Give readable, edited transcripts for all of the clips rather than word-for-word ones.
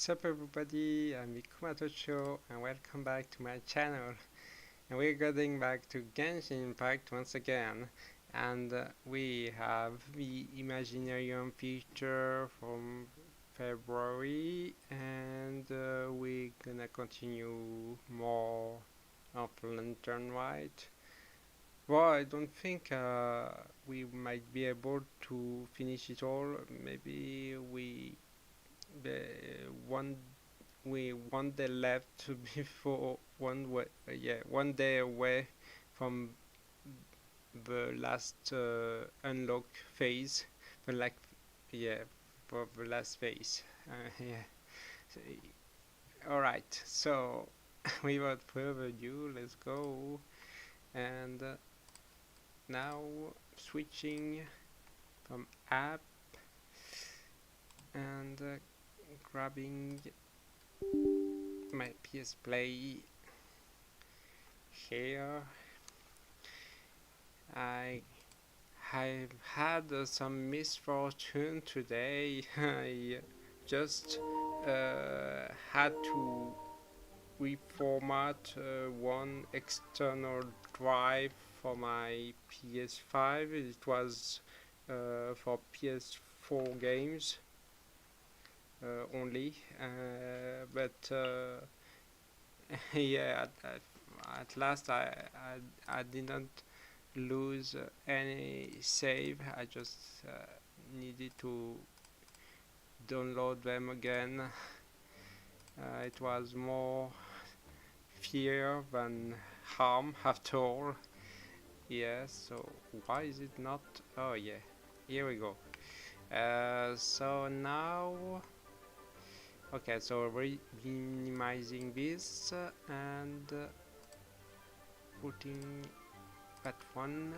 Sup everybody, I'm Vikumatoshio and welcome back to my channel. And we're getting back to Genshin once again. And we have the Imaginarium Theater from February, and we're gonna continue more of Lantern Rite. Well, I don't think we might be able to finish it all. Maybe the one one day left before one day away from the last unlock phase, the like yeah for the last phase. Yeah. So, all right. So without further ado, let's go. And now switching from app and grabbing my PS Play here. I have had some misfortune today. I just had to reformat one external drive for my PS5. It was for PS4 games only, but yeah, at last I didn't lose any save. I just needed to download them again. It was more fear than harm after all. Yeah, so why is it not? Oh yeah, here we go. So now, okay, so minimizing this and putting that one.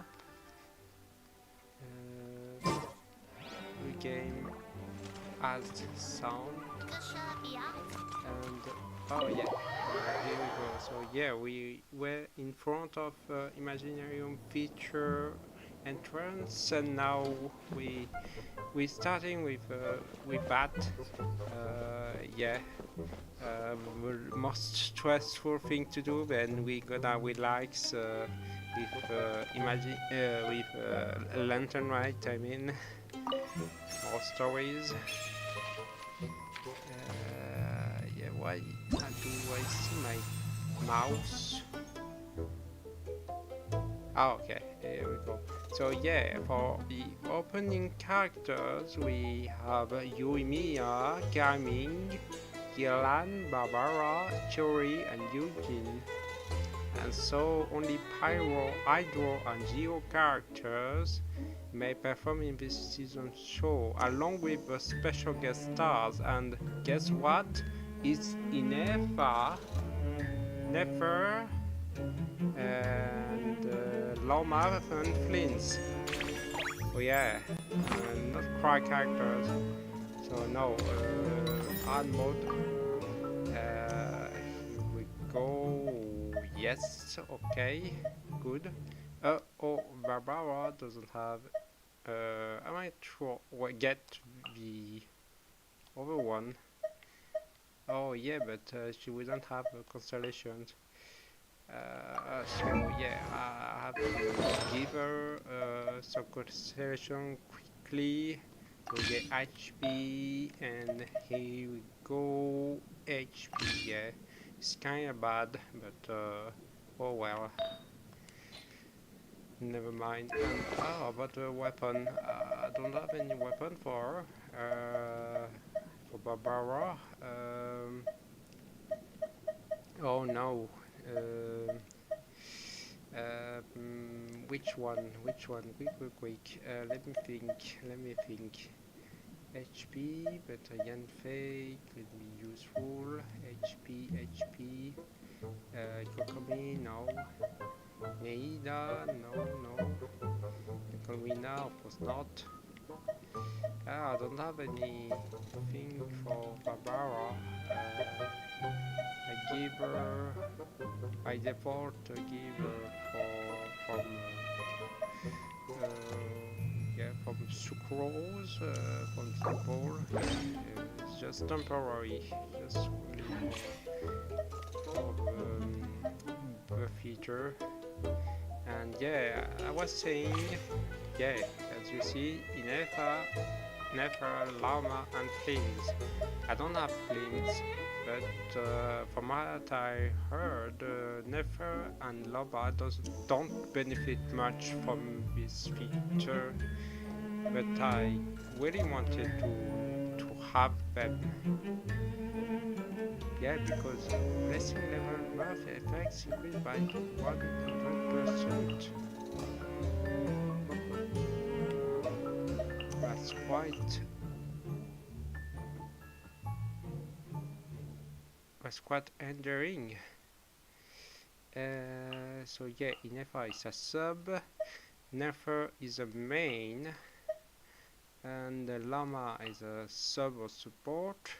The game has sound and oh yeah, here we go. So yeah, we were in front of Imaginarium feature entrance, and now we're starting with that. Yeah, the most stressful thing to do. Then we gonna relax with Lantern Rite. I mean, more stories. Yeah, why do I see my mouse? Oh, okay, here we go. So yeah, for the opening characters, we have Yuimiya, Gaming, Gilan, Barbara, Chori, and Eugene. And so only Pyro, Hydro, and Geo characters may perform in this season's show, along with the special guest stars. And guess what? It's Ineffa, Nefer, and Loma and Flints. Oh yeah, not cry characters. So no, hard mode. Here we go. Yes, okay, good. Oh, Barbara doesn't have. I might get the other one. Oh yeah, but she wouldn't have constellations. So yeah, I have to give her some consideration quickly to get HP, and here we go. HP, yeah, it's kinda bad, but oh well, never mind. And about the weapon, I don't have any weapon for Barbara. Oh no. Which one? Which one? Quick. Let me think. HP, but Yan Fei could be useful. HP. Kokomi, no. Neida, no. Columbina, of course not. I don't have anything for Barbara. I give her. By default, give her from yeah from sucrose, for example. It's just temporary, just really for the feature. And yeah, I was saying, yeah, as you see, ineffa, llama, and flames. I don't have flames, but from what I heard, Nefer and llama don't benefit much from this feature, but I really wanted to have them. Yeah, because blessing level buff effects increased by 100%. That's quite enduring. So yeah, ineffa is a sub, Nefer is a main, and the llama is a sub or support.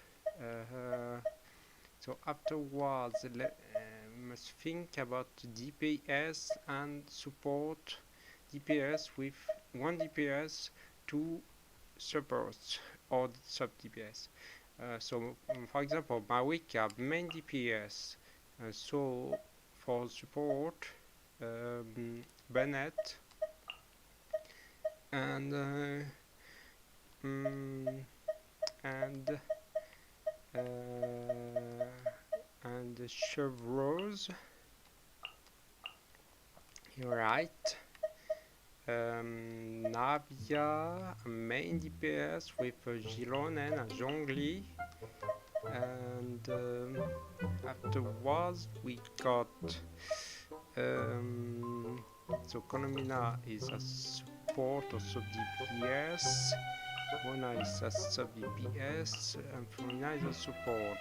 So afterwards, must think about DPS and support. DPS with 1 DPS, 2 supports or sub DPS. So for example, my Wicca main DPS. So for support, Bennett and Chevrose. You're right. Navia, main DPS with Gilonen and Zhongli, and afterwards we got so columbina is a support or sub DPS, Mona is a sub DPS, and Florina is a support.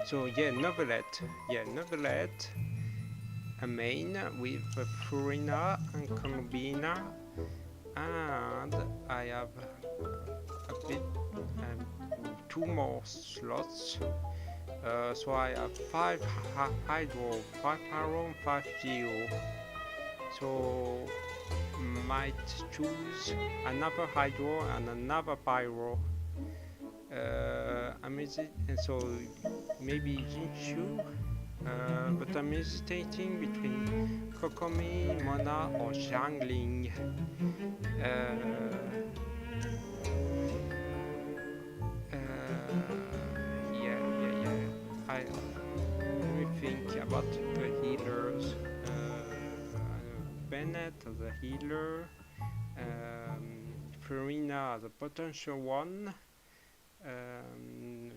So yeah, Novelette, a main with Florina and Columbina, and I have a bit 2 more slots. So I have 5 Hydro, 5 Pyro, and 5 Geo. So might choose another Hydro and another Pyro. So maybe Jinshu, but I'm hesitating between Kokomi, Mona, or Xiangling. Let me think about the healers. Bennett as a healer, Farina as a potential one,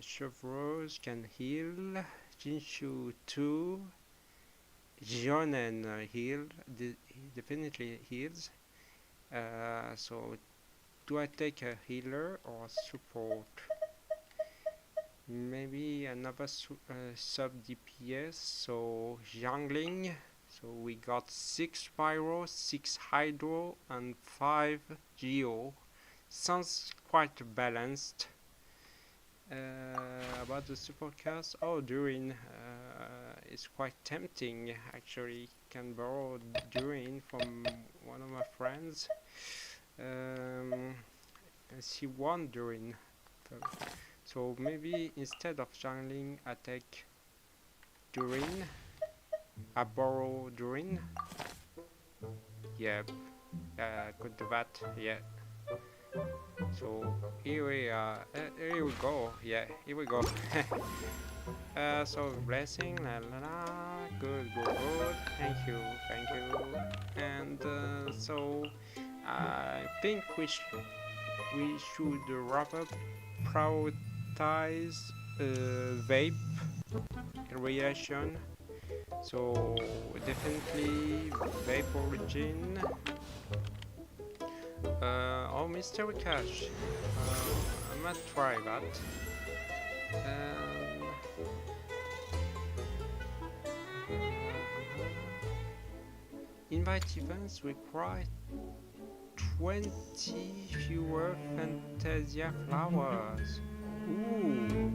Chevrose can heal, Jinshu 2, Jonen heal, he definitely heals. So do I take a healer or a support? Maybe another sub DPS, so Jiangling. So we got 6 Pyro, 6 Hydro, and 5 Geo. Sounds quite balanced. About the support cast, Durin is quite tempting. Actually, can borrow Durin from one of my friends. She won Durin. So maybe instead of jungling, I take Durin. I borrow Durin. Yep, could do that. Yeah. So here we go. Yeah, here we go. So blessing, la la la. Good. Thank you. And so I think we should wrap up. Prioritize vape reaction. So definitely vape origin. Mystery cache. I might try that. Invite events require 20 fewer Fantasia flowers. Ooh,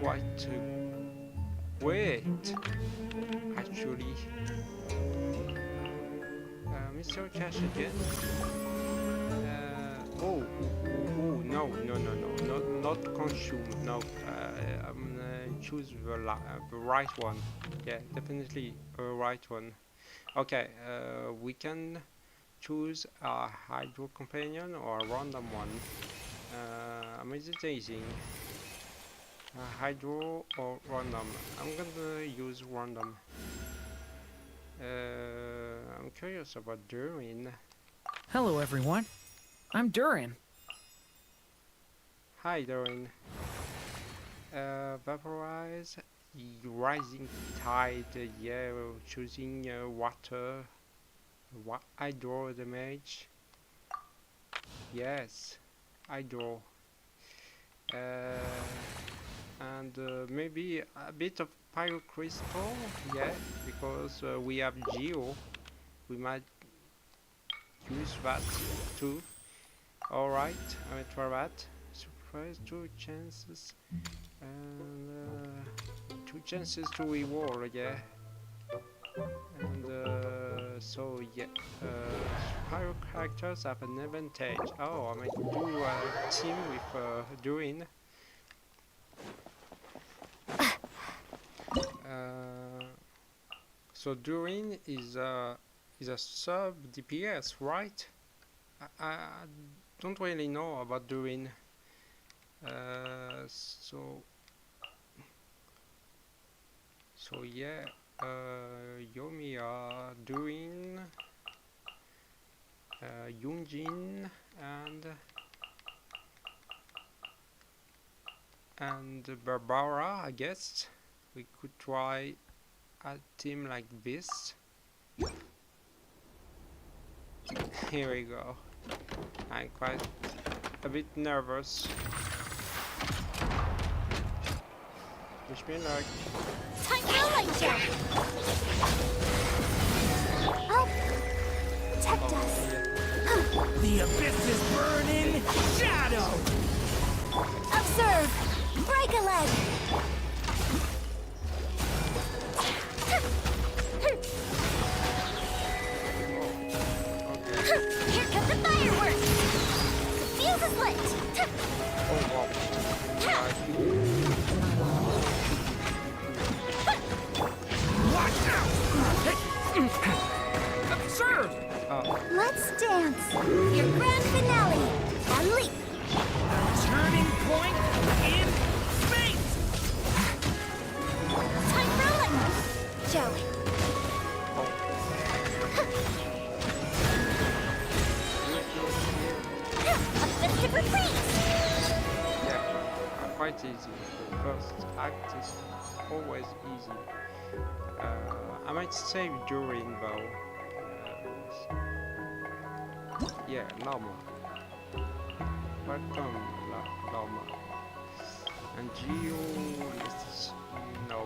quite great, actually. Mr. Cash again. Oh, no, not consume. No, I'm gonna choose the right one. Yeah, definitely the right one. Okay, we can choose a hydro companion or a random one. I'm hesitating. Hydro or random. I'm gonna use random. I'm curious about Durin. Hello, everyone. I'm Durin. Hi, Durin. Vaporize, rising tide, yeah, choosing water, hydro damage. Yes, hydro. And maybe a bit of pyrocrystal, yeah, because we have geo. We might use that too. Alright, I'm gonna try that. Surprise, 2 chances. And 2 chances to reward, yeah. And so yeah, pyro characters have an advantage. Oh, I might do a team with Durin. So Durin is a sub DPS, right? I don't really know about Durin. So yeah, Yomiya, Durin, Yunjin, and Barbara, I guess. We could try a team like this. Here we go. I'm quite a bit nervous. Wish me luck. Time for a light show! Help! Protect us! Yeah. The abyss is burning shadow! Observe! Break a leg! Okay. Here come the fireworks! The fuse is lit! Oh wow. Watch out! Absurd! Let's dance! Your grand finale! A leap! Turning point in space! Time for alignment! Joey! A festive reprise! Yeah, quite easy. The first act is always easy. I might save Durin though. Yeah, Lama. Welcome, Lama. And Geo is no.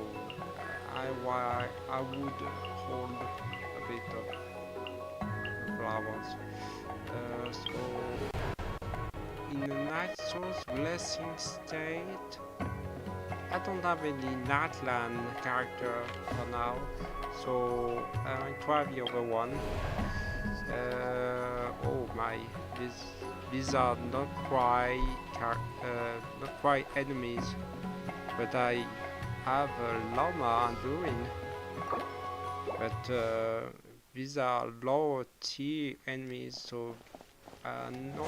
I would hold a bit of flowers. So in the Night Source Blessing state, I don't have any Nightland character for now, so I might try the other one. Oh my, these are not quite enemies, but I have a llama and Durin. But these are lower tier enemies, so no,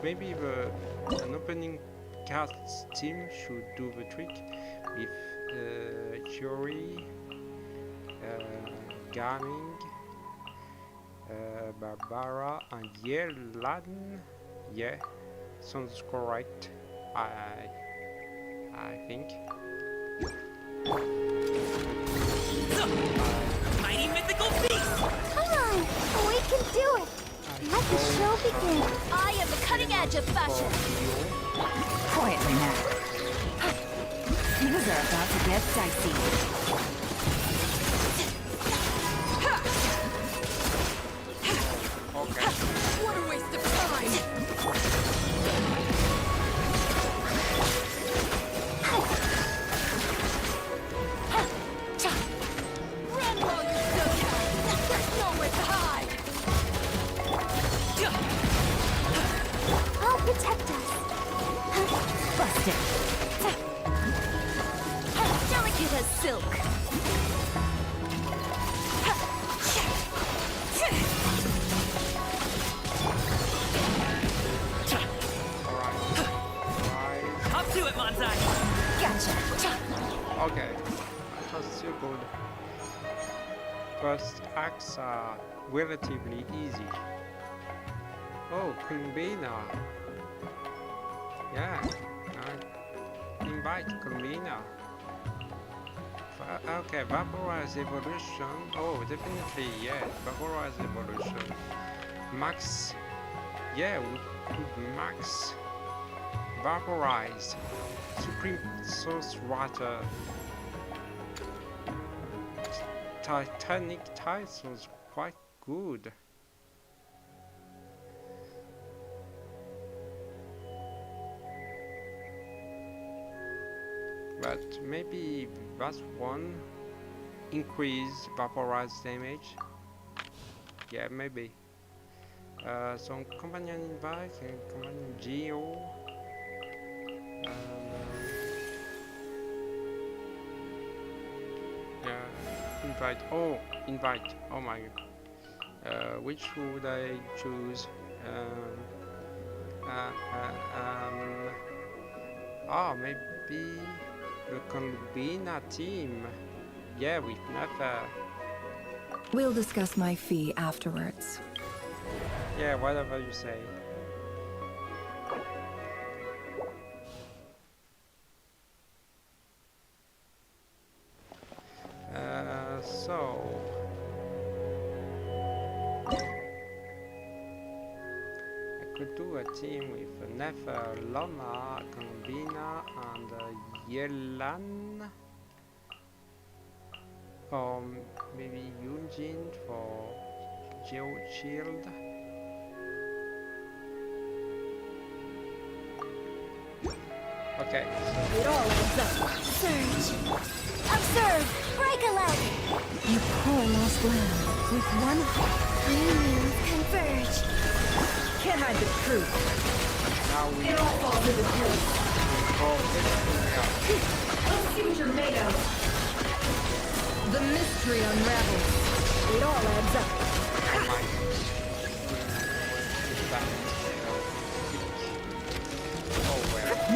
maybe an opening cast team should do the trick with Fury, Gaming, Barbara, and Yelan. Yeah, sounds correct. I think. Mighty mythical beast! Come on! We can do it! Let the show begin! I am the cutting edge of fashion! Quietly now. Things are about to get dicey. Okay. What a waste of time! Run while you're still young! There's nowhere to hide! first acts are relatively easy. Oh, columbina. Yeah, I invite columbina. Okay, vaporize evolution. Oh, definitely, yeah, vaporize evolution. Max, yeah, we could max vaporize. Supreme source water. Titanic tides was quite good. But maybe that one increase vaporize damage. Yeah, maybe. Some companion invite and companion geo. Invite. Oh, invite. Oh my god. Which would I choose? Maybe the columbina team. Yeah, with Nefa. We'll discuss my fee afterwards. Yeah, whatever you say. I could do a team with Nefa, Loma, Columbina, and Yelan. Or maybe Yunjin for Geo Shield. Okay. It all adds up. Surge. Observe. Break a leg. You poor lost lamb. With one Unions converge. can't hide the truth. Now we It all falls into place. call everything out. Let's see what you're made of. The mystery unravels. It all adds up.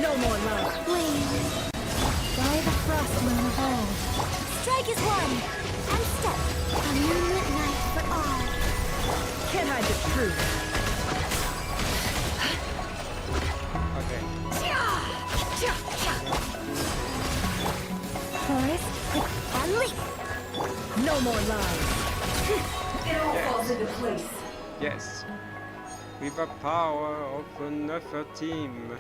No more love. Flames. By the frost moon of old. Strike is one. And step. A moonlit night for all. Can't hide the truth. Okay. Forest and leap. No more lies. It all falls into place. Yes. With the power of another team.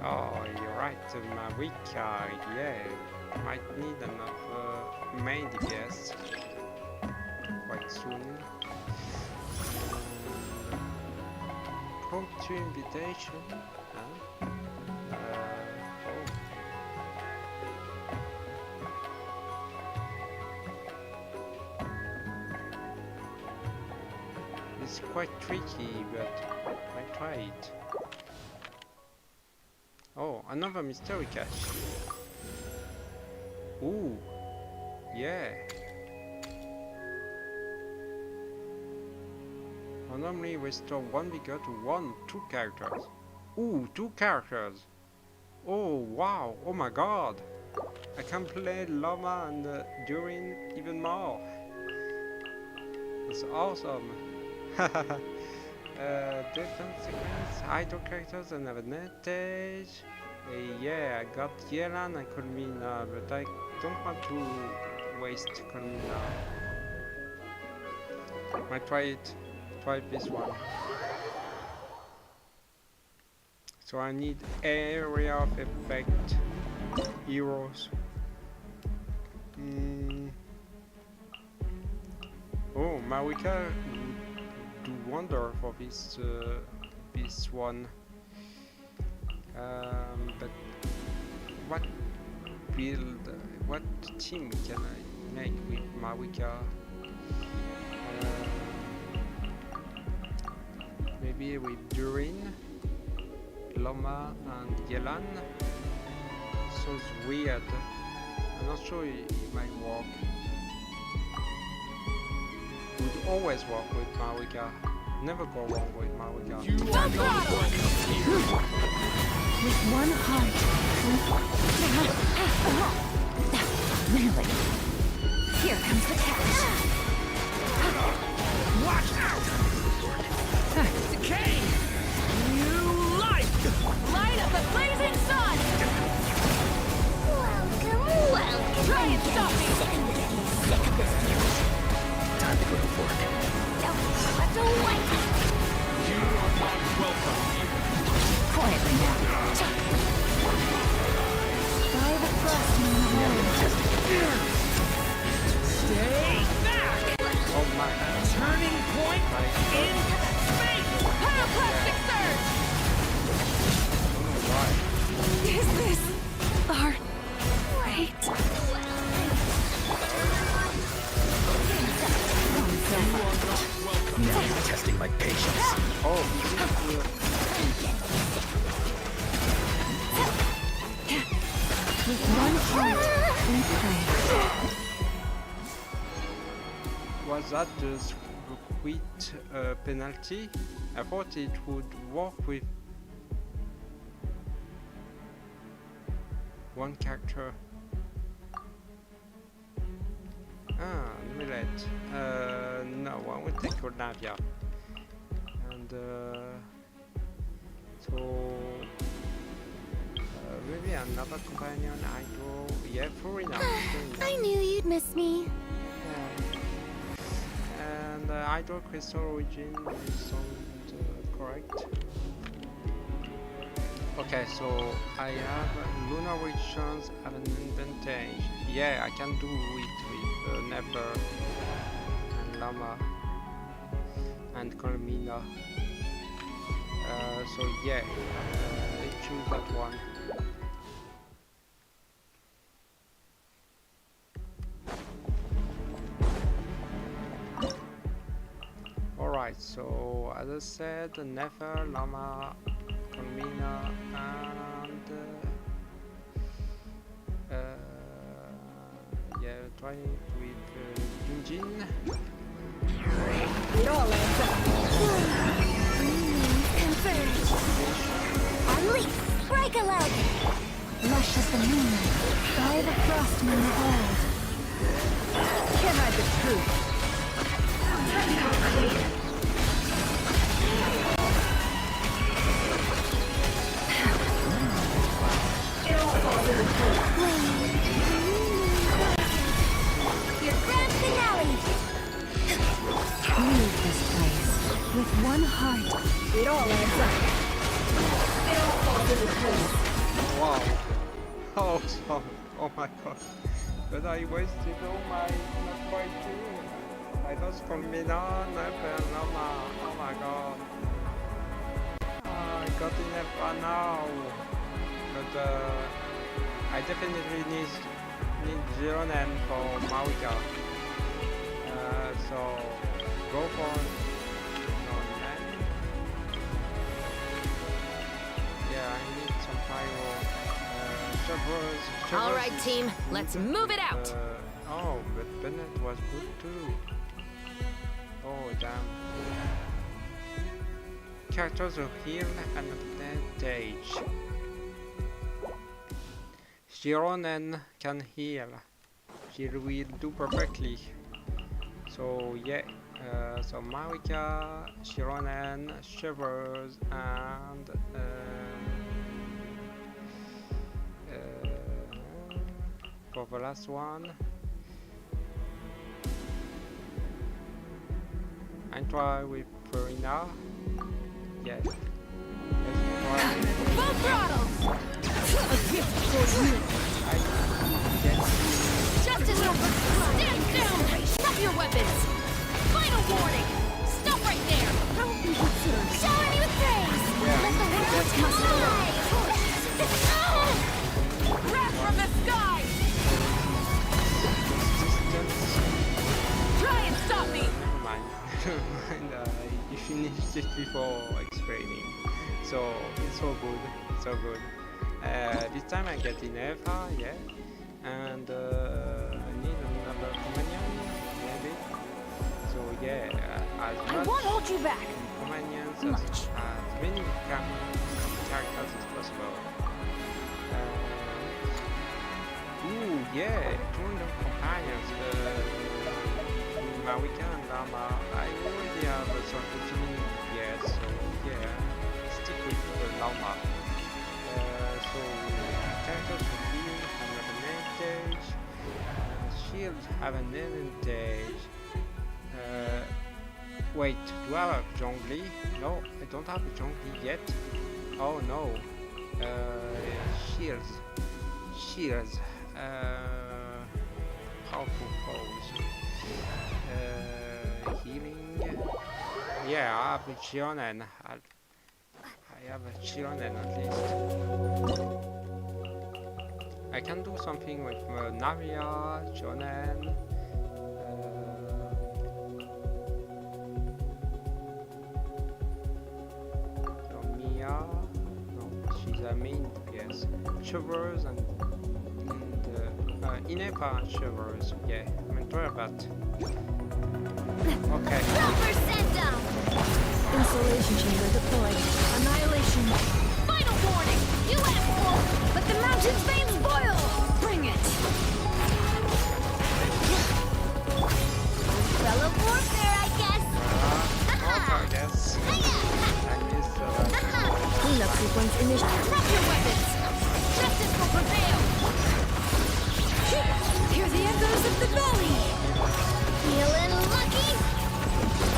Oh, you're right, Marika. Yeah, might need another main DPS quite soon. Prompt to invitation. Huh? It's quite tricky, but I try it. Oh, another mystery cache. Ooh, yeah. Normally restore one vigor to two characters. Ooh, 2 characters. Oh wow, oh my god. I can play Loma and Durin even more. It's awesome. Different sequence, idle characters and advantage. Yeah, I got Yelan and Columbina, but I don't want to waste Columbina. Might try this one. So I need area of effect heroes. Oh, Marika do wonder for this this one. But what build, what team can I make with Marika? Maybe with Durin, Loma, and Yelan. Sounds weird. I'm not sure it might work. Would always work with Marika. Never go wrong with Marika. You are no one here. With one heart. finally. Here comes the catch. Watch out! Decay! New life! Light up the blazing sun! Welcome. Try and stop me! Time to go to work. Don't wait. You are not welcome here. Quietly now. By the frost in the hole. Stay back! Oh my god. Turning point in space! Pyroclastic surge! I don't know why. Is this our fate? Now testing my patience. Oh, With one heart, we pray. was that the quit penalty? I thought it would work with one character. Ah, Millet. No, I will take Navia. And so maybe another companion idol. Yeah, Furina. I knew you'd miss me. And idol crystal origin sound correct. Okay, so I have lunar regions have an advantage. Yeah, I can do it with Never and Llama and columbina. So yeah, let's choose that one. Alright, so as I said, Nefer, Llama, columbina, and yeah, try it with Genshin. It all adds up. Confirmed. Unleash. Break aloud. Lush as the moonlight, by the frost moon of old. Can't hide the truth. Your grand finale. Leave this place with one heart. It all adds up. It all falls into place. Wow. Oh, so, oh my god. But I wasted all my not quite doing. I lost columbina, Nefer, Llama. Oh my god. I got ineffa now. But I definitely need Jironen for Maoika. So go for Jironen. Yeah, I need some pyro. Shovels. All right, team, let's move it out. Oh, but Bennett was good too. Oh damn. Characters who heal an advantage. Jironen can heal. She will do perfectly. So yeah, so Maoika, Jironen, Shivers, and for the last one, I try with Furina. Yes. Let's try with Full throttle! A gift for you. Justice over! Stand down! Stop your weapons! Final warning! Stop right there! Don't be concerned. Shower me with praise. Let the world come alive. Wrath from the sky! Try and stop me! Never mind. Never mind. You finished it before explaining. So it's so good. So good. This time I get ineffa, yeah. And I need another companion, maybe. So yeah, as I much won't hold you back. companions Much. as many characters as possible. Ooh, yeah, join the companions. Marika and Lama. I already have some ultimate DPS, so yeah, stick with the Lama. So characters with healing have an advantage. Shields have an advantage. Wait, do I have a jungly? No, I don't have a jungly yet. Oh no. Shields. Shields. Powerful foes. Healing. Yeah, I have a Chionen. I have a Chionen at least. I can do something with Navia, Jonen. No, she's a main DPS. Shivers and ineffa and shivers. Yeah, I'm enjoying that. Okay. Chopper sent down! Insulation chamber deployed. Annihilation. Final warning! You asshole! Let the mountain's veins boil! Bring it! Umbrella warfare, I guess! I guess. Hiya! I miss Cleanup sequence initiated. Drop your weapons! Justice will prevail! Hear the echoes of the valley! Feeling lucky?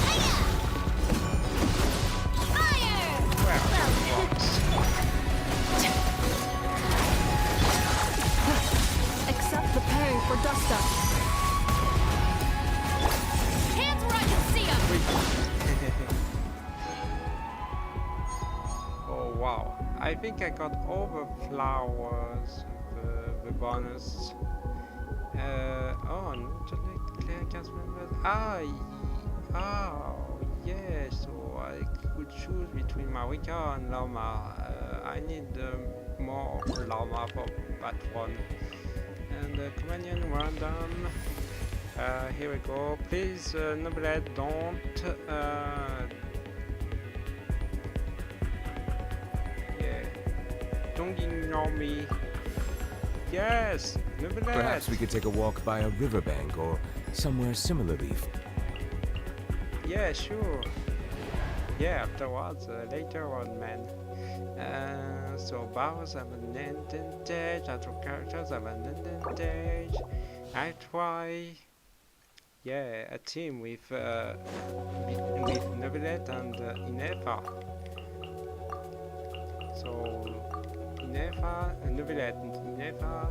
Hiya! Fire! well, rocks. Except preparing for dust up. Hands where I can see them! Oh wow, I think I got all the flowers, the bonus. Oh, not clear cast members. Oh, yeah, so I could choose between Marika and Lama. I need more Lama for that one. And companion random. Here we go. Please, Noblette, don't. Yeah. Don't ignore me. Yes, Noblette. Perhaps we could take a walk by a riverbank or somewhere similarly. Yeah, sure. Yeah, afterwards, later on, man. So bowers have an advantage, other characters have an advantage. I try. Yeah, a team with Novelette and Ineffa. So Ineffa, Novelette and Ineffa,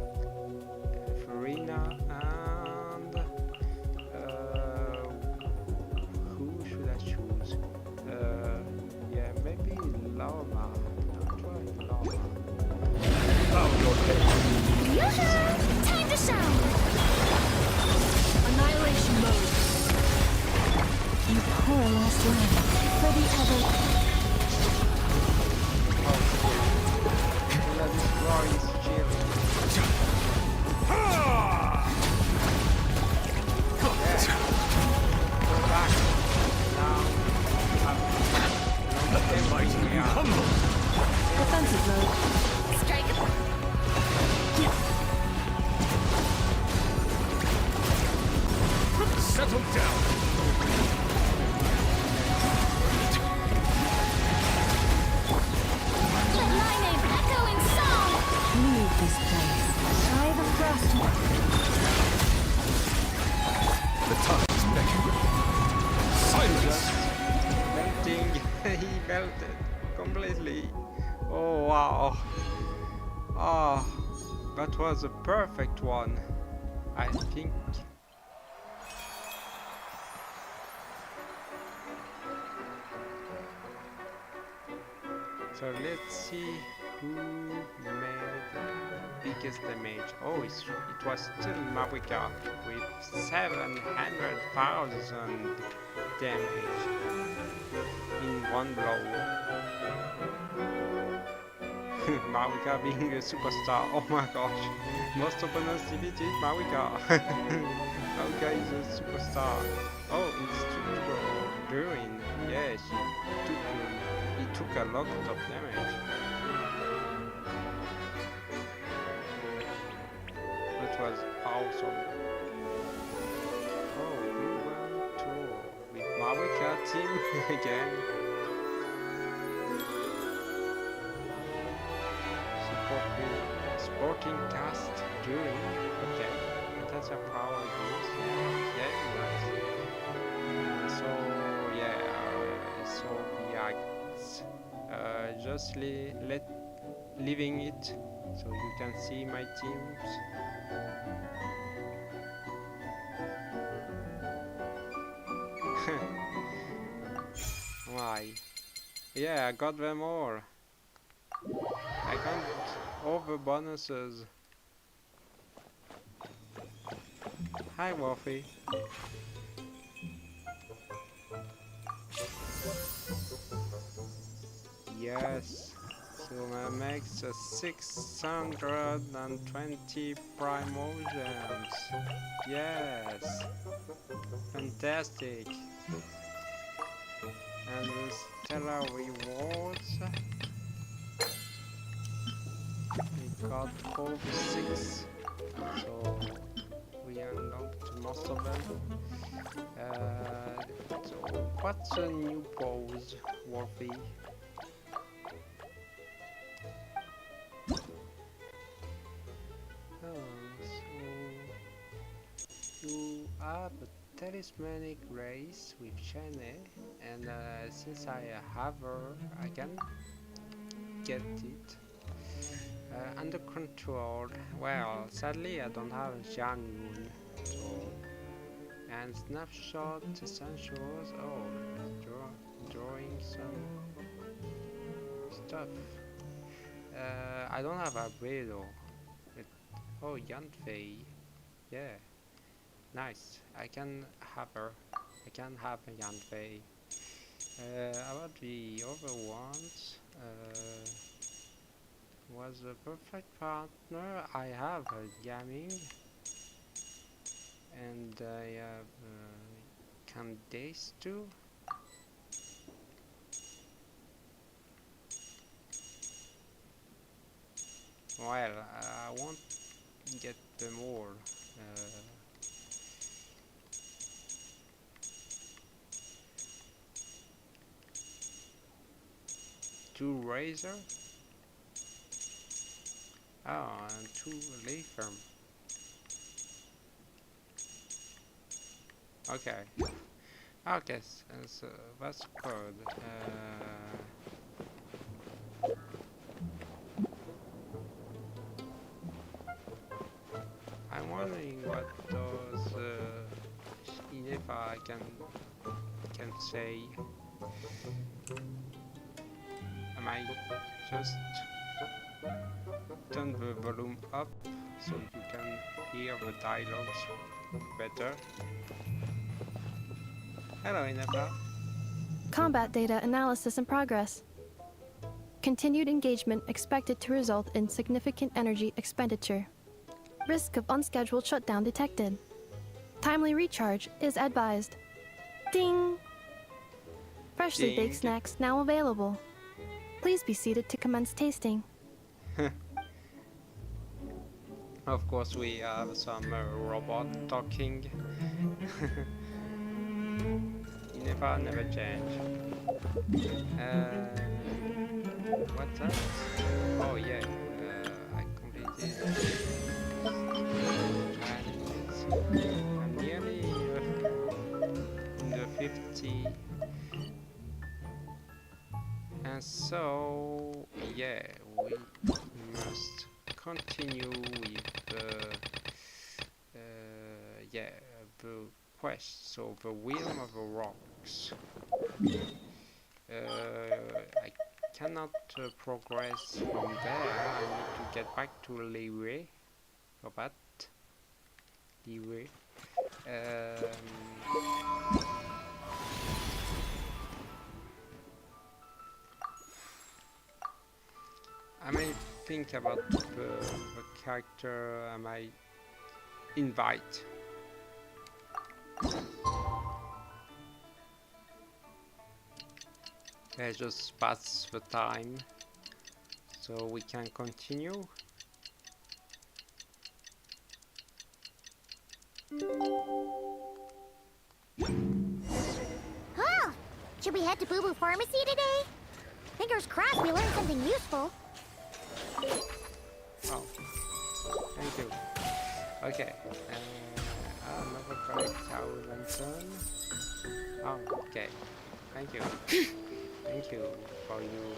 Farina and who should I choose? Yeah, maybe Lama. I'll try Lama. Yoo-hoo! Time to shine! Annihilation mode. You poor lost lamb. For the ever. Let's destroy his shield. Go back. Now, Let the mighty be humble. Defensive mode. Strike! Settle down. Let my name echo in song! Leave this place. Try the frost. The time is beckoning. Silence. melting. He melted completely. Oh wow. Oh, that was a perfect one, I think. So let's see who made the biggest damage. Oh, it was still Marika with 700,000 damage in one blow. Marika being a superstar. Oh my gosh. Most opponents defeated Marika. Marika is a superstar. Oh, it's Durin. Yeah, he took a lot of damage. But was awesome. Oh, we went tour with Marika team again. Supporting cast during. Okay, that's a power use. Yeah, nice. So yeah, so the acts. Just leaving it so you can see my teams. Why? Yeah, I got them all. I got all the bonuses. Hi, Wolfie. Yes. So that makes 620 primal gems. Yes. Fantastic. And the stellar rewards. We got all 6. So we unlocked most of them. So what's a new pose, Wolfie? So you have a talismanic race with Shane, and since I have her, I can get it under control. Well, sadly I don't have a Janun, so and snapshot essentials. Oh, drawing some stuff. I don't have a Bredo. Oh, Yanfei. Yeah, nice. I can have her. I can have a Yanfei. About the other ones, was a perfect partner. I have a gaming, and I have Candace too. Well, I won't get them all. Two razor. Oh, and two leaf firm. Okay. Okay, so that's good. I'm wondering what those ineffa can say. I might just turn the volume up so you can hear the dialogues better. Hello, Ineffa. Combat data analysis in progress. Continued engagement expected to result in significant energy expenditure. Risk of unscheduled shutdown detected. Timely recharge is advised. Ding! Freshly baked snacks now available. Please be seated to commence tasting. Of course, we have some robot talking. Never change. What's that? Oh yeah, I completed. I'm nearly in the 50. And so, yeah, we must continue with the quest. So the Realm of the Rocks. I cannot progress from there. I need to get back to Liwe. For that, Liwe. I might think about the character I might invite. Let's just pass the time so we can continue. Oh, should we head to Boo Boo Pharmacy today? Fingers crossed we learn something useful. Oh, thank you. Okay, another correct tower lantern. Oh, okay. Thank you. Thank you for your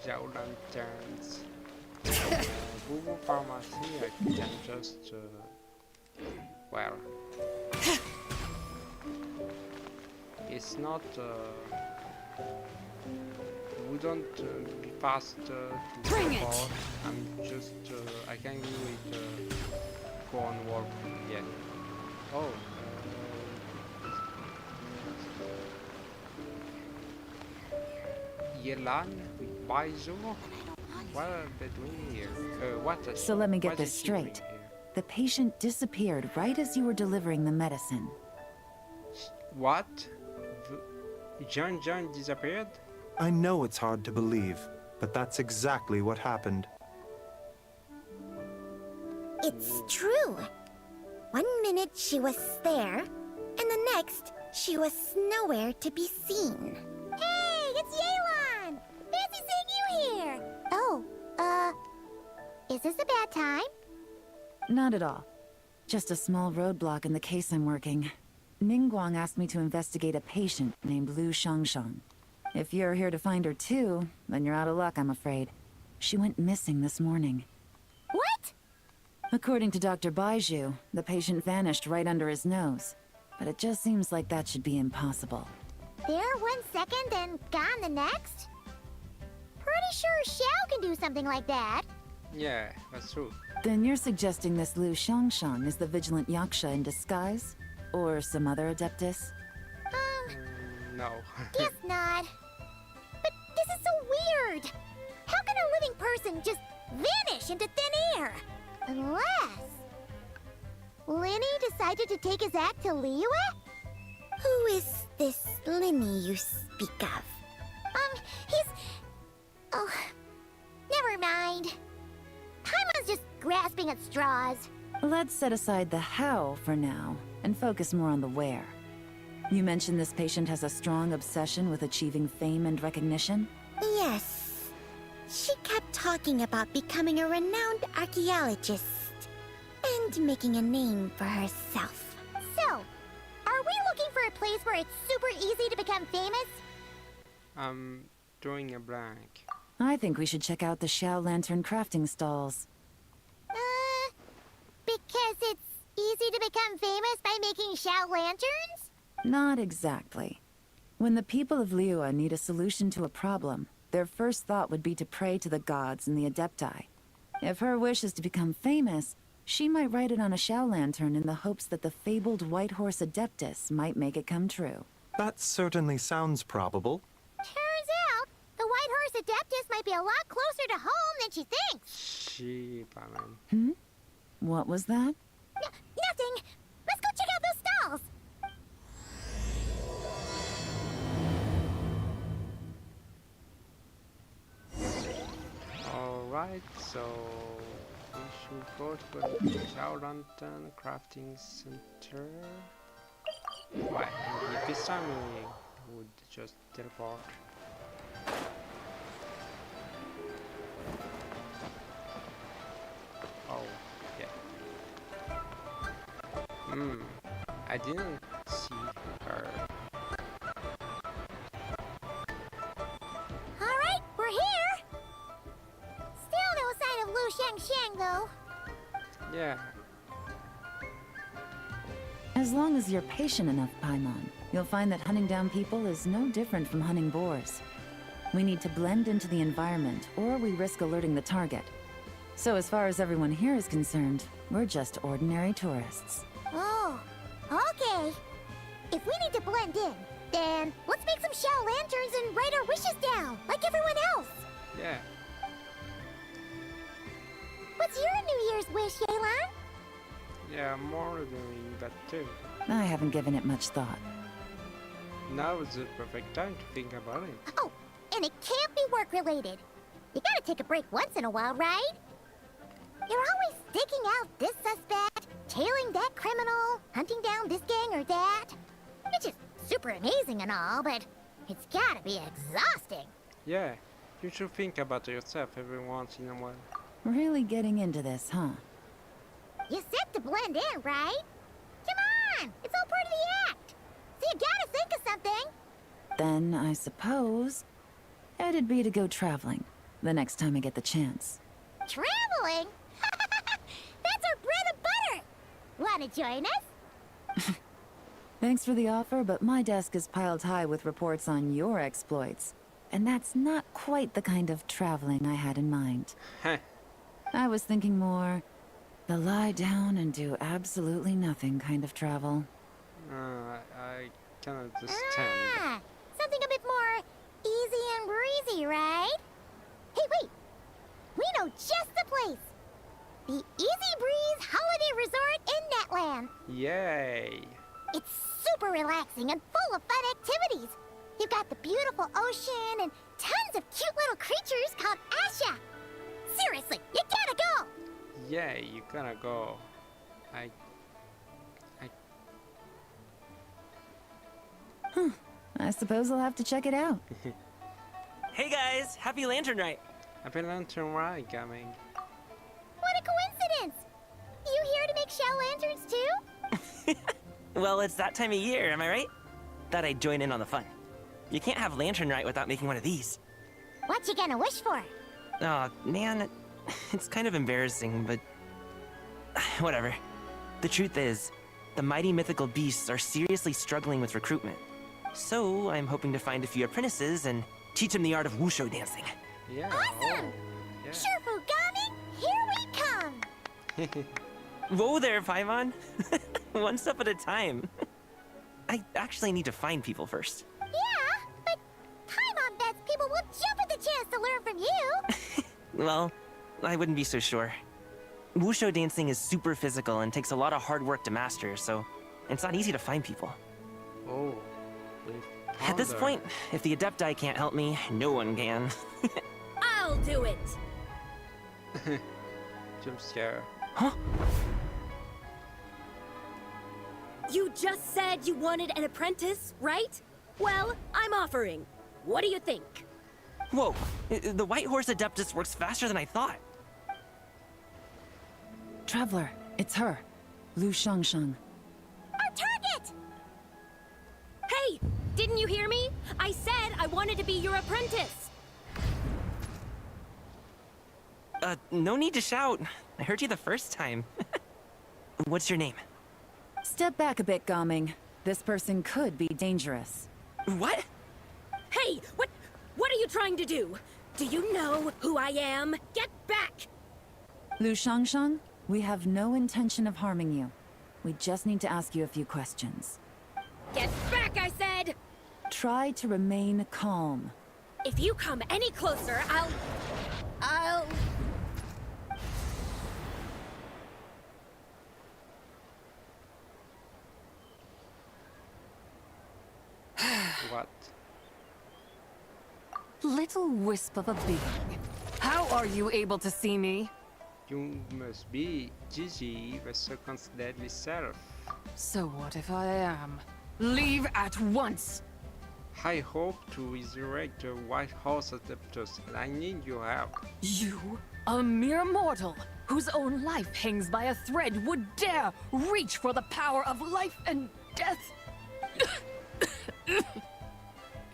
Joe lanterns. Google Pharmacy, I can just, well, it's not, wouldn't be fast to Bring it! support. I'm just, I can do it, go on work yet. Oh, Yelan with Baizu? What are they doing here? So let me get what this is he doing straight. here? The patient disappeared right as you were delivering the medicine. What? John disappeared? I know it's hard to believe, but that's exactly what happened. It's true. 1 minute she was there, and the next she was nowhere to be seen. Hey, it's Yelan! Fancy seeing you here! Oh, is this a bad time? Not at all. Just a small roadblock in the case I'm working. Ningguang asked me to investigate a patient named Lu Shangshang. If you're here to find her too, then you're out of luck, I'm afraid. She went missing this morning. What? According to Dr. Baiju, the patient vanished right under his nose. But it just seems like that should be impossible. There 1 second and gone the next? Pretty sure Xiao can do something like that. Yeah, that's true. Then you're suggesting this Lu Shangshang is the vigilant Yaksha in disguise? Or some other adeptus? No. Guess not. But this is so weird. How can a living person just vanish into thin air? Unless Linny decided to take his act to Liyue? Who is this Linny you speak of? He's... Oh, never mind. Paimon's just grasping at straws. Let's set aside the how for now, and focus more on the where. You mentioned this patient has a strong obsession with achieving fame and recognition? Yes. She kept talking about becoming a renowned archaeologist and making a name for herself. So, are we looking for a place where it's super easy to become famous? I'm drawing a blank. I think we should check out the Xiao Lantern crafting stalls. Because it's easy to become famous by making Xiao lanterns? Not exactly. When the people of Liyue need a solution to a problem, their first thought would be to pray to the gods and the Adepti. If her wish is to become famous, she might write it on a Xiao lantern in the hopes that the fabled White Horse Adeptus might make it come true. That certainly sounds probable. Turns out, the White Horse Adeptus might be a lot closer to home than she thinks. She, Paimon. What was that? Nothing. Let's go check out those stalls. Alright, so we should go to the Xiao Lantern Crafting Center. Why? Maybe this time we would just teleport. Oh, yeah. I didn't see her. Alright, we're here. Still no sign of Lu Shangshang, though. Yeah. As long as you're patient enough, Paimon, you'll find that hunting down people is no different from hunting boars. We need to blend into the environment, or we risk alerting the target. So as far as everyone here is concerned, we're just ordinary tourists. Oh, okay. If we need to blend in, then let's make some Xiao lanterns and write our wishes down, like everyone else. Yeah. What's your New Year's wish, Yelan? Yeah, I'm more doing that too. I haven't given it much thought. Now is the perfect time to think about it. Oh, and it can't be work-related. You gotta take a break once in a while, right? You're always sticking out this suspect, tailing that criminal, hunting down this gang or that. Which is super amazing and all, but it's gotta be exhausting. Yeah, you should think about yourself every once in a while. Really getting into this, huh? You said to blend in, right? Come on! It's all part of the act! So you gotta think of something! Then I suppose it'd be to go traveling the next time I get the chance. Traveling? That's our bread and butter! Wanna join us? Thanks for the offer, but my desk is piled high with reports on your exploits. And that's not quite the kind of traveling I had in mind. Heh. I was thinking more the lie down and do absolutely nothing kind of travel. I can understand. Ah, something a bit more easy and breezy, right? Hey, wait! We know just the place! The Easy Breeze Holiday Resort in Netland! Yay! It's super relaxing and full of fun activities! You've got the beautiful ocean and tons of cute little creatures called Asha! Seriously, you gotta go! Yeah, you gonna go. I suppose I'll have to check it out. Hey guys, happy Lantern Rite! Happy Lantern Rite coming. What a coincidence! You here to make shell lanterns too? Well, it's that time of year, am I right? Thought I'd join in on the fun. You can't have Lantern Rite without making one of these. What you gonna wish for? Aw, man, it's kind of embarrassing, but whatever. The truth is, the mighty mythical beasts are seriously struggling with recruitment. So I'm hoping to find a few apprentices and teach them the art of wushu dancing. Yeah. Awesome! Oh, yeah. Shurfugami, here we come! Whoa there, Paimon! One step at a time. I actually need to find people first. Yeah, but Paimon bets people will jump at the chance to learn from you! Well, I wouldn't be so sure. Wushu dancing is super physical and takes a lot of hard work to master, so it's not easy to find people. Oh. we At this found point, if the Adepti can't help me, no one can. I'll do it! her. Jump scare. Huh? You just said you wanted an apprentice, right? Well, I'm offering. What do you think? Whoa, the White Horse Adeptus works faster than I thought. Traveler, it's her. Lu Shangshang. Our target! Hey, didn't you hear me? I said I wanted to be your apprentice. No need to shout. I heard you the first time. What's your name? Step back a bit, Gaming. This person could be dangerous. What? Hey, what are you trying to do? Do you know who I am? Get back! Lu Shangshang, we have no intention of harming you. We just need to ask you a few questions. Get back, I said! Try to remain calm. If you come any closer, I'll... What? Little wisp of a being. How are you able to see me? You must be Gigi, the second's deadly self. So what if I am? Leave at once! I hope to resurrect the White Horse Adeptus, and I need your help. You, a mere mortal, whose own life hangs by a thread, would dare reach for the power of life and death?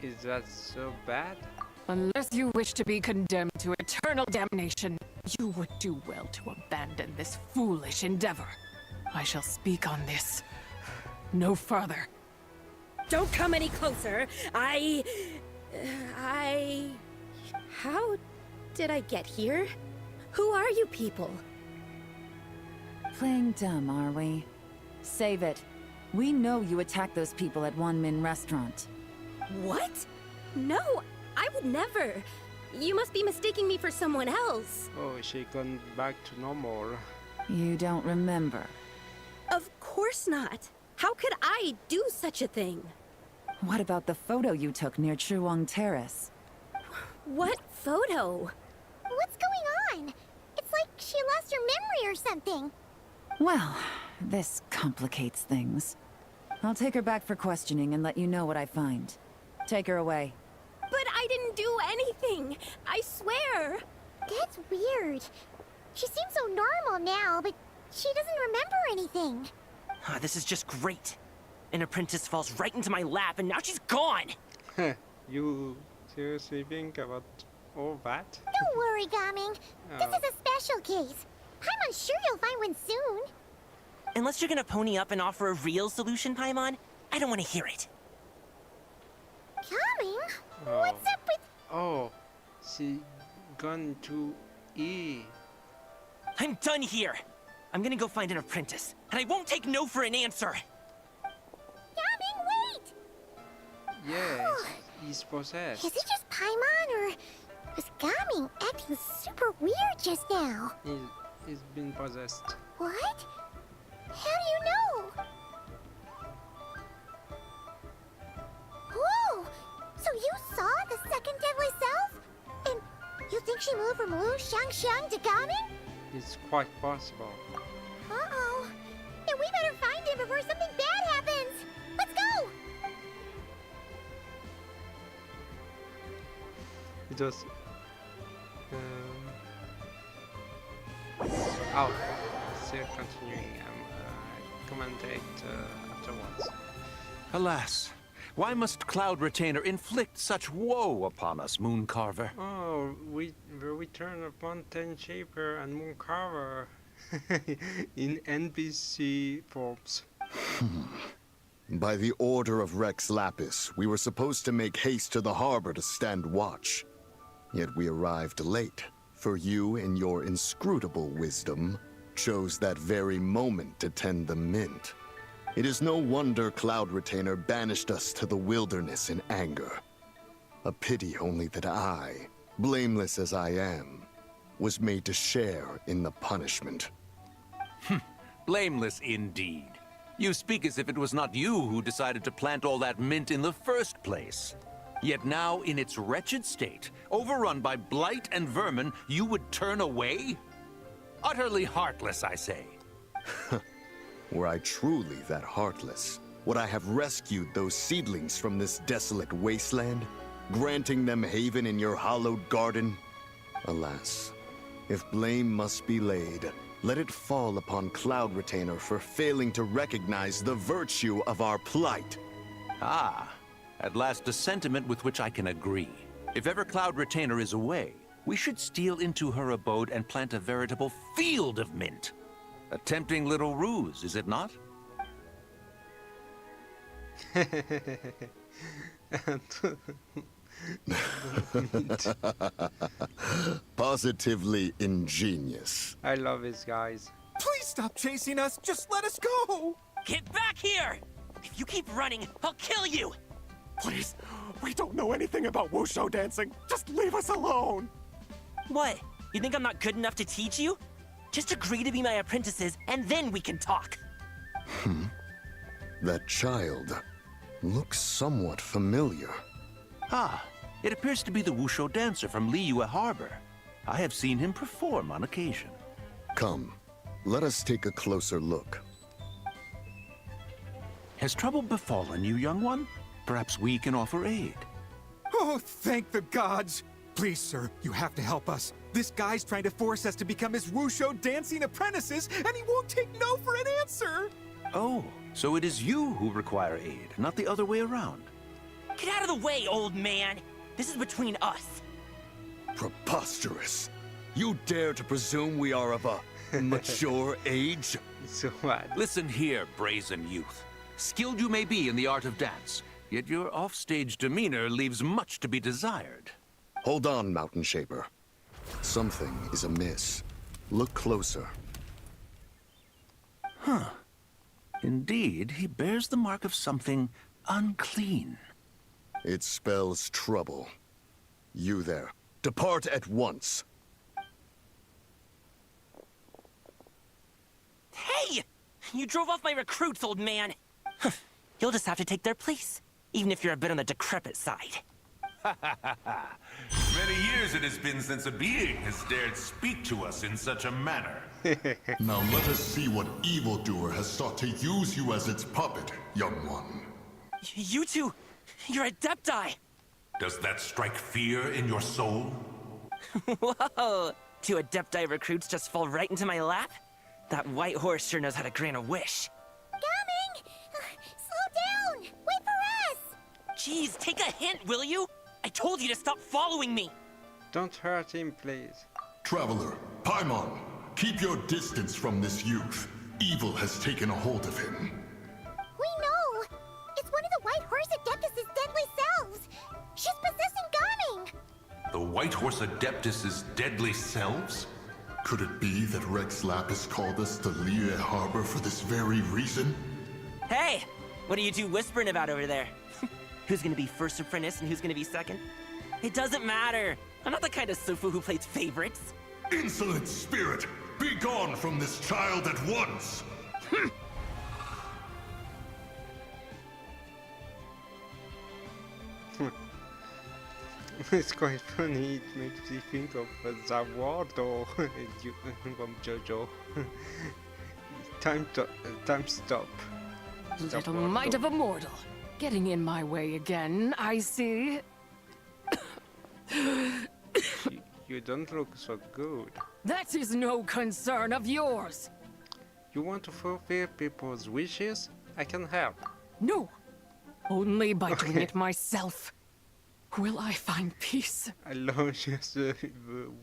Is that so bad? Unless you wish to be condemned to eternal damnation, you would do well to abandon this foolish endeavor. I shall speak on this. No further. Don't come any closer. How did I get here? Who are you people? Playing dumb, are we? Save it. We know you attacked those people at One Min Restaurant. What? No, I would never. You must be mistaking me for someone else. Oh, she gone back to normal. You don't remember. Of course not. How could I do such a thing? What about the photo you took near Chuang Terrace? What photo? What's going on? It's like she lost her memory or something. Well, This complicates things. I'll take her back for questioning and let you know what I find. Take her away. But I didn't do anything. I swear. That's weird. She seems so normal now, but she doesn't remember anything. This is just great. An apprentice falls right into my lap, and now she's gone! You seriously think about all that? Don't worry, Gaming. This is a special case. I'm sure you'll find one soon. Unless you're gonna pony up and offer a real solution, Paimon, I don't want to hear it. Gaming? What's up with... Oh, she gone to E. I'm done here! I'm gonna go find an apprentice, and I won't take no for an answer! Gaming, wait! Yeah, he's possessed. Is it just Paimon, or was Gaming acting super weird just now? He's been possessed. What? How do you know? Whoa! So you saw the second deadly self? And you think she moved from Wu Xiangxiang to Gaming? It's quite possible. Uh-oh. Then we better find him before something bad happens. Let's go! It was... Oh, still continuing. Commentate afterwards. Alas, why must Cloud Retainer inflict such woe upon us, Mooncarver? Oh, the return of Mountain Shaper and Mooncarver in NPC forms. By the order of Rex Lapis, we were supposed to make haste to the harbor to stand watch. Yet we arrived late, for you, in your inscrutable wisdom, chose that very moment to tend the mint. It is no wonder Cloud Retainer banished us to the wilderness in anger. A pity only that I, blameless as I am, was made to share in the punishment. Blameless indeed. You speak as if it was not you who decided to plant all that mint in the first place. Yet now, in its wretched state, overrun by blight and vermin, you would turn away? Utterly heartless, I say. Were I truly that heartless, would I have rescued those seedlings from this desolate wasteland, granting them haven in your hallowed garden? Alas, if blame must be laid, let it fall upon Cloud Retainer for failing to recognize the virtue of our plight. Ah, at last a sentiment with which I can agree. If ever Cloud Retainer is away, we should steal into her abode and plant a veritable field of mint. A tempting little ruse, is it not? Positively ingenious. I love this, guys. Please stop chasing us. Just let us go. Get back here! If you keep running, I'll kill you! Please, we don't know anything about wushu dancing. Just leave us alone. What? You think I'm not good enough to teach you? Just agree to be my apprentices, and then we can talk. That child looks somewhat familiar. Ah, it appears to be the wushu dancer from Liyue Harbor. I have seen him perform on occasion. Come, let us take a closer look. Has trouble befallen you, young one? Perhaps we can offer aid. Oh, thank the gods. Please, sir, you have to help us. This guy's trying to force us to become his wushu dancing apprentices, and he won't take no for an answer. Oh, so it is you who require aid, not the other way around. Get out of the way, old man! This is between us. Preposterous. You dare to presume we are of a mature age? So what? Listen here, brazen youth. Skilled you may be in the art of dance, yet your offstage demeanor leaves much to be desired. Hold on, Mountain Shaper. Something is amiss. Look closer. Huh. Indeed, he bears the mark of something unclean. It spells trouble. You there, depart at once. Hey! You drove off my recruits, old man! You'll just have to take their place, even if you're a bit on the decrepit side. Many years it has been since a being has dared speak to us in such a manner. Now let us see what evildoer has sought to use you as its puppet, young one. You two, you're Adepti! Does that strike fear in your soul? Whoa! Two Adepti recruits just fall right into my lap? That white horse sure knows how to grant a wish. Coming! Slow down! Wait for us! Jeez, take a hint, will you? I told you to stop following me! Don't hurt him, please. Traveler, Paimon, keep your distance from this youth. Evil has taken a hold of him. We know! It's one of the White Horse Adeptus' deadly selves! She's possessing Gaming! The White Horse Adeptus' deadly selves? Could it be that Rex Lapis called us to Liyue Harbor for this very reason? Hey! What are you two whispering about over there? Who's gonna be first apprentice and who's gonna be second? It doesn't matter! I'm not the kind of Sufu who plays favorites. Insolent spirit! Be gone from this child at once! It's quite funny, it makes me think of Zawardo from JoJo. Time stop. Little mite of a mortal. Getting in my way again, I see. You don't look so good. That is no concern of yours. You want to fulfill people's wishes? I can help. No. Only by doing it myself will I find peace. I love just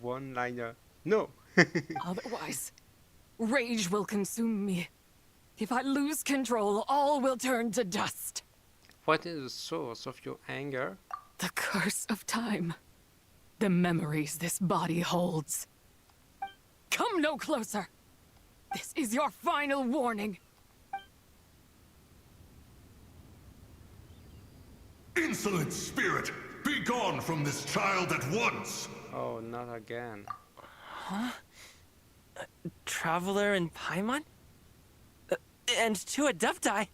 one-liner. No. Otherwise, rage will consume me. If I lose control, all will turn to dust. What is the source of your anger? The curse of time. The memories this body holds. Come no closer. This is your final warning. Insolent spirit! Be gone from this child at once! Oh, not again. Huh? Traveler and Paimon? And two Adepti?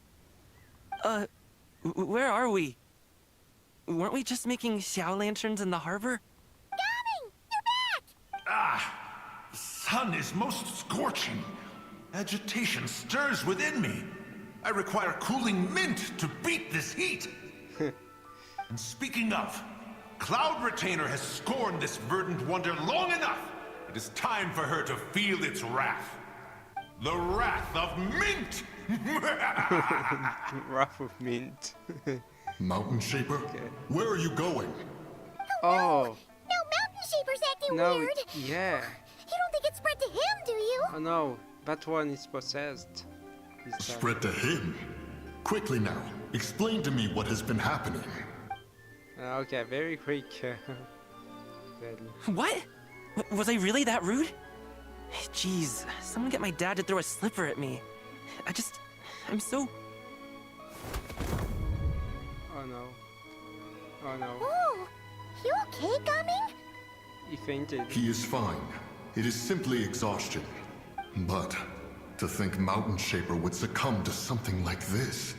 Where are we? Weren't we just making Xiao lanterns in the harbor? Gaming! You're back! Ah! The sun is most scorching. Agitation stirs within me. I require cooling mint to beat this heat. And speaking of, Cloud Retainer has scorned this verdant wonder long enough. It is time for her to feel its wrath. The wrath of mint! Wrath of mint. Mountain Shaper? Where are you going? Oh. No, Mountain Shaper's acting No, weird. yeah. You don't think it spread to him, do you? Oh no, that one is possessed. Spread to him? Quickly now, explain to me what has been happening. Okay, very quick. What? Was I really that rude? Jeez, someone get my dad to throw a slipper at me. I'm so... Oh no. Oh no. Oh, you okay, Gaming? He fainted. He is fine. It is simply exhaustion. But to think Mountain Shaper would succumb to something like this,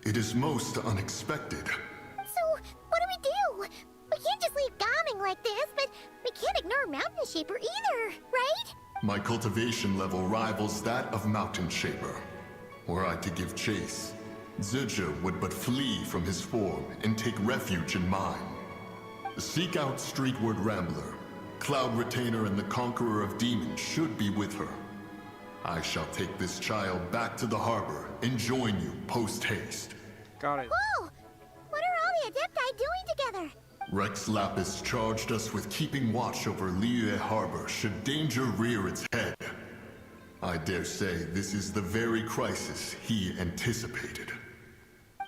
it is most unexpected. So, what do we do? We can't just leave Gaming like this, but we can't ignore Mountain Shaper either, right? My cultivation level rivals that of Mountain Shaper. Were I to give chase, Zizha would but flee from his form and take refuge in mine. Seek out Streetward Rambler. Cloud Retainer and the Conqueror of Demons should be with her. I shall take this child back to the harbor and join you post-haste. Got it. Whoa! What are all the Adepti doing together? Rex Lapis charged us with keeping watch over Liyue Harbor should danger rear its head. I dare say this is the very crisis he anticipated.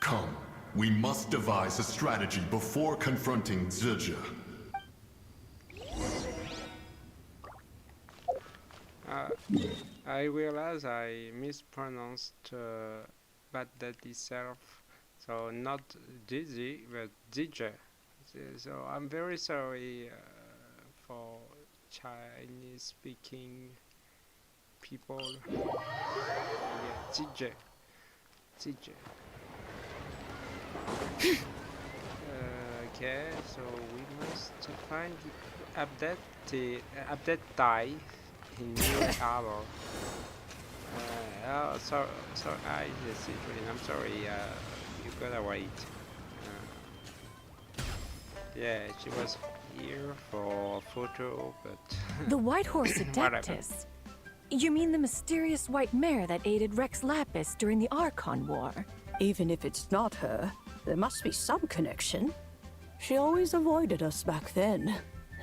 Come, we must devise a strategy before confronting Zizha. I realize I mispronounced that itself. So not Dizzy, but DJ. So I'm very sorry for Chinese-speaking people. Yeah, DJ. Okay, so we must find Adepti in New Harbor. Oh, so I just see it. I'm sorry. You gotta wait. Yeah, she was here for a photo, but The White Horse whatever. Adeptus? You mean the mysterious white mare that aided Rex Lapis during the Archon War? Even if it's not her, there must be some connection. She always avoided us back then,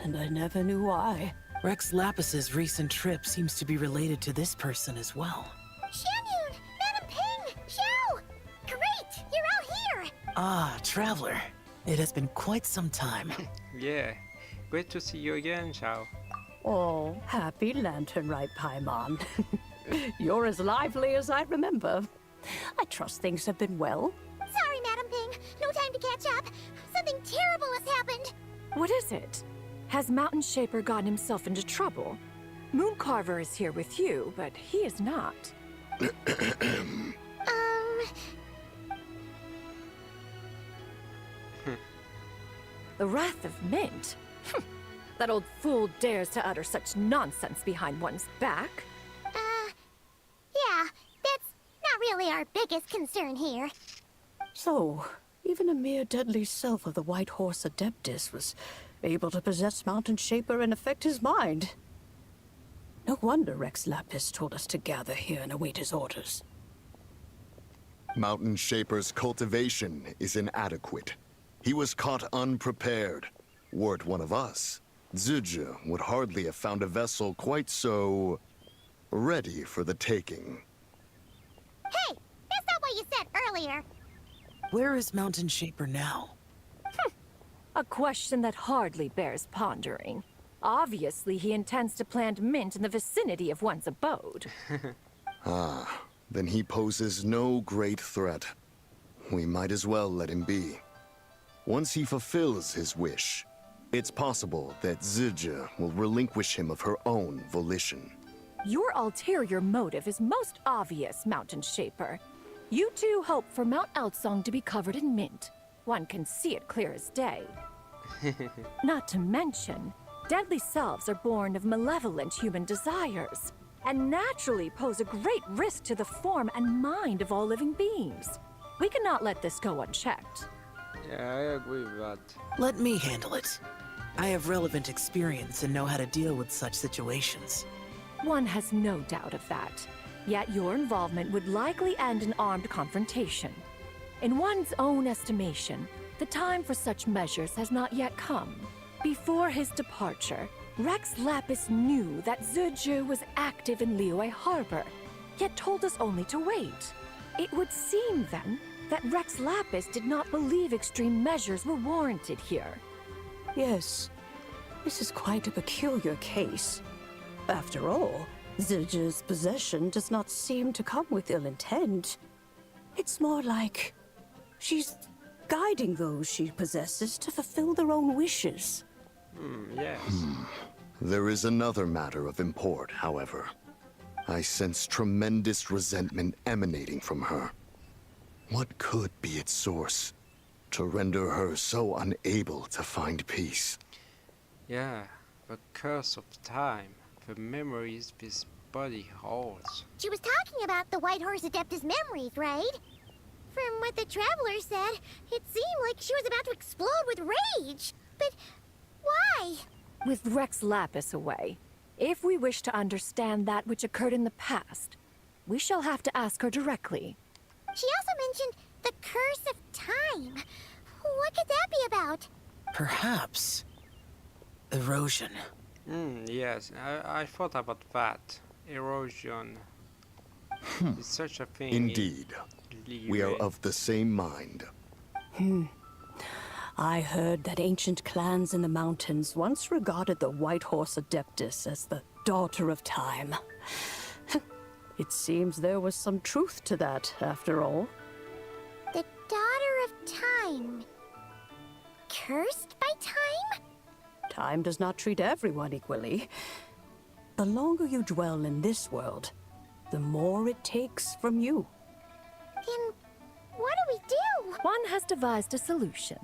and I never knew why. Rex Lapis's recent trip seems to be related to this person as well. Shanyun! Madam Ping! Xiao! Great! You're out here! Ah, Traveler. It has been quite some time. Yeah, great to see you again, Xiao. Oh, happy Lantern Rite, Paimon. You're as lively as I remember. I trust things have been well. Sorry, Madam Ping. No time to catch up. Something terrible has happened. What is it? Has Mountain Shaper gotten himself into trouble? Mooncarver is here with you, but he is not. The Wrath of Mint? That old fool dares to utter such nonsense behind one's back. Yeah, that's not really our biggest concern here. So, even a mere deadly self of the White Horse Adeptus was able to possess Mountain Shaper and affect his mind. No wonder Rex Lapis told us to gather here and await his orders. Mountain Shaper's cultivation is inadequate. He was caught unprepared. Were it one of us, Zhuge would hardly have found a vessel quite so ready for the taking. Hey, that's not what you said earlier. Where is Mountain Shaper now? A question that hardly bears pondering. Obviously, he intends to plant mint in the vicinity of one's abode. Ah, then he poses no great threat. We might as well let him be. Once he fulfills his wish, it's possible that Zhuge will relinquish him of her own volition. Your ulterior motive is most obvious, Mountain Shaper. You two hope for Mount Eltsong to be covered in mint. One can see it clear as day. Not to mention, deadly selves are born of malevolent human desires, and naturally pose a great risk to the form and mind of all living beings. We cannot let this go unchecked. Yeah, I agree with that. Let me handle it. I have relevant experience and know how to deal with such situations. One has no doubt of that. Yet your involvement would likely end in armed confrontation. In one's own estimation, the time for such measures has not yet come. Before his departure, Rex Lapis knew that Zhuge was active in Liyue Harbor, yet told us only to wait. It would seem, then, that Rex Lapis did not believe extreme measures were warranted here. Yes, this is quite a peculiar case. After all, Zhuge's possession does not seem to come with ill intent. It's more like she's guiding those she possesses to fulfill their own wishes. Yes. There is another matter of import, however. I sense tremendous resentment emanating from her. What could be its source to render her so unable to find peace? Yeah, the curse of time, the memories this body holds. She was talking about the White Horse Adeptus memories, right? From what the Traveler said, it seemed like she was about to explode with rage. But why? With Rex Lapis away, if we wish to understand that which occurred in the past, we shall have to ask her directly. She also mentioned the curse of time. What could that be about? Perhaps erosion. Yes, I thought about that. Erosion. Is such a thing. Indeed. We are of the same mind. I heard that ancient clans in the mountains once regarded the White Horse Adeptus as the daughter of time. It seems there was some truth to that, after all. The daughter of time. Cursed by time? Time does not treat everyone equally. The longer you dwell in this world, the more it takes from you. Then what do we do? One has devised a solution.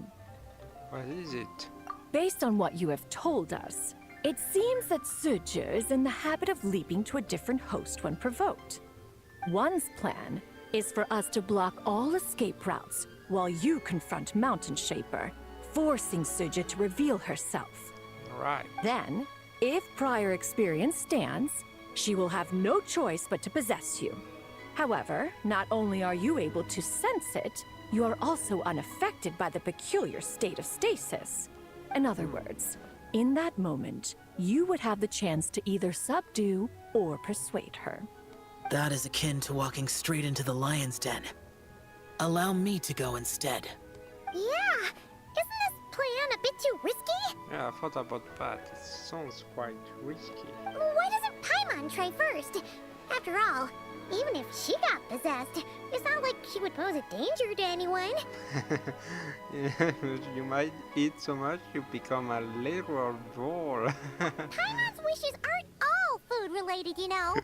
What is it? Based on what you have told us, It seems that Suja is in the habit of leaping to a different host when provoked. One's plan is for us to block all escape routes while you confront Mountain Shaper, forcing Suja to reveal herself. Right. Then, if prior experience stands, she will have no choice but to possess you. However, not only are you able to sense it, you are also unaffected by the peculiar state of stasis. In other words, in that moment, you would have the chance to either subdue or persuade her. That is akin to walking straight into the lion's den. Allow me to go instead. Yeah, isn't this plan a bit too risky? Yeah, I thought about that. It sounds quite risky. Why doesn't Paimon try first? After all, even if she got possessed, it's not like she would pose a danger to anyone. You might eat so much you become a literal ball. Paimon's wishes aren't all food related, you know.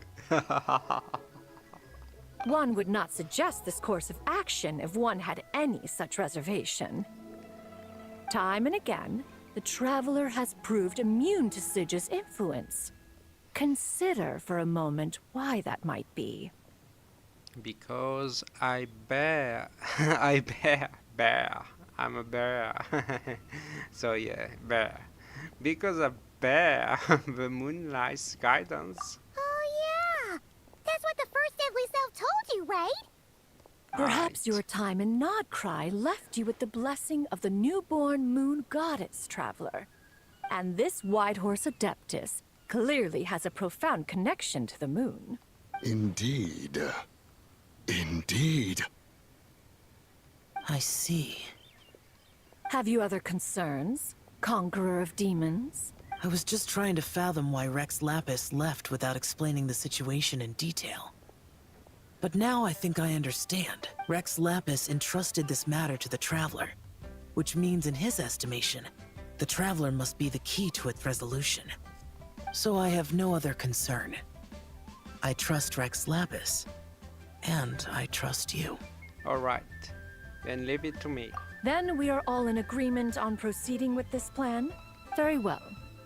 One would not suggest this course of action if one had any such reservation. Time and again, the Traveler has proved immune to Suja's influence. Consider for a moment why that might be. Because I bear. Bear. I'm a bear. So yeah, bear. Because I bear the moonlight's guidance. Oh yeah, that's what the first deadly self told you, right? Perhaps your time in Nodcry left you with the blessing of the newborn moon goddess, Traveler. And this Whitehorse Adeptus clearly has a profound connection to the moon. Indeed. Indeed. I see. Have you other concerns, Conqueror of Demons? I was just trying to fathom why Rex Lapis left without explaining the situation in detail. But now I think I understand. Rex Lapis entrusted this matter to the Traveler, which means in his estimation, the Traveler must be the key to its resolution. So I have no other concern. I trust Rex Lapis, and I trust you. Alright, then leave it to me. Then we are all in agreement on proceeding with this plan? Very well.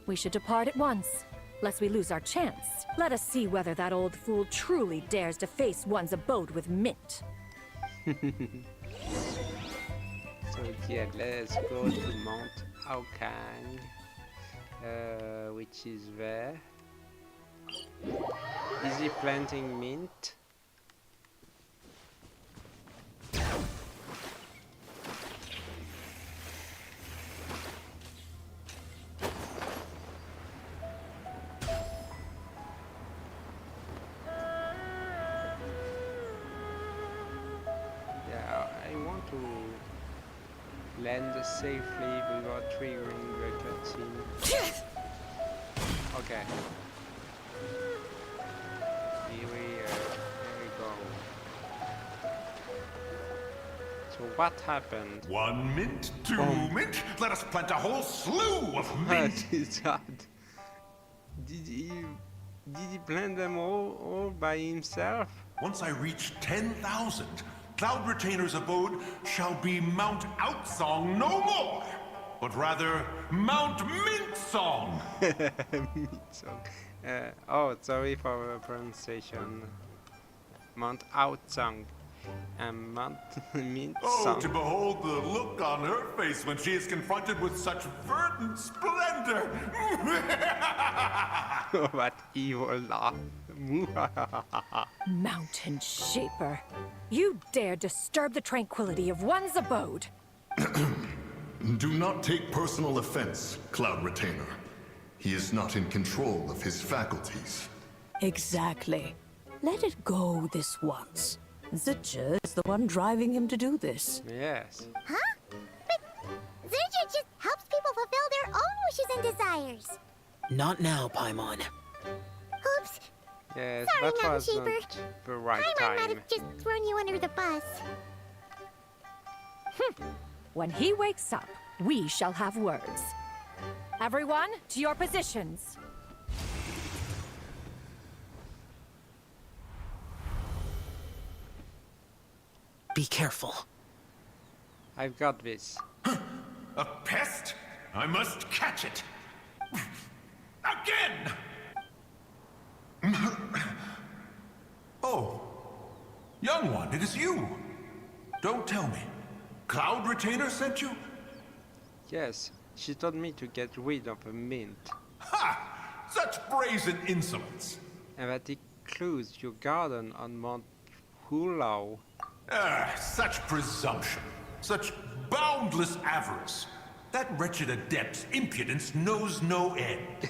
We should depart at once, lest we lose our chance. Let us see whether that old fool truly dares to face one's abode with Mint. So yeah, let's go to Mount Aokang, which is there. Is he planting mint? Land safely without triggering the cutscene. Okay. Here we go. So what happened? 1 mint, 2 mint. Let us plant a whole slew of mint. What is that? Did he plant them all by himself? Once I reach 10,000, Cloud Retainer's abode shall be Mount Outsong no more, but rather Mount Mintsong. Mintsong. Oh, sorry for the pronunciation. Mount Outsong and Mount Mintsong. Oh, to behold the look on her face when she is confronted with such verdant splendor. What evil laugh. Mountain Shaper, you dare disturb the tranquility of one's abode. Do not take personal offense, Cloud Retainer. He is not in control of his faculties. Exactly. Let it go this once. Zidja is the one driving him to do this. Yes. Huh? But Zidja just helps people fulfill their own wishes and desires. Not now, Paimon. Oops. Yes, Sorry, that Mountain was Shaper. not the right Paimon time. might have just thrown you under the bus. When he wakes up, we shall have words. Everyone, to your positions. Be careful. I've got this. A pest? I must catch it. Again! Oh, young one, it is you. Don't tell me. Cloud Retainer sent you? Yes, she told me to get rid of a mint. Ha! Such brazen insolence. And that includes your garden on Mount Hulao. Such presumption. Such boundless avarice. That wretched adept's impudence knows no end.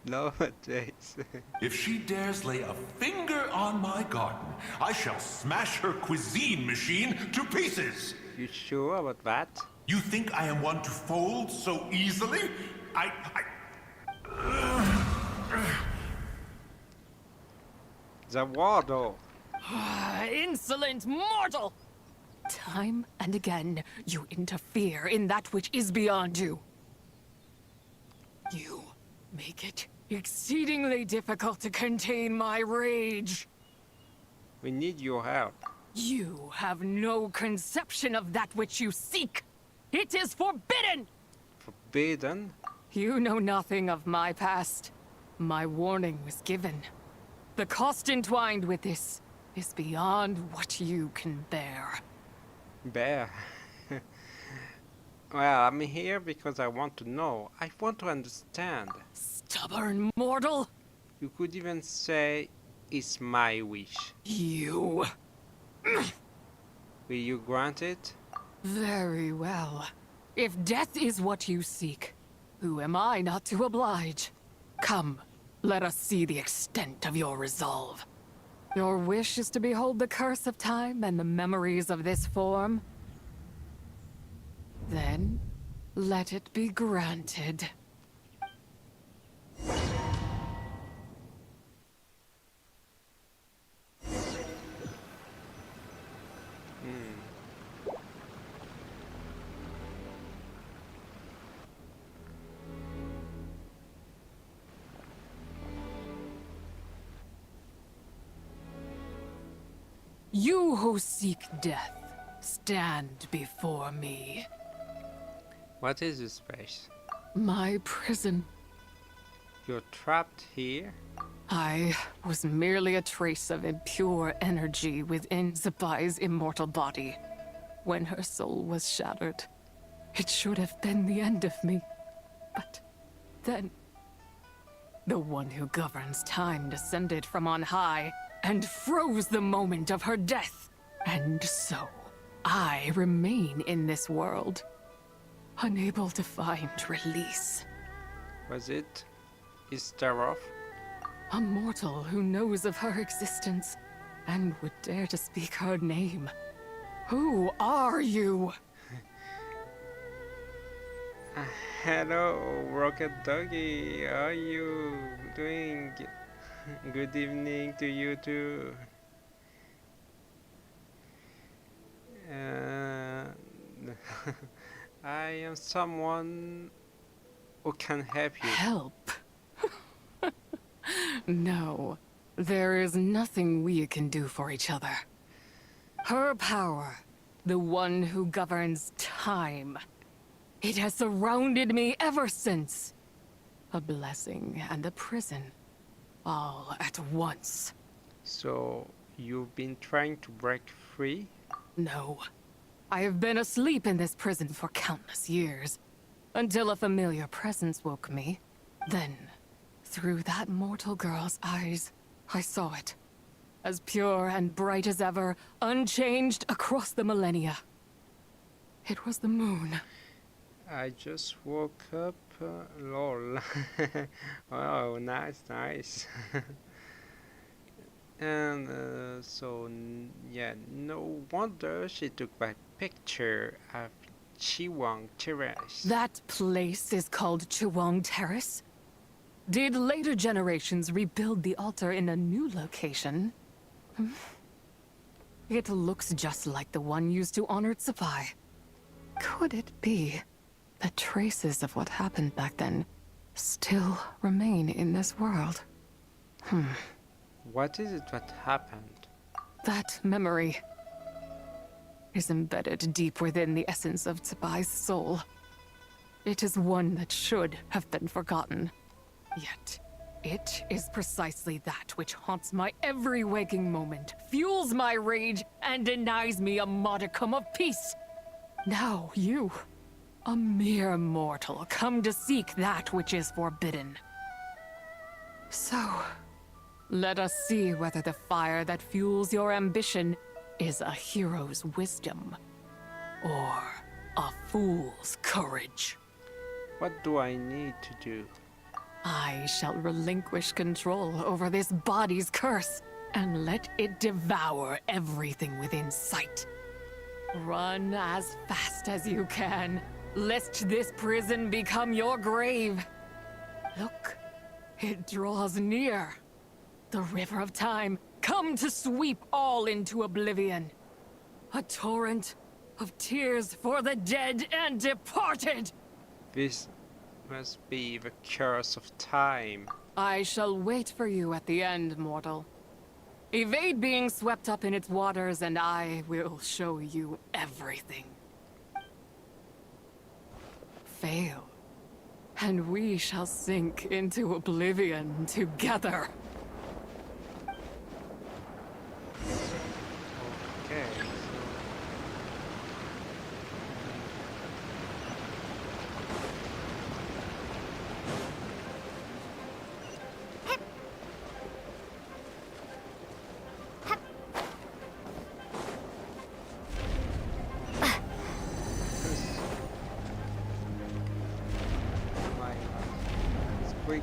Nowadays. If she dares lay a finger on my garden, I shall smash her cuisine machine to pieces. You sure about that? You think I am one to fold so easily? The Wardo. Insolent mortal! Time and again, you interfere in that which is beyond you. You make it exceedingly difficult to contain my rage. We need your help. You have no conception of that which you seek. It is forbidden! Forbidden? You know nothing of my past. My warning was given. The cost entwined with this is beyond what you can bear. Bear. Well, I'm here because I want to know. I want to understand. Stubborn mortal! You could even say it's my wish. You... Will you grant it? Very well. If death is what you seek, who am I not to oblige? Come, let us see the extent of your resolve. Your wish is to behold the curse of time and the memories of this form? Then, let it be granted. You who seek death, stand before me. What is this place? My prison. You're trapped here? I was merely a trace of impure energy within Zibai's immortal body. When her soul was shattered, it should have been the end of me. But then, the one who governs time descended from on high and froze the moment of her death. And so, I remain in this world, unable to find release. Was it Istaroth? A mortal who knows of her existence and would dare to speak her name. Who are you? Hello, Rocket Doggy. How are you doing? Good evening to you too. I am someone who can help you. Help? No, there is nothing we can do for each other. Her power, the one who governs time, it has surrounded me ever since. A blessing and a prison, all at once. So, you've been trying to break free? No. I have been asleep in this prison for countless years, until a familiar presence woke me. Then, through that mortal girl's eyes, I saw it. As pure and bright as ever, unchanged across the millennia. It was the moon. I just woke up, lol. Wow, nice. And yeah, no wonder she took that picture of Chiwang Terrace. That place is called Chiwang Terrace? Did later generations rebuild the altar in a new location? It looks just like the one used to honor Zibai. Could it be that traces of what happened back then still remain in this world? What is it that happened? That memory is embedded deep within the essence of Zibai's soul. It is one that should have been forgotten. Yet, it is precisely that which haunts my every waking moment, fuels my rage, and denies me a modicum of peace. Now you, a mere mortal, come to seek that which is forbidden. So, let us see whether the fire that fuels your ambition is a hero's wisdom or a fool's courage. What do I need to do? I shall relinquish control over this body's curse and let it devour everything within sight. Run as fast as you can, lest this prison become your grave. Look, it draws near. The river of time, come to sweep all into oblivion. A torrent of tears for the dead and departed. This must be the curse of time. I shall wait for you at the end, mortal. Evade being swept up in its waters, and I will show you everything. Fail, and we shall sink into oblivion together. Okay, quick.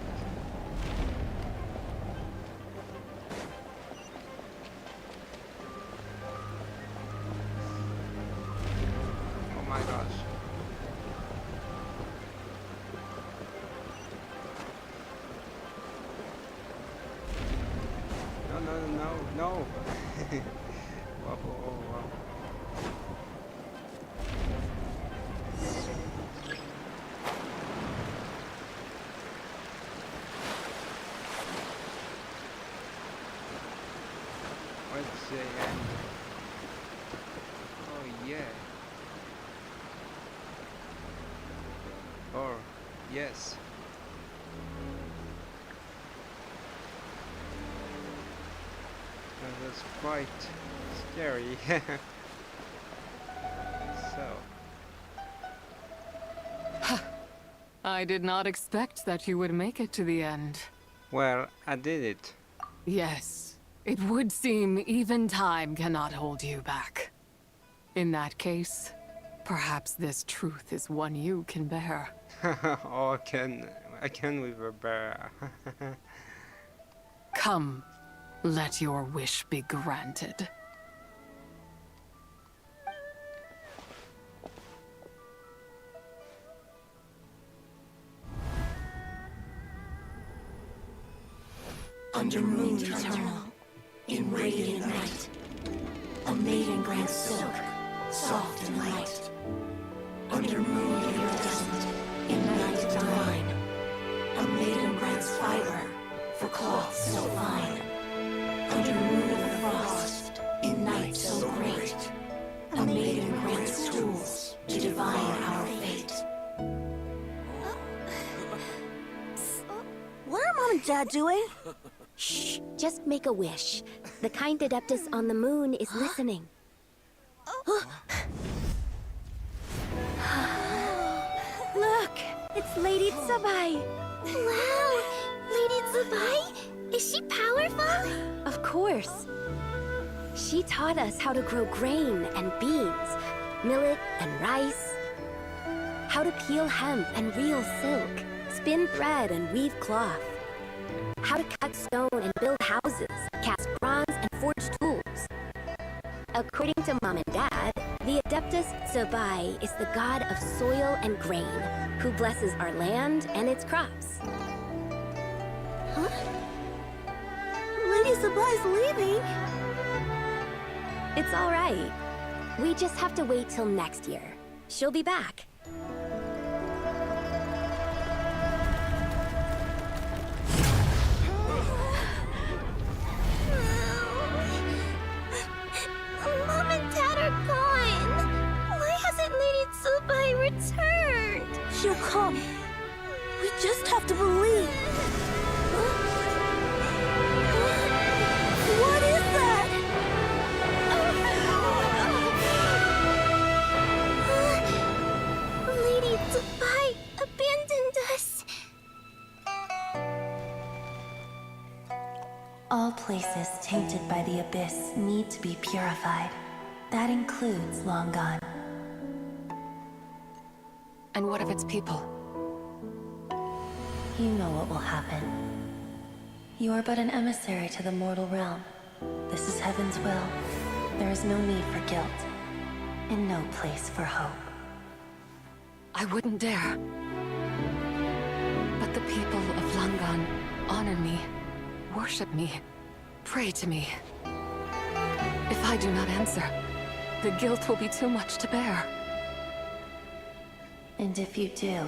Oh my gosh. No. Whoa, whoa. What's the end? Oh yeah. Or yes. That's quite scary. So. I did not expect that you would make it to the end. Well, I did it. Yes, it would seem even time cannot hold you back. In that case, perhaps this truth is one you can bear. Oh, I can with a bear. Come, let your wish be granted. Under moon eternal, in radiant night, a maiden grants silk, soft and light. Under moon iridescent, in night divine, a maiden grants fiber for cloth so fine. Under moon of the frost, in night so great, a maiden grants tools to divine our fate. What are Mom and Dad doing? Shh, just make a wish. The kind Adeptus on the moon is listening. Look, it's Lady Zibai. Wow, Lady Zibai? Is she powerful? Of course. She taught us how to grow grain and beans, millet and rice, how to peel hemp and reel silk, spin thread and weave cloth, how to cut stone and build houses, cast bronze and forge tools. According to Mom and Dad, the Adeptus Zibai is the god of soil and grain, who blesses our land and its crops. Huh? Lady Zibai's leaving? It's all right. We just have to wait till next year. She'll be back. Mom and Dad are gone. Why hasn't Lady Zibai returned? She she'll come. We just have to believe. What is that? Lady Zibai abandoned us. All places tainted by the abyss need to be purified. That includes Long Gone. And what of its people? You know what will happen. You are but an emissary to the mortal realm. This is Heaven's will. There is no need for guilt, and no place for hope. I wouldn't dare. But the people of Langan honor me, worship me, pray to me. If I do not answer, the guilt will be too much to bear. And if you do,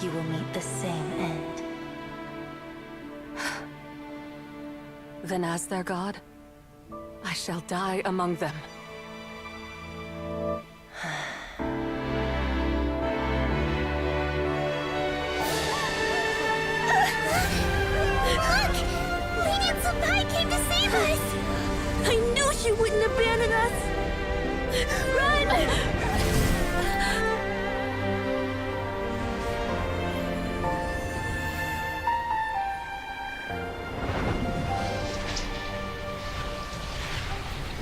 you will meet the same end. Then as their god, I shall die among them. Look! Lady Zibai came to save us! I knew she wouldn't abandon us! Run!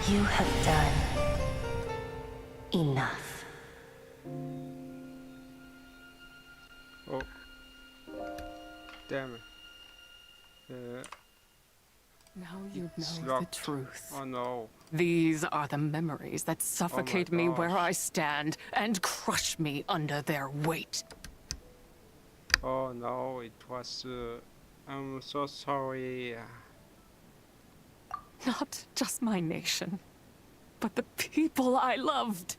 You have done enough. Oh. Damn it. Now you it's know the locked. truth. Oh no. These are the memories that suffocate me where gosh. I stand and crush me under their weight. Oh no, it was. I'm so sorry. Not just my nation, but the people I loved.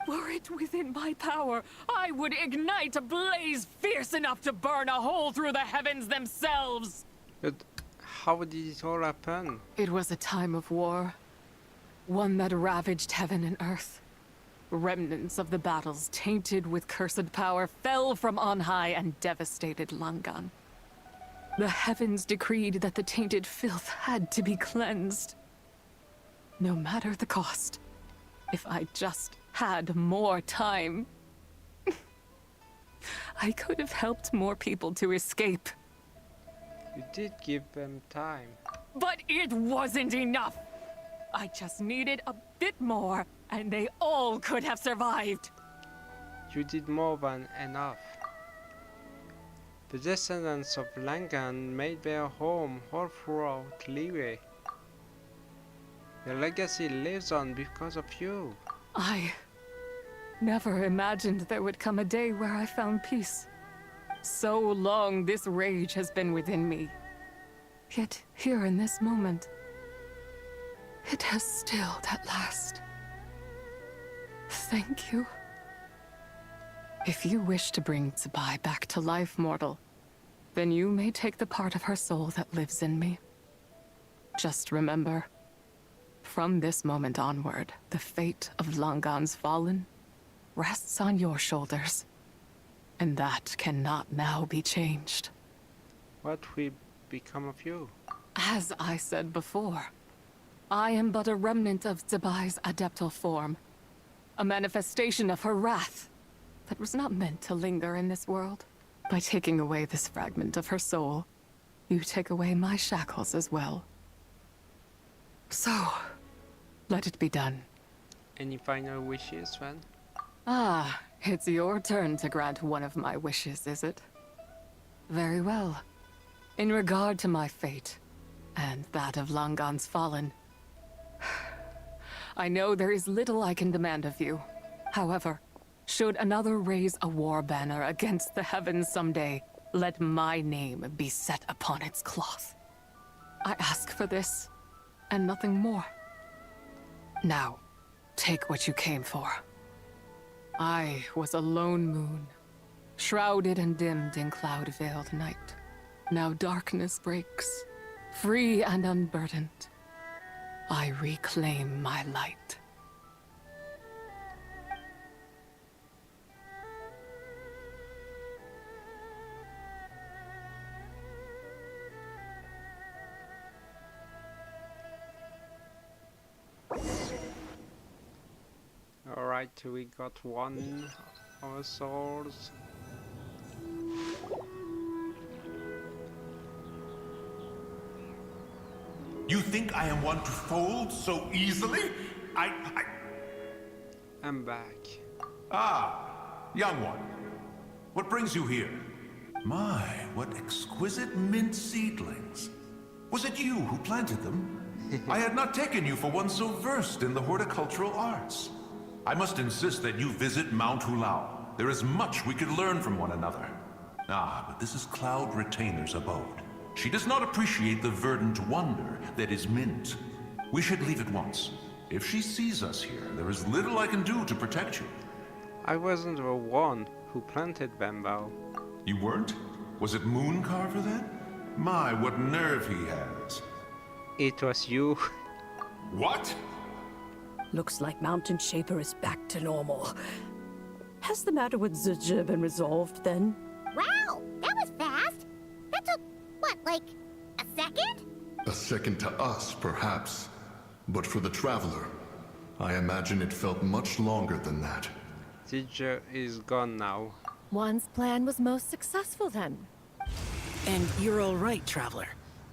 Were it within my power, I would ignite a blaze fierce enough to burn a hole through the heavens themselves. But how did it all happen? It was a time of war, one that ravaged heaven and earth. Remnants of the battles tainted with cursed power fell from on high and devastated Langan. The heavens decreed that the tainted filth had to be cleansed. No matter the cost, if I just had more time, I could have helped more people to escape. You did give them time. But it wasn't enough! I just needed a bit more, and they all could have survived. You did more than enough. The descendants of Langan made their home all throughout Liyue. Their legacy lives on because of you. I never imagined there would come a day where I found peace. So long this rage has been within me. Yet here in this moment, it has stilled at last. Thank you. If you wish to bring Zibai back to life, mortal, then you may take the part of her soul that lives in me. Just remember, from this moment onward, the fate of Langan's fallen rests on your shoulders. And that cannot now be changed. What will become of you? As I said before, I am but a remnant of Zibai's adeptal form. A manifestation of her wrath that was not meant to linger in this world. By taking away this fragment of her soul, you take away my shackles as well. So, let it be done. Any final wishes, then? Ah, it's your turn to grant one of my wishes, is it? Very well. In regard to my fate, and that of Langan's fallen, I know there is little I can demand of you. However, should another raise a war banner against the heavens someday, let my name be set upon its cloth. I ask for this, and nothing more. Now, take what you came for. I was a lone moon, shrouded and dimmed in cloud-veiled night. Now darkness breaks, free and unburdened. I reclaim my light. Alright, we got one of our souls. You think I am one to fold so easily? I'm back. Ah, young one. What brings you here? My, what exquisite mint seedlings. Was it you who planted them? I had not taken you for one so versed in the horticultural arts. I must insist that you visit Mount Hulao. There is much we could learn from one another. Ah, but this is Cloud Retainer's abode. She does not appreciate the verdant wonder that is mint. We should leave at once. If she sees us here, there is little I can do to protect you. I wasn't the one who planted Bamboo. You weren't? Was it Mooncarver then? My, what nerve he has. It was you. What? Looks like Mountain Shaper is back to normal. Has the matter with Ziji been resolved then? Wow, that was fast. That took, what, like, a second? A second to us, perhaps. But for the Traveler, I imagine it felt much longer than that. Teacher is gone now. One's plan was most successful then. And you're all right, Traveler.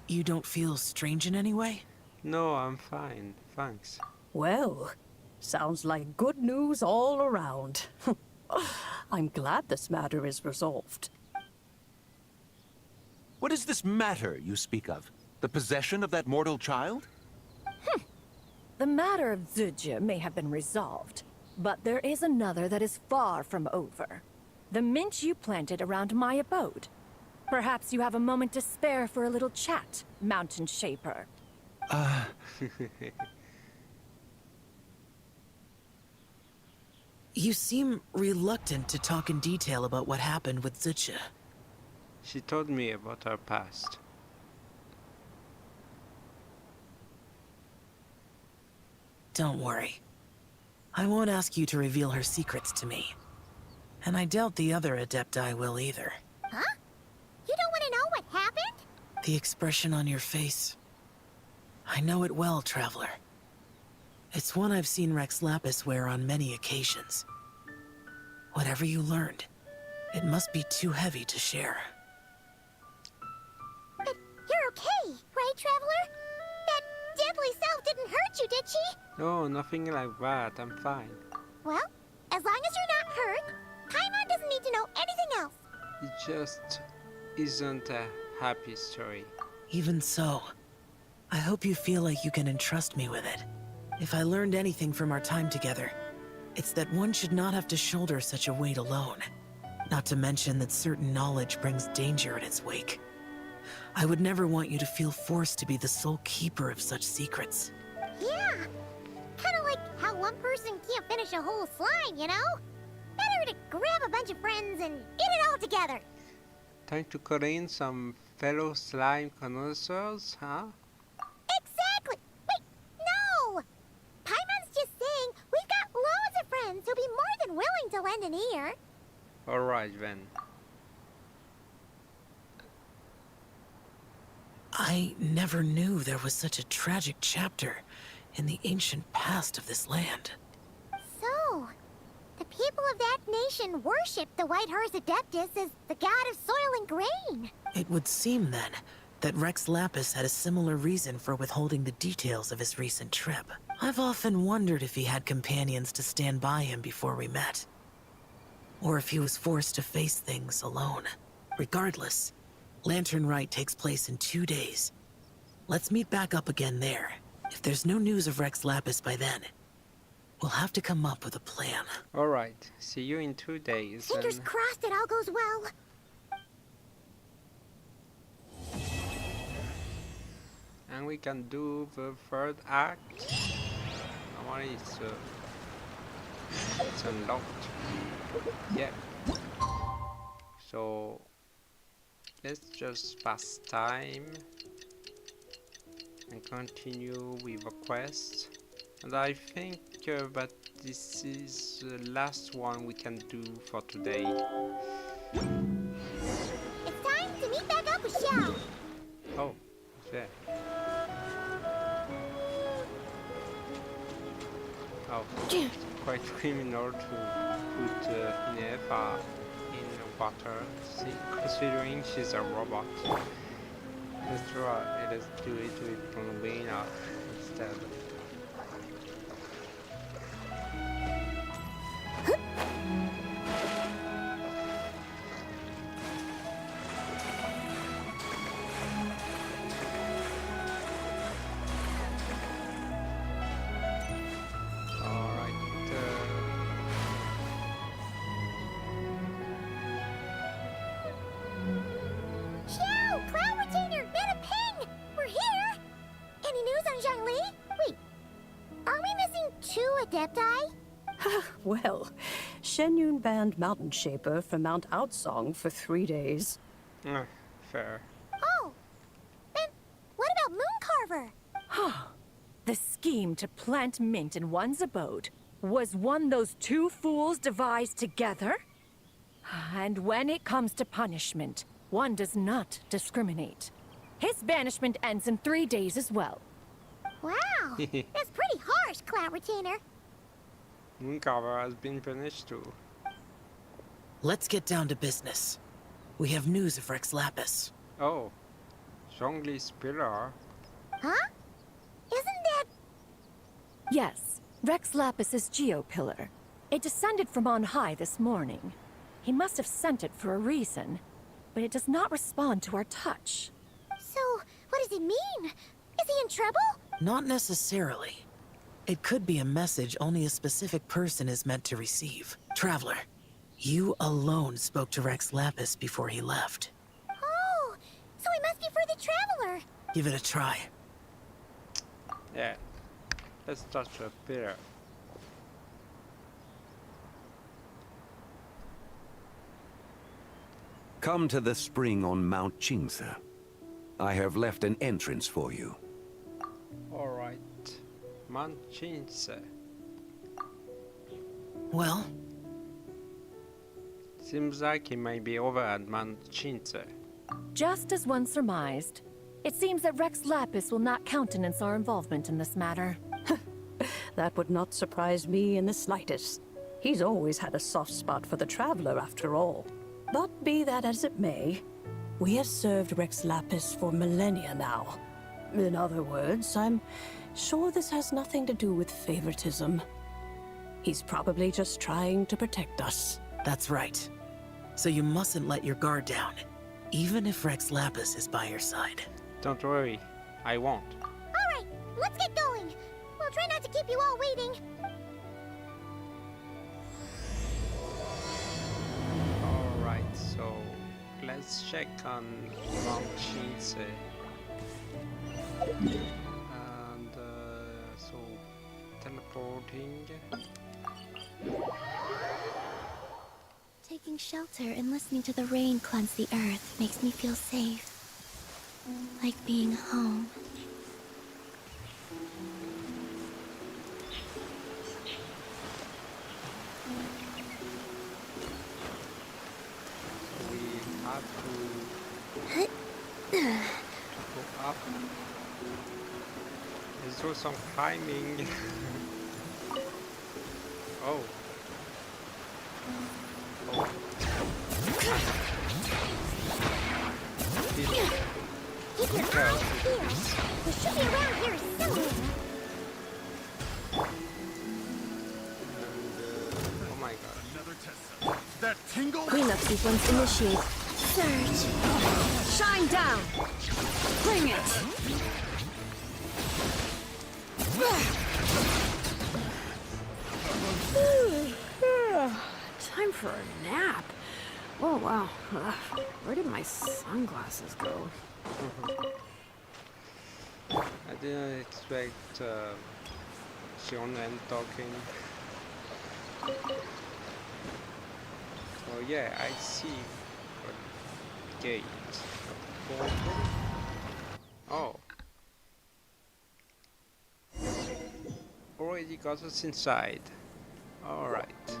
You don't feel strange in any way? No, I'm fine. Thanks. Well, sounds like good news all around. I'm glad this matter is resolved. What is this matter you speak of? The possession of that mortal child? The matter of Ziji may have been resolved, but there is another that is far from over. The mint you planted around my abode. Perhaps you have a moment to spare for a little chat, Mountain Shaper. You seem reluctant to talk in detail about what happened with Ziji. She told me about her past. Don't worry. I won't ask you to reveal her secrets to me. And I doubt the other Adepti will either. Huh? You don't want to know what happened? The expression on your face. I know it well, Traveler. It's one I've seen Rex Lapis wear on many occasions. Whatever you learned, it must be too heavy to share. But you're okay, right, Traveler? That deadly self didn't hurt you, did she? No, nothing like that. I'm fine. Well, as long as you're not hurt, Paimon doesn't need to know anything else. It just isn't a happy story. Even so, I hope you feel like you can entrust me with it. If I learned anything from our time together, it's that one should not have to shoulder such a weight alone. Not to mention that certain knowledge brings danger in its wake. I would never want you to feel forced to be the sole keeper of such secrets. Yeah. Kind of like how one person can't finish a whole slime, you know? Better to grab a bunch of friends and eat it all together. Time to call in some fellow slime connoisseurs, huh? Exactly! Wait, no! Paimon's just saying we've got loads of friends who'll be more than willing to lend an ear. Alright then. I never knew there was such a tragic chapter in the ancient past of this land. So, the people of that nation worship the White Horse Adeptus as the god of soil and grain. It would seem, then, that Rex Lapis had a similar reason for withholding the details of his recent trip. I've often wondered if he had companions to stand by him before we met. Or if he was forced to face things alone. Regardless, Lantern Rite takes place in 2 days. Let's meet back up again there. If there's no news of Rex Lapis by then, we'll have to come up with a plan. Alright, see you in 2 days. Fingers crossed it all goes well. And we can do the third act. Normally it's unlocked. Yeah. So let's just pass time and continue with a quest. And I think that this is the last one we can do for today. It's time to meet back up with Xiao. Oh, yeah. Oh, it's quite criminal to put Ineffa in water, considering she's a robot. Let's try, let's do it with columbina instead. Well, Shenyun banned Mountain Shaper from Mount Outsong for 3 days. Fair. Oh, then what about Mooncarver? The scheme to plant mint in one's abode was one those two fools devised together? And when it comes to punishment, one does not discriminate. His banishment ends in 3 days as well. Wow, that's pretty harsh, Cloud Retainer. Mooncarver has been punished too. Let's get down to business. We have news of Rex Lapis. Oh, Zhongli's pillar. Huh? Isn't that... Yes, Rex Lapis's Geo-Pillar. It descended from on high this morning. He must have sent it for a reason, but it does not respond to our touch. So, what does it mean? Is he in trouble? Not necessarily. It could be a message only a specific person is meant to receive. Traveler, you alone spoke to Rex Lapis before he left. Oh, so he must be for the Traveler. Give it a try. Yeah, let's touch a pillar. Come to the spring on Mount Qingse. I have left an entrance for you. Alright. Mount Qingse. Well? Seems like he may be over at Mount Qingse. Just as one surmised, it seems that Rex Lapis will not countenance our involvement in this matter. That would not surprise me in the slightest. He's always had a soft spot for the Traveler, after all. But be that as it may, we have served Rex Lapis for millennia now. In other words, I'm sure this has nothing to do with favoritism. He's probably just trying to protect us. That's right. So you mustn't let your guard down, even if Rex Lapis is by your side. Don't worry, I won't. Alright, let's get going. We'll try not to keep you all waiting. Alright, so let's check on Mount Qingse. And so teleporting. Taking shelter and listening to the rain cleanse the earth makes me feel safe. Like being home. So we have to go up. Let's do some climbing. Oh. Oh. Keep your eyes peeled. We should be around here somewhere. Oh my god. That tingle? Cleanup sequence initiate. Surge. Shine down. Bring it. Time for a nap. Oh wow. Where did my sunglasses go? I didn't expect Shonen talking. Oh yeah, I see. A gate. A portal. Oh. Already got us inside. Alright.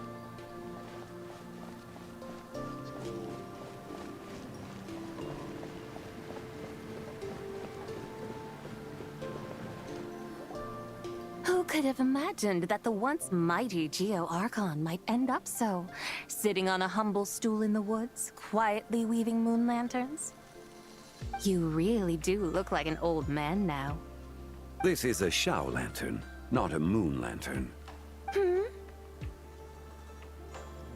Oh could have imagined that the once mighty Geo Archon might end up so, sitting on a humble stool in the woods, quietly weaving moon lanterns? You really do look like an old man now. This is a Shao lantern, not a moon lantern.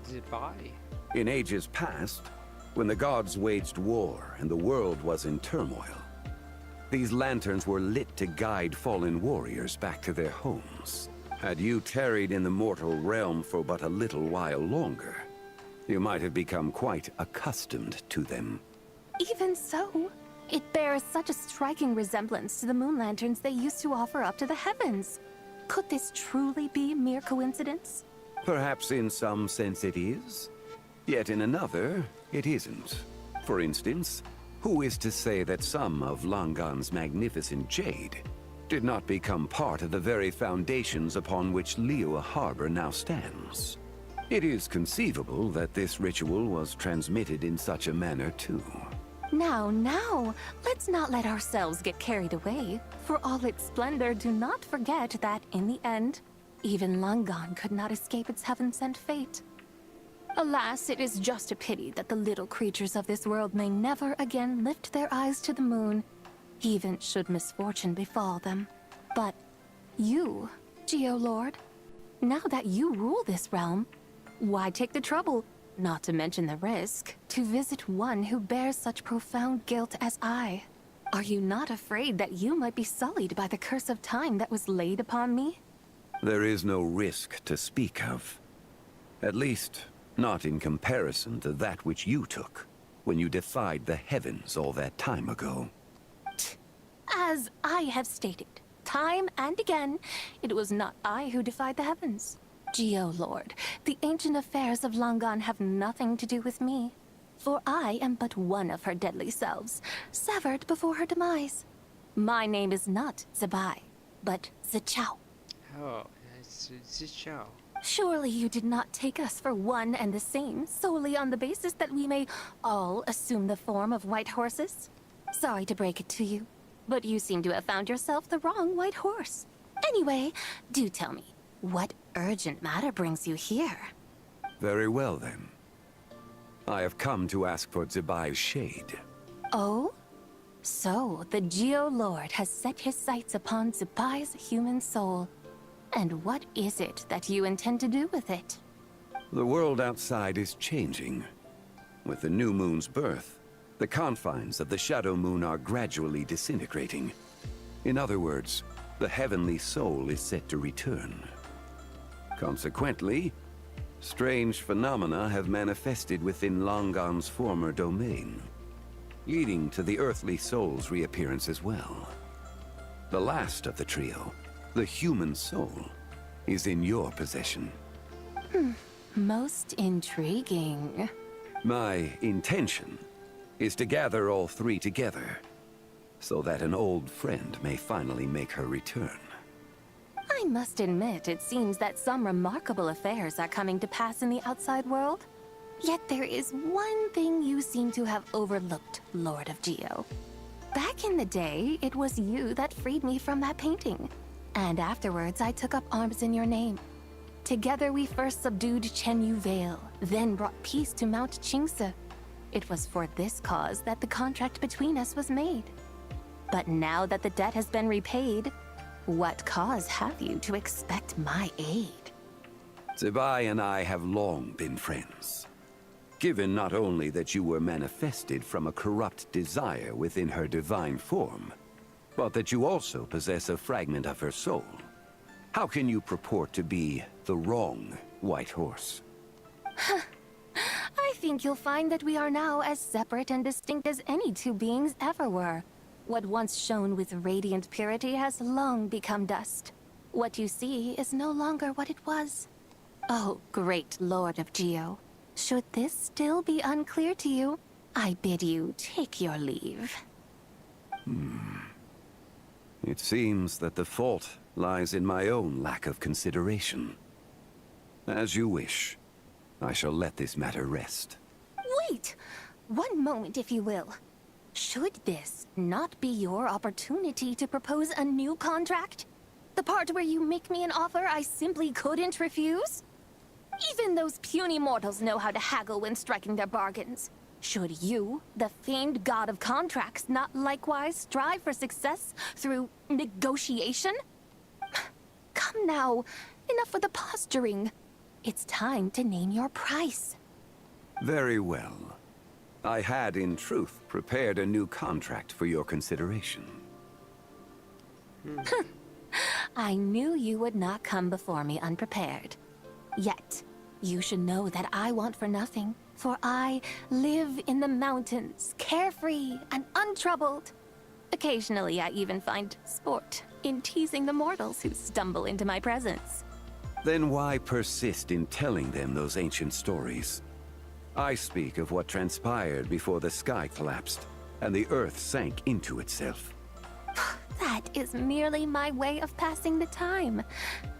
Zibai. In ages past, when the gods waged war and the world was in turmoil, these lanterns were lit to guide fallen warriors back to their homes. Had you tarried in the mortal realm for but a little while longer, you might have become quite accustomed to them. Even so, it bears such a striking resemblance to the moon lanterns they used to offer up to the heavens. Could this truly be mere coincidence? Perhaps in some sense it is, yet in another, it isn't. For instance, who is to say that some of Langan's magnificent jade did not become part of the very foundations upon which Liyue Harbor now stands? It is conceivable that this ritual was transmitted in such a manner too. Now, let's not let ourselves get carried away. For all its splendor, do not forget that, in the end, even Langan could not escape its heaven-sent fate. Alas, it is just a pity that the little creatures of this world may never again lift their eyes to the moon, even should misfortune befall them. But you, Geolord, now that you rule this realm, why take the trouble, not to mention the risk, to visit one who bears such profound guilt as I? Are you not afraid that you might be sullied by the curse of time that was laid upon me? There is no risk to speak of. At least, not in comparison to that which you took when you defied the heavens all that time ago. As I have stated, time and again, it was not I who defied the heavens. Geolord, the ancient affairs of Langan have nothing to do with me, for I am but one of her deadly selves, severed before her demise. My name is not Zibai, but Zichao. Oh, it's Zichao. Surely you did not take us for one and the same, solely on the basis that we may all assume the form of white horses? Sorry to break it to you, but you seem to have found yourself the wrong white horse. Anyway, do tell me, what urgent matter brings you here? Very well, then. I have come to ask for Zibai's shade. Oh? So, the Geolord has set his sights upon Zibai's human soul. And what is it that you intend to do with it? The world outside is changing. With the new moon's birth, the confines of the Shadow Moon are gradually disintegrating. In other words, the heavenly soul is set to return. Consequently, strange phenomena have manifested within Langan's former domain, leading to the earthly soul's reappearance as well. The last of the trio, the human soul, is in your possession. Most intriguing. My intention is to gather all three together, so that an old friend may finally make her return. I must admit, it seems that some remarkable affairs are coming to pass in the outside world. Yet there is one thing you seem to have overlooked, Lord of Geo. Back in the day, it was you that freed me from that painting. And afterwards, I took up arms in your name. Together, we first subdued Chenyu Vale, then brought peace to Mount Qingse. It was for this cause that the contract between us was made. But now that the debt has been repaid, what cause have you to expect my aid? Zibai and I have long been friends. Given not only that you were manifested from a corrupt desire within her divine form, but that you also possess a fragment of her soul, how can you purport to be the wrong white horse? I think you'll find that we are now as separate and distinct as any two beings ever were. What once shone with radiant purity has long become dust. What you see is no longer what it was. Oh, great Lord of Geo. Should this still be unclear to you, I bid you take your leave. It seems that the fault lies in my own lack of consideration. As you wish. I shall let this matter rest. Wait! One moment, if you will. Should this not be your opportunity to propose a new contract? The part where you make me an offer I simply couldn't refuse? Even those puny mortals know how to haggle when striking their bargains. Should you, the famed god of contracts, not likewise strive for success through negotiation? Come now, enough with the posturing. It's time to name your price. Very well. I had, in truth, prepared a new contract for your consideration. I knew you would not come before me unprepared. Yet, you should know that I want for nothing, for I live in the mountains, carefree and untroubled. Occasionally, I even find sport in teasing the mortals who stumble into my presence. Then why persist in telling them those ancient stories? I speak of what transpired before the sky collapsed and the earth sank into itself. That is merely my way of passing the time.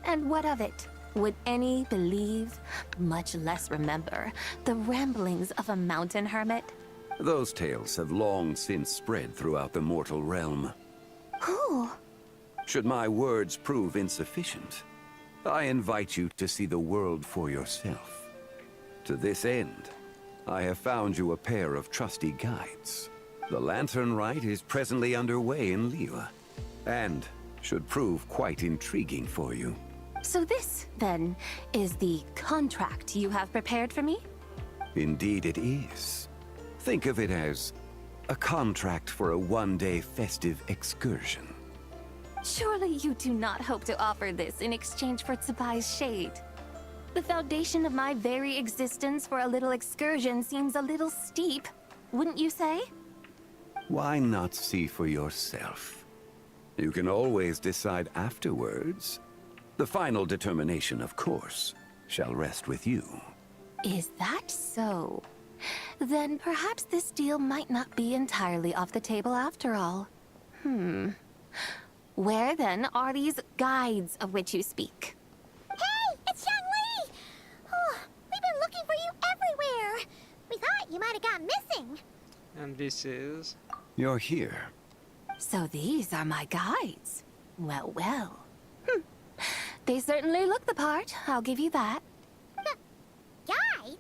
And what of it? Would any believe, much less remember, the ramblings of a mountain hermit? Those tales have long since spread throughout the mortal realm. Who? Should my words prove insufficient, I invite you to see the world for yourself. To this end, I have found you a pair of trusty guides. The Lantern Rite is presently underway in Liyue, and should prove quite intriguing for you. So this, then, is the contract you have prepared for me? Indeed it is. Think of it as a contract for a one-day festive excursion. Surely you do not hope to offer this in exchange for Zibai's shade. The foundation of my very existence for a little excursion seems a little steep, wouldn't you say? Why not see for yourself? You can always decide afterwards. The final determination, of course, shall rest with you. Is that so? Then perhaps this deal might not be entirely off the table after all. Where then are these guides of which you speak? Hey, it's Xiangli! Oh, we've been looking for you everywhere. We thought you might have gone missing. And this is... You're here. So these are my guides. Well, well. They certainly look the part, I'll give you that. Guides?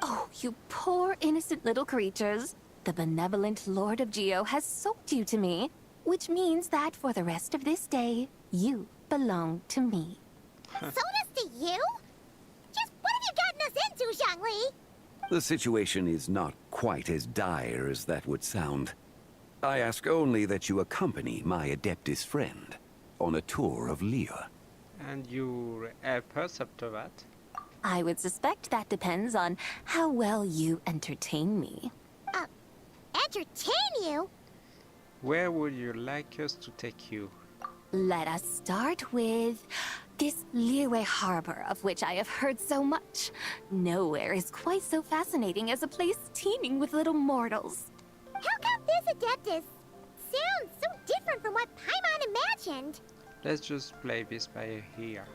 Oh, you poor innocent little creatures. The benevolent Lord of Geo has sold you to me, which means that for the rest of this day, you belong to me. Sold us to you? Just what have you gotten us into, Xiangli? The situation is not quite as dire as that would sound. I ask only that you accompany my Adeptus friend on a tour of Liyue. And you help us up to that? I would suspect that depends on how well you entertain me. Entertain you? Where would you like us to take you? Let us start with this Liyue harbor of which I have heard so much. Nowhere is quite so fascinating as a place teeming with little mortals. How come this Adeptus sounds so different from what Paimon imagined? Let's just play this by ear.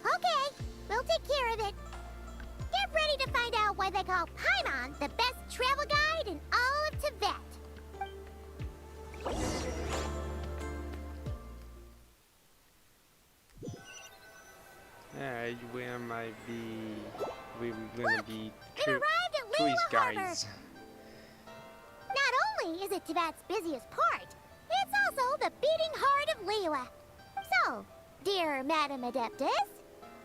Okay, we'll take care of it. Get ready to find out why they call Paimon the best travel guide in all of Tibet. Yeah, we might be... We're gonna be It arrived at tourist Liyue Harbor. guides. Not only is it Tibet's busiest port, it's also the beating heart of Liyue. So, dear Madam Adeptus,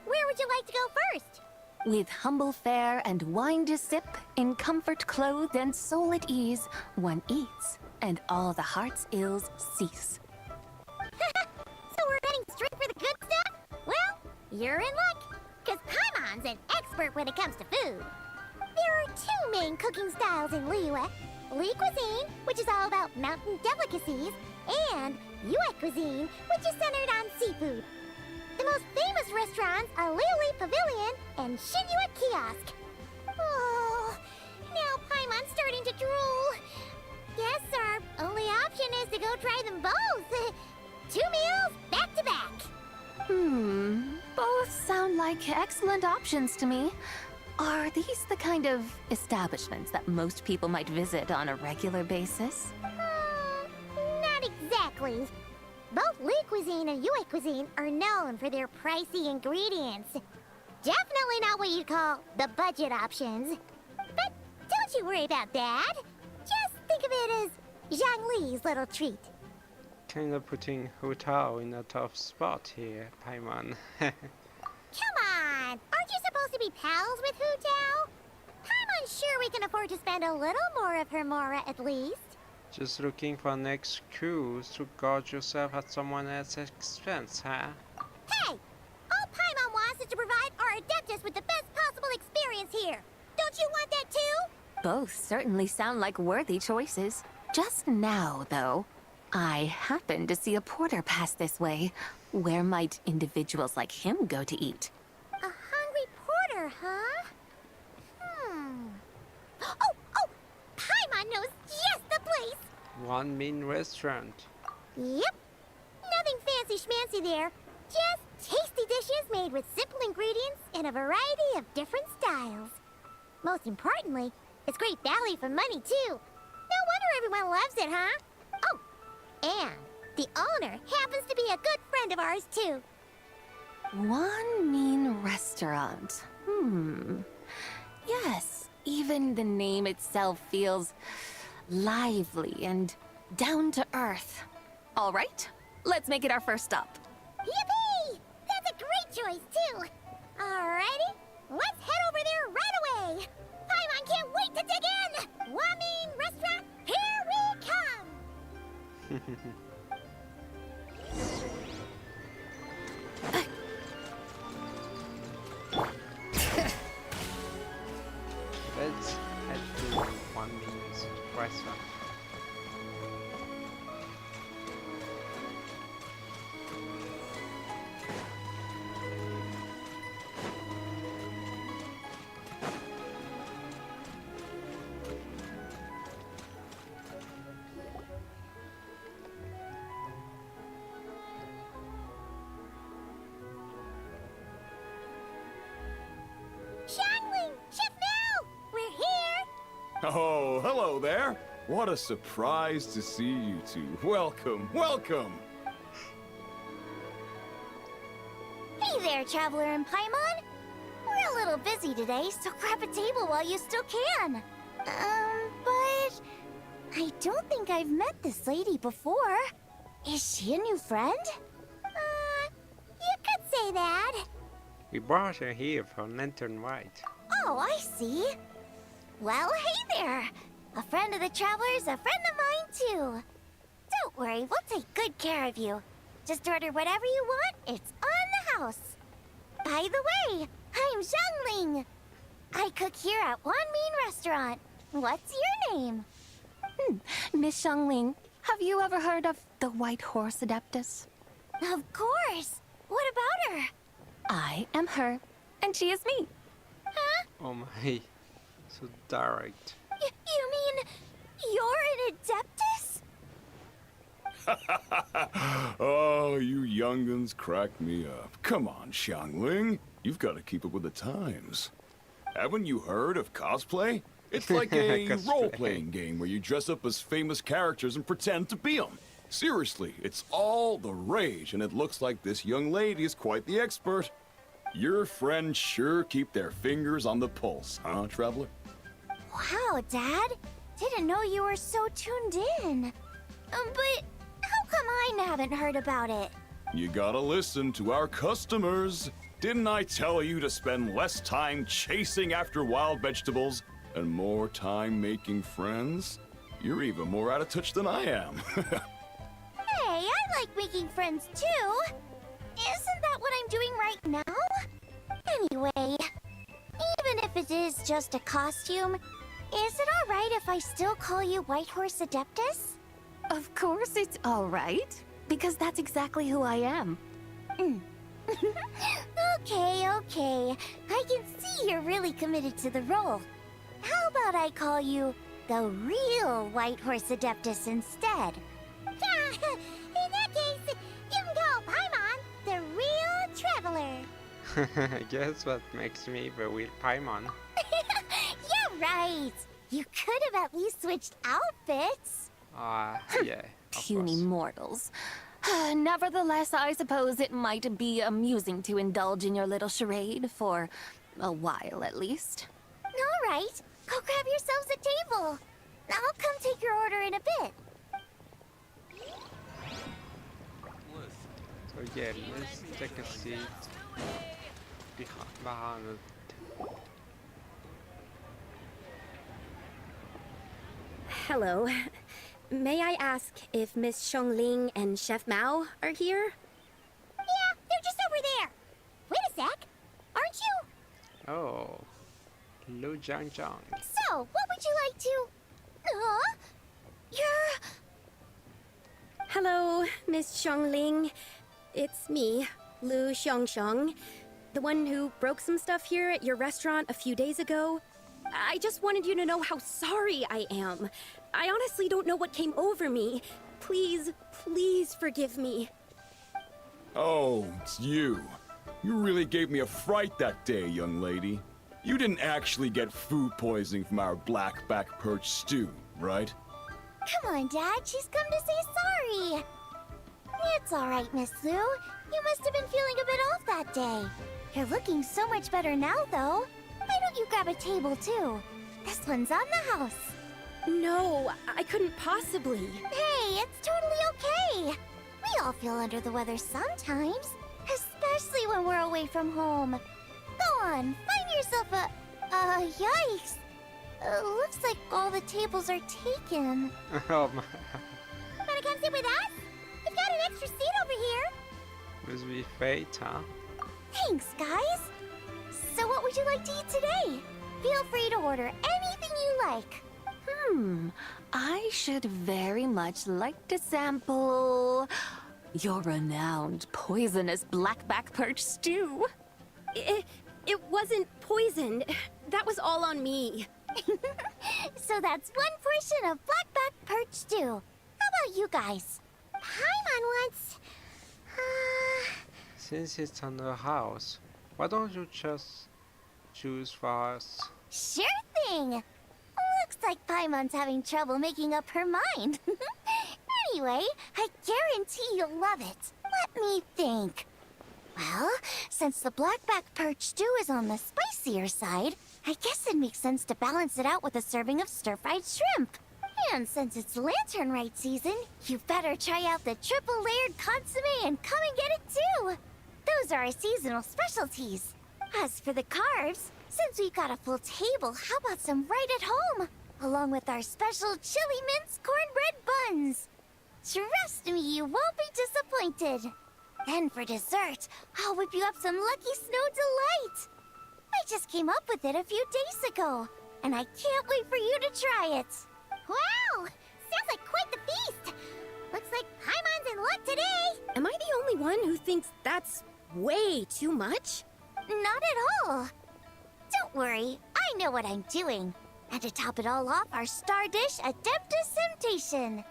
where would you like to go first? With humble fare and wine to sip, in comfort clothed and soul at ease, one eats, and all the heart's ills cease. So we're heading straight for the good stuff? Well, you're in luck, because Paimon's an expert when it comes to food. There are two main cooking styles in Liyue. Li cuisine, which is all about mountain delicacies, and Yue cuisine, which is centered on seafood. The most famous restaurants are Liuli Pavilion and Shinyue Kiosk. Oh, now Paimon's starting to drool. Guess our only option is to go try them both. 2 meals, back to back. Both sound like excellent options to me. Are these the kind of establishments that most people might visit on a regular basis? Not exactly. Both Lu cuisine and Yue cuisine are known for their pricey ingredients. Definitely not what you'd call the budget options. But don't you worry about that. Just think of it as Zhang Li's little treat. Kinda putting Hu Tao in a tough spot here, Paimon. Come on! Aren't you supposed to be pals with Hu Tao? I'm unsure we can afford to spend a little more of her mora at least. Just looking for an excuse to gorge yourself at someone else's expense, huh? Hey! All Paimon wants is to provide our Adeptus with the best possible experience here. Don't you want that too? Both certainly sound like worthy choices. Just now, though, I happened to see a porter pass this way. Where might individuals like him go to eat? A hungry porter, huh? Oh! Paimon knows just the place! One mean restaurant. Yep. Nothing fancy schmancy there. Just tasty dishes made with simple ingredients in a variety of different styles. Most importantly, it's great value for money, too. No wonder everyone loves it, huh? Oh, and the owner happens to be a good friend of ours, too. One mean restaurant. Yes, even the name itself feels lively and down to earth. All right, let's make it our first stop. Yippee! That's a great choice, too. Alrighty, let's head over there right away. Paimon can't wait to dig in. Wamin Restaurant, here we come. Let's head to One Mean's restaurant. Xiangling! Chef Mel! We're here! Oh, hello there. What a surprise to see you two. Welcome, welcome. Hey there, Traveler and Paimon. We're a little busy today, so grab a table while you still can. But I don't think I've met this lady before. Is she a new friend? You could say that. We brought her here for Lantern Rite. Oh, I see. Well, hey there. A friend of the Traveler's a friend of mine, too. Don't worry, we'll take good care of you. Just order whatever you want, it's on the house. By the way, I'm Xiangling. I cook here at One Mean Restaurant. What's your name? Miss Xiangling, have you ever heard of the White Horse Adeptus? Of course. What about her? I am her, and she is me. Huh? Oh my, so direct. You mean you're an Adeptus? Oh, you young'uns crack me up. Come on, Xiangling. You've got to keep up with the times. Haven't you heard of cosplay? It's like a role-playing game where you dress up as famous characters and pretend to be them. Seriously, it's all the rage, and it looks like this young lady is quite the expert. Your friends sure keep their fingers on the pulse, huh, Traveler? Wow, Dad. Didn't know you were so tuned in. But how come I haven't heard about it? You gotta listen to our customers. Didn't I tell you to spend less time chasing after wild vegetables and more time making friends? You're even more out of touch than I am. Hey, I like making friends too. Isn't that what I'm doing right now? Anyway, even if it is just a costume, is it alright if I still call you White Horse Adeptus? Of course it's all right, because that's exactly who I am. Okay. I can see you're really committed to the role. How about I call you the real White Horse Adeptus instead? In that case, you can call Paimon the real Traveler. Guess what makes me the real Paimon? Yeah, right. You could have at least switched outfits. Yeah. Puny mortals. Nevertheless, I suppose it might be amusing to indulge in your little charade for a while, at least. All right, go grab yourselves a table. I'll come take your order in a bit. So yeah, let's take a seat behind it. Hello. May I ask if Miss Xiongling and Chef Mao are here? Yeah, they're just over there. Wait a sec. Aren't you? Oh, Lu Jiang Jiang. So, what would you like to... You're... Hello, Miss Xiongling. It's me, Lu Xiongxiong, the one who broke some stuff here at your restaurant a few days ago. I just wanted you to know how sorry I am. I honestly don't know what came over me. Please, please forgive me. Oh, it's you. You really gave me a fright that day, young lady. You didn't actually get food poisoning from our blackback perch stew, right? Come on, Dad. She's come to say sorry. It's all right, Miss Lu. You must have been feeling a bit off that day. You're looking so much better now, though. Why don't you grab a table, too? This one's on the house. No, I couldn't possibly. Hey, it's totally okay. We all feel under the weather sometimes, especially when we're away from home. Go on, find yourself yikes. Looks like all the tables are taken. Oh my. Wanna come sit with us? We've got an extra seat over here. Must be fate, huh? Thanks, guys. So what would you like to eat today? Feel free to order anything you like. I should very much like to sample your renowned poisonous blackback perch stew. It wasn't poisoned. That was all on me. So that's one portion of blackback perch stew. How about you guys? Paimon wants... Since it's on the house, why don't you just choose for us? Sure thing! Looks like Paimon's having trouble making up her mind. Anyway, I guarantee you'll love it. Let me think. Well, since the blackback perch stew is on the spicier side, I guess it makes sense to balance it out with a serving of stir-fried shrimp. And since it's Lantern Rite season, you better try out the triple-layered consomme and come and get it too. Those are our seasonal specialties. As for the carbs, since we've got a full table, how about some right at home? Along with our special chili mince cornbread buns. Trust me, you won't be disappointed. Then for dessert, I'll whip you up some Lucky Snow Delight. I just came up with it a few days ago, and I can't wait for you to try it. Wow! Sounds like quite the feast! Looks like Paimon's in luck today! Am I the only one who thinks that's way too much? Not at all. Don't worry, I know what I'm doing. And to top it all off, our star dish, Adeptus Temptation.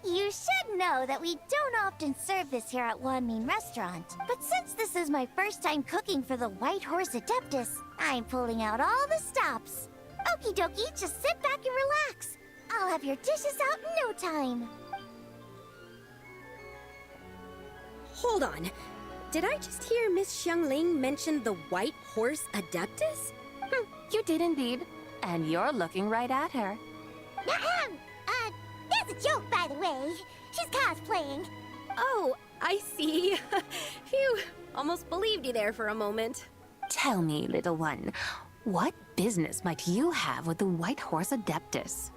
You should know that we don't often serve this here at Wanmin Restaurant. But since this is my first time cooking for the White Horse Adeptus, I'm pulling out all the stops. Okie dokie, just sit back and relax. I'll have your dishes out in no time. Hold on. Did I just hear Miss Xiongling mention the White Horse Adeptus? You did indeed. And you're looking right at her. That's a joke, by the way. She's cosplaying. Oh, I see. Phew, almost believed you there for a moment. Tell me, little one, what business might you have with the White Horse Adeptus?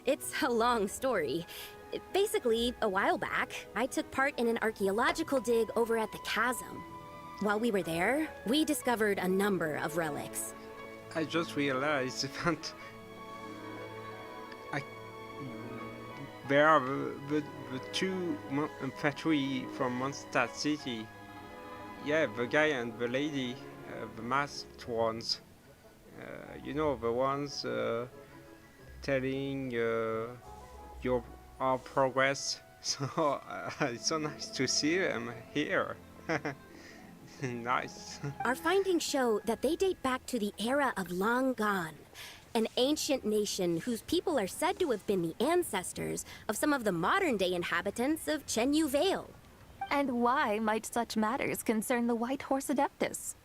It's a long story. Basically, a while back, I took part in an archaeological dig over at the chasm. While we were there, we discovered a number of relics. I just realized that there are the two factory from Mondstadt City. Yeah, the guy and the lady, the masked ones. You know, the ones telling our progress. So it's so nice to see them here. Nice. Our findings show that they date back to the era of long gone. an ancient nation whose people are said to have been the ancestors of some of the modern-day inhabitants of Chenyu Vale. And why might such matters concern the White Horse Adeptus?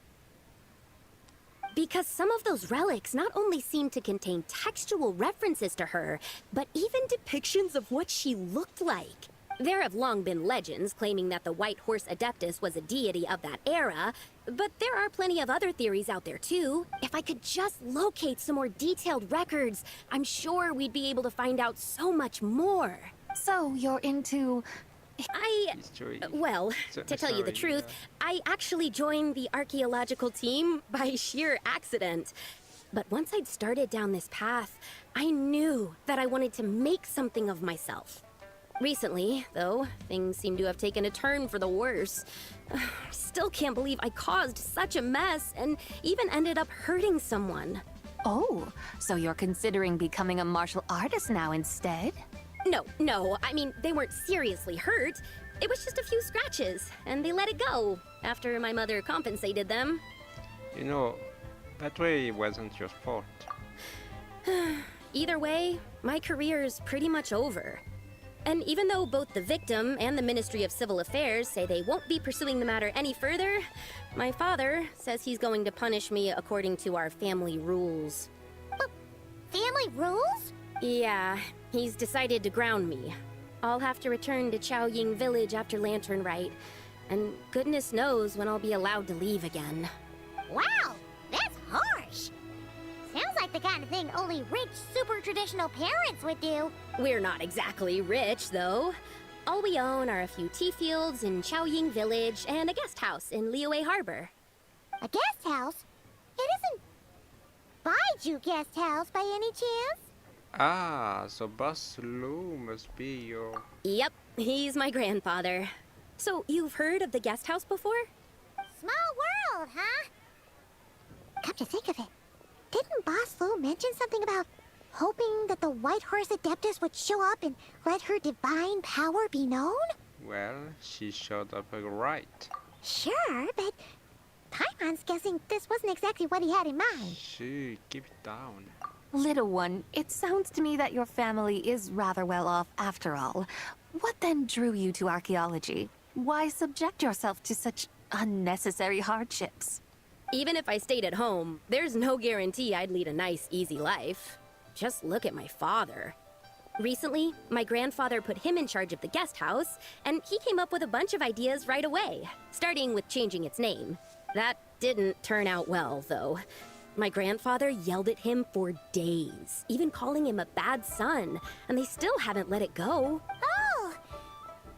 Because some of those relics not only seem to contain textual references to her, but even depictions of what she looked like. There have long been legends claiming that the White Horse Adeptus was a deity of that era, but there are plenty of other theories out there too. If I could just locate some more detailed records, I'm sure we'd be able to find out so much more. So you're into... Well, to tell you the truth, I actually joined the archaeological team by sheer accident. But once I'd started down this path, I knew that I wanted to make something of myself. Recently, though, things seem to have taken a turn for the worse. I still can't believe I caused such a mess and even ended up hurting someone. Oh, so you're considering becoming a martial artist now instead? No, I mean, they weren't seriously hurt. It was just a few scratches, and they let it go after my mother compensated them. You know, that way wasn't your fault. Either way, my career's pretty much over. And even though both the victim and the Ministry of Civil Affairs say they won't be pursuing the matter any further, my father says he's going to punish me according to our family rules. Family rules? Yeah, he's decided to ground me. I'll have to return to Chaoying Village after Lantern Rite, and goodness knows when I'll be allowed to leave again. Wow, that's harsh. Sounds like the kind of thing only rich, super traditional parents would do. We're not exactly rich, though. All we own are a few tea fields in Chaoying Village and a guest house in Liyue Harbor. A guest house? It isn't Baiju Guest House by any chance? Ah, so Boss Lou must be your... Yep, he's my grandfather. So, you've heard of the guest house before? Small world, huh? Come to think of it, didn't Boss Lou mention something about hoping that the White Horse Adeptus would show up and let her divine power be known? Well, she showed up right. Sure, but Paimon's guessing this wasn't exactly what he had in mind. Shh, keep it down. Little one, it sounds to me that your family is rather well off after all. What then drew you to archaeology? Why subject yourself to such unnecessary hardships? Even if I stayed at home, there's no guarantee I'd lead a nice, easy life. Just look at my father. Recently, my grandfather put him in charge of the guest house, and he came up with a bunch of ideas right away, starting with changing its name. That didn't turn out well, though. My grandfather yelled at him for days, even calling him a bad son, and they still haven't let it go. Oh!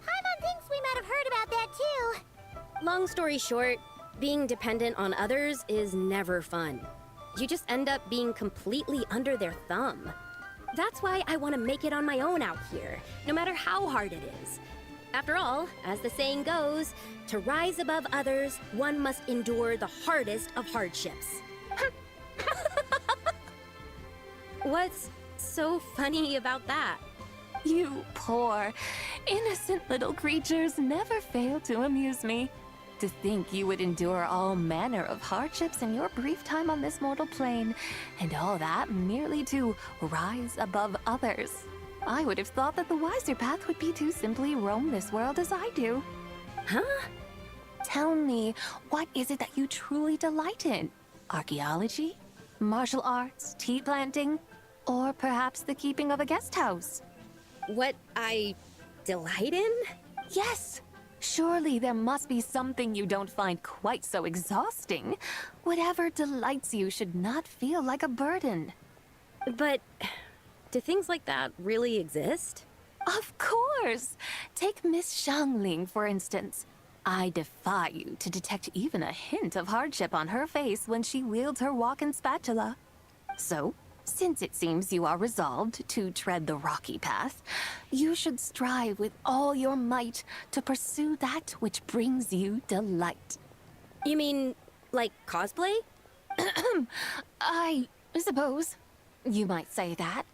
Paimon thinks we might have heard about that too. Long story short, being dependent on others is never fun. You just end up being completely under their thumb. That's why I want to make it on my own out here, no matter how hard it is. After all, as the saying goes, to rise above others, one must endure the hardest of hardships. What's so funny about that? You poor, innocent little creatures never fail to amuse me. To think you would endure all manner of hardships in your brief time on this mortal plane, and all that merely to rise above others. I would have thought that the wiser path would be to simply roam this world as I do. Huh? Tell me, what is it that you truly delight in? Archaeology? Martial arts? Tea planting? Or perhaps the keeping of a guest house? What I delight in? Yes! Surely there must be something you don't find quite so exhausting. Whatever delights you should not feel like a burden. But do things like that really exist? Of course! Take Miss Xiangling, for instance. I defy you to detect even a hint of hardship on her face when she wields her walking spatula. So, since it seems you are resolved to tread the rocky path, you should strive with all your might to pursue that which brings you delight. You mean, like cosplay? I suppose you might say that.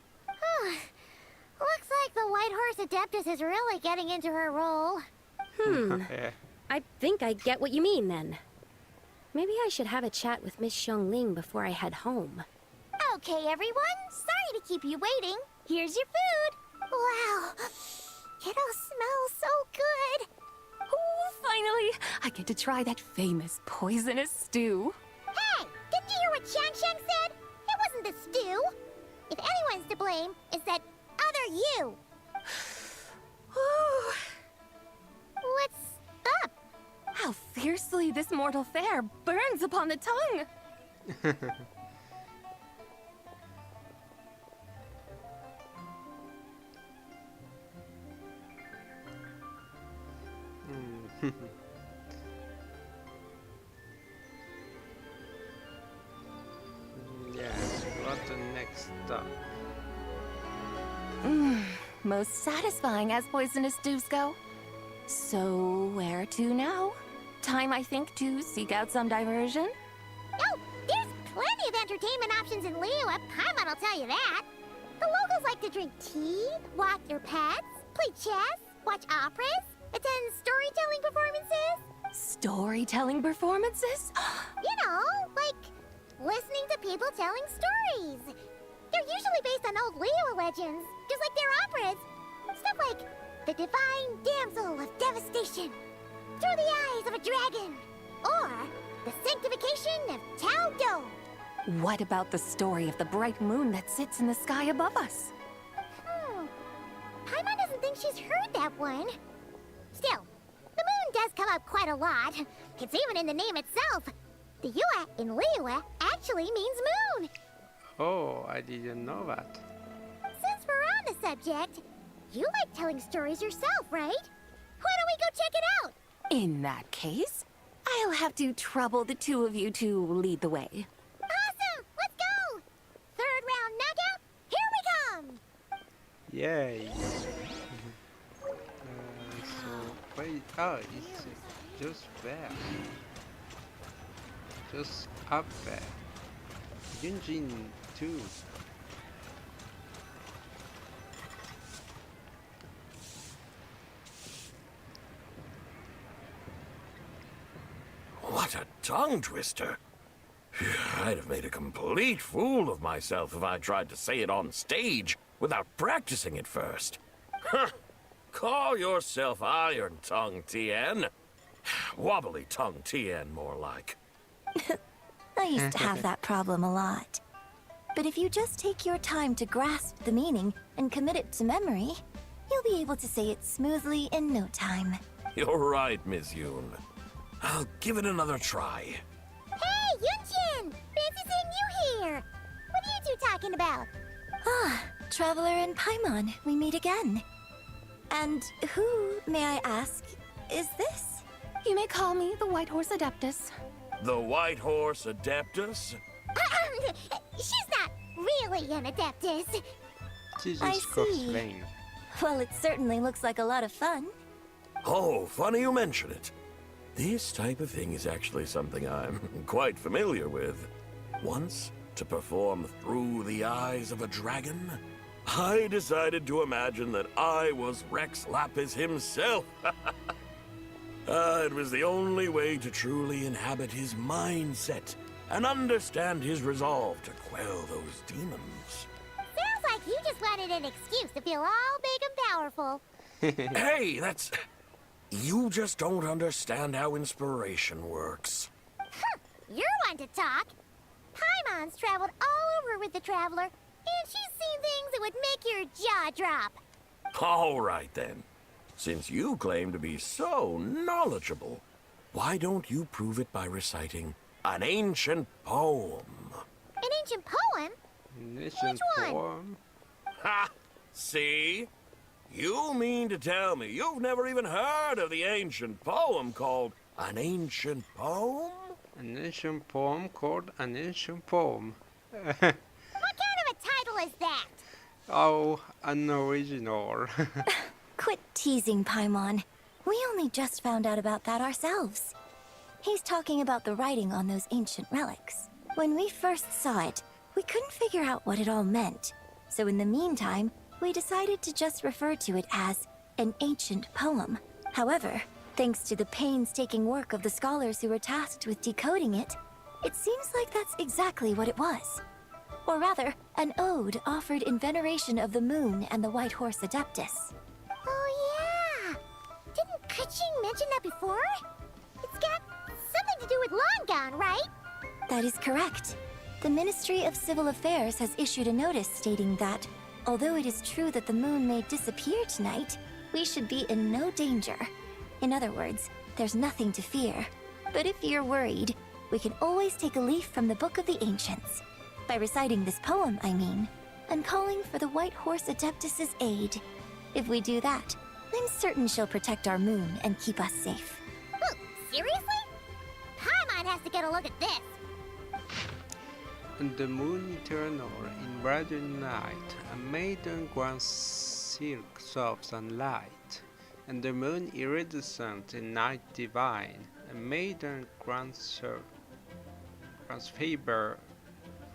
Looks like the White Horse Adeptus is really getting into her role. I think I get what you mean, then. Maybe I should have a chat with Miss Xiangling before I head home. Okay, everyone. Sorry to keep you waiting. Here's your food. Wow. It all smells so good. Oh, finally! I get to try that famous poisonous stew. Hey! Didn't you hear what Shang said? It wasn't the stew. If anyone's to blame, it's that other you. What's up? How fiercely this mortal fare burns upon the tongue! Yes, what's the next stop? Most satisfying as poisonous stews go. So, where to now? Time, I think, to seek out some diversion? Oh, there's plenty of entertainment options in Liyue. Paimon will tell you that. The locals like to drink tea, walk their pets, play chess, watch operas, attend storytelling performances. Storytelling performances? You know, like listening to people telling stories. They're usually based on old Liyue legends, just like their operas. Stuff like the Divine Damsel of Devastation, Through the Eyes of a Dragon, or the Sanctification of Tao Do. What about the story of the bright moon that sits in the sky above us? Paimon doesn't think she's heard that one. Still, the moon does come up quite a lot. It's even in the name itself. The Yue in Liyue actually means moon. Oh, I didn't know that. Since we're on the subject, you like telling stories yourself, right? Why don't we go check it out? In that case, I'll have to trouble the two of you to lead the way. Awesome! Let's go! Third round knockout, here we come! Yay! So, wait, oh, it's just there. Just up there. Genshin 2. What a tongue twister. I'd have made a complete fool of myself if I tried to say it on stage without practicing it first. Huh. Call yourself Iron Tongue, Tien. Wobbly Tongue, Tien, more like. I used to have that problem a lot. But if you just take your time to grasp the meaning and commit it to memory, you'll be able to say it smoothly in no time. You're right, Miss Yoon. I'll give it another try. Hey, Yunjin! Fancy seeing you here! What are you two talking about? Ah, Traveler and Paimon, we meet again. And who, may I ask, is this? You may call me the White Horse Adeptus. The White Horse Adeptus? She's not really an Adeptus. She's I just see. Lane. Well, it certainly looks like a lot of fun. Oh, funny you mention it. This type of thing is actually something I'm quite familiar with. Once, to perform Through the Eyes of a Dragon, I decided to imagine that I was Rex Lapis himself. It was the only way to truly inhabit his mindset and understand his resolve to quell those demons. Sounds like you just wanted an excuse to feel all big and powerful. Hey, that's... You just don't understand how inspiration works. You're one to talk. Paimon's traveled all over with the Traveler, and she's seen things that would make your jaw drop. All right, then. Since you claim to be so knowledgeable, why don't you prove it by reciting an ancient poem? An ancient poem? Which one? Ha! See? You mean to tell me you've never even heard of the ancient poem called An Ancient Poem? An ancient poem called An Ancient Poem. What kind of a title is that? Oh, an original. Quit teasing, Paimon. We only just found out about that ourselves. He's talking about the writing on those ancient relics. When we first saw it, we couldn't figure out what it all meant. So in the meantime, we decided to just refer to it as an ancient poem. However, thanks to the painstaking work of the scholars who were tasked with decoding it, it seems like that's exactly what it was. Or rather, an ode offered in veneration of the moon and the White Horse Adeptus. Oh yeah! Didn't Kuching mention that before? It's got something to do with Longan, right? That is correct. The Ministry of Civil Affairs has issued a notice stating that, although it is true that the moon may disappear tonight, we should be in no danger. In other words, there's nothing to fear. But if you're worried, we can always take a leaf from the Book of the Ancients. By reciting this poem, I mean, and calling for the White Horse Adeptus's aid. If we do that, I'm certain she'll protect our moon and keep us safe. Oh, seriously? Paimon has to get a look at this. And the moon eternal in radiant night, a maiden grants silk soft and light. And the moon iridescent in night divine, a maiden grants favor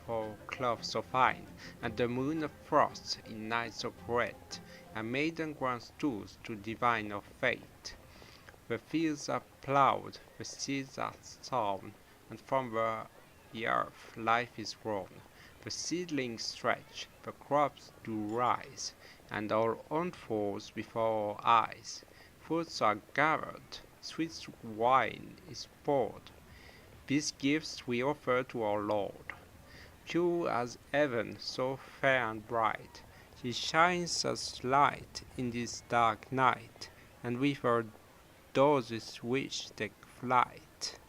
for cloth so fine. And the moon of frost in night so great, a maiden grants tools to divine of fate. The fields are plowed, the seeds are sown, and from the earth life is grown. The seedlings stretch, the crops do rise, and all unfolds before our eyes. Fruits are gathered, sweet wine is poured. These gifts we offer to our Lord. Pure as heaven, so fair and bright, she shines as light in this dark night, and with her doses which take flight.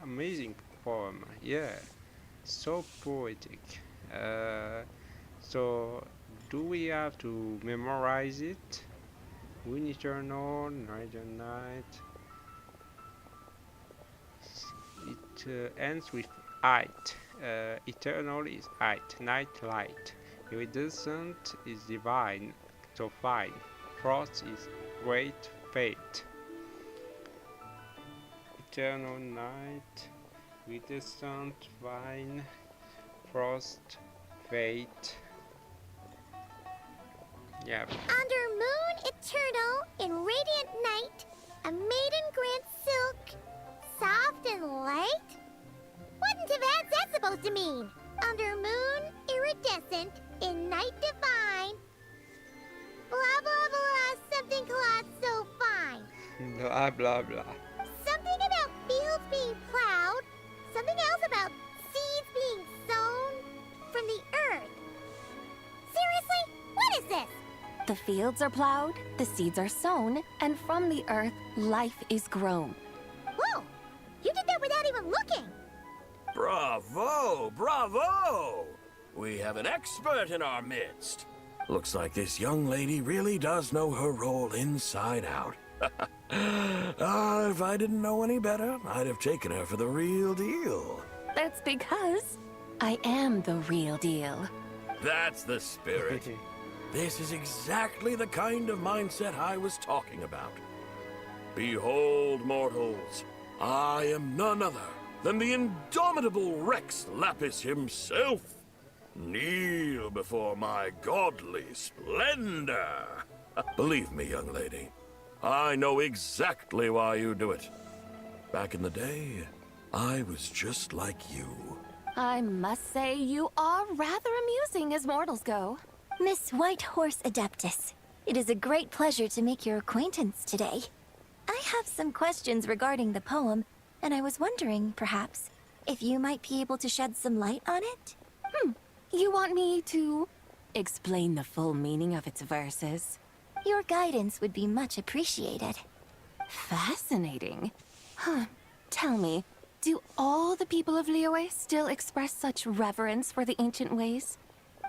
Amazing poem, yeah, so poetic. So, do we have to memorize it? Moon eternal, night and night. It ends with light. Eternal is light, night light. Iridescent is divine, so fine. Frost is great fate. Eternal night, iridescent, vine, frost, fate. Yeah. Under moon eternal in radiant night, a maiden grants silk, soft and light? What in Tibet's that supposed to mean? Under moon iridescent in night divine. Blah blah blah, something cloth so fine. Blah blah blah. Something about fields being plowed. Something else about seeds being sown from the earth. Seriously? What is this? The fields are plowed, the seeds are sown, and from the earth, life is grown. Whoa! You did that without even looking! Bravo! Bravo! We have an expert in our midst. Looks like this young lady really does know her role inside out. If I didn't know any better, I'd have taken her for the real deal. That's because I am the real deal. That's the spirit. This is exactly the kind of mindset I was talking about. Behold, mortals, I am none other than the indomitable Rex Lapis himself. Kneel before my godly splendor. Believe me, young lady, I know exactly why you do it. Back in the day, I was just like you. I must say you are rather amusing as mortals go. Miss White Horse Adeptus, it is a great pleasure to make your acquaintance today. I have some questions regarding the poem, and I was wondering, perhaps, if you might be able to shed some light on it? You want me to explain the full meaning of its verses? Your guidance would be much appreciated. Fascinating. Tell me, do all the people of Liyue still express such reverence for the ancient ways?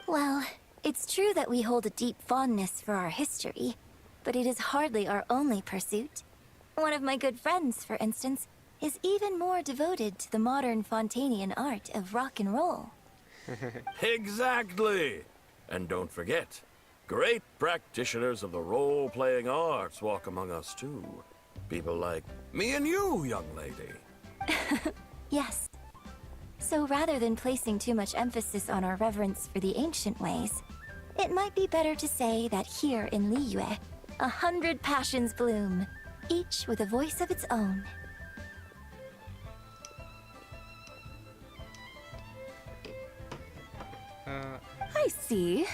Well, it's true that we hold a deep fondness for our history, but it is hardly our only pursuit. One of my good friends, for instance, is even more devoted to the modern Fontanian art of rock and roll. Exactly! And don't forget, great practitioners of the role-playing arts walk among us too. People like me and you, young lady. Yes. So rather than placing too much emphasis on our reverence for the ancient ways, it might be better to say that here in Liyue, 100 passions bloom, each with a voice of its own. I see.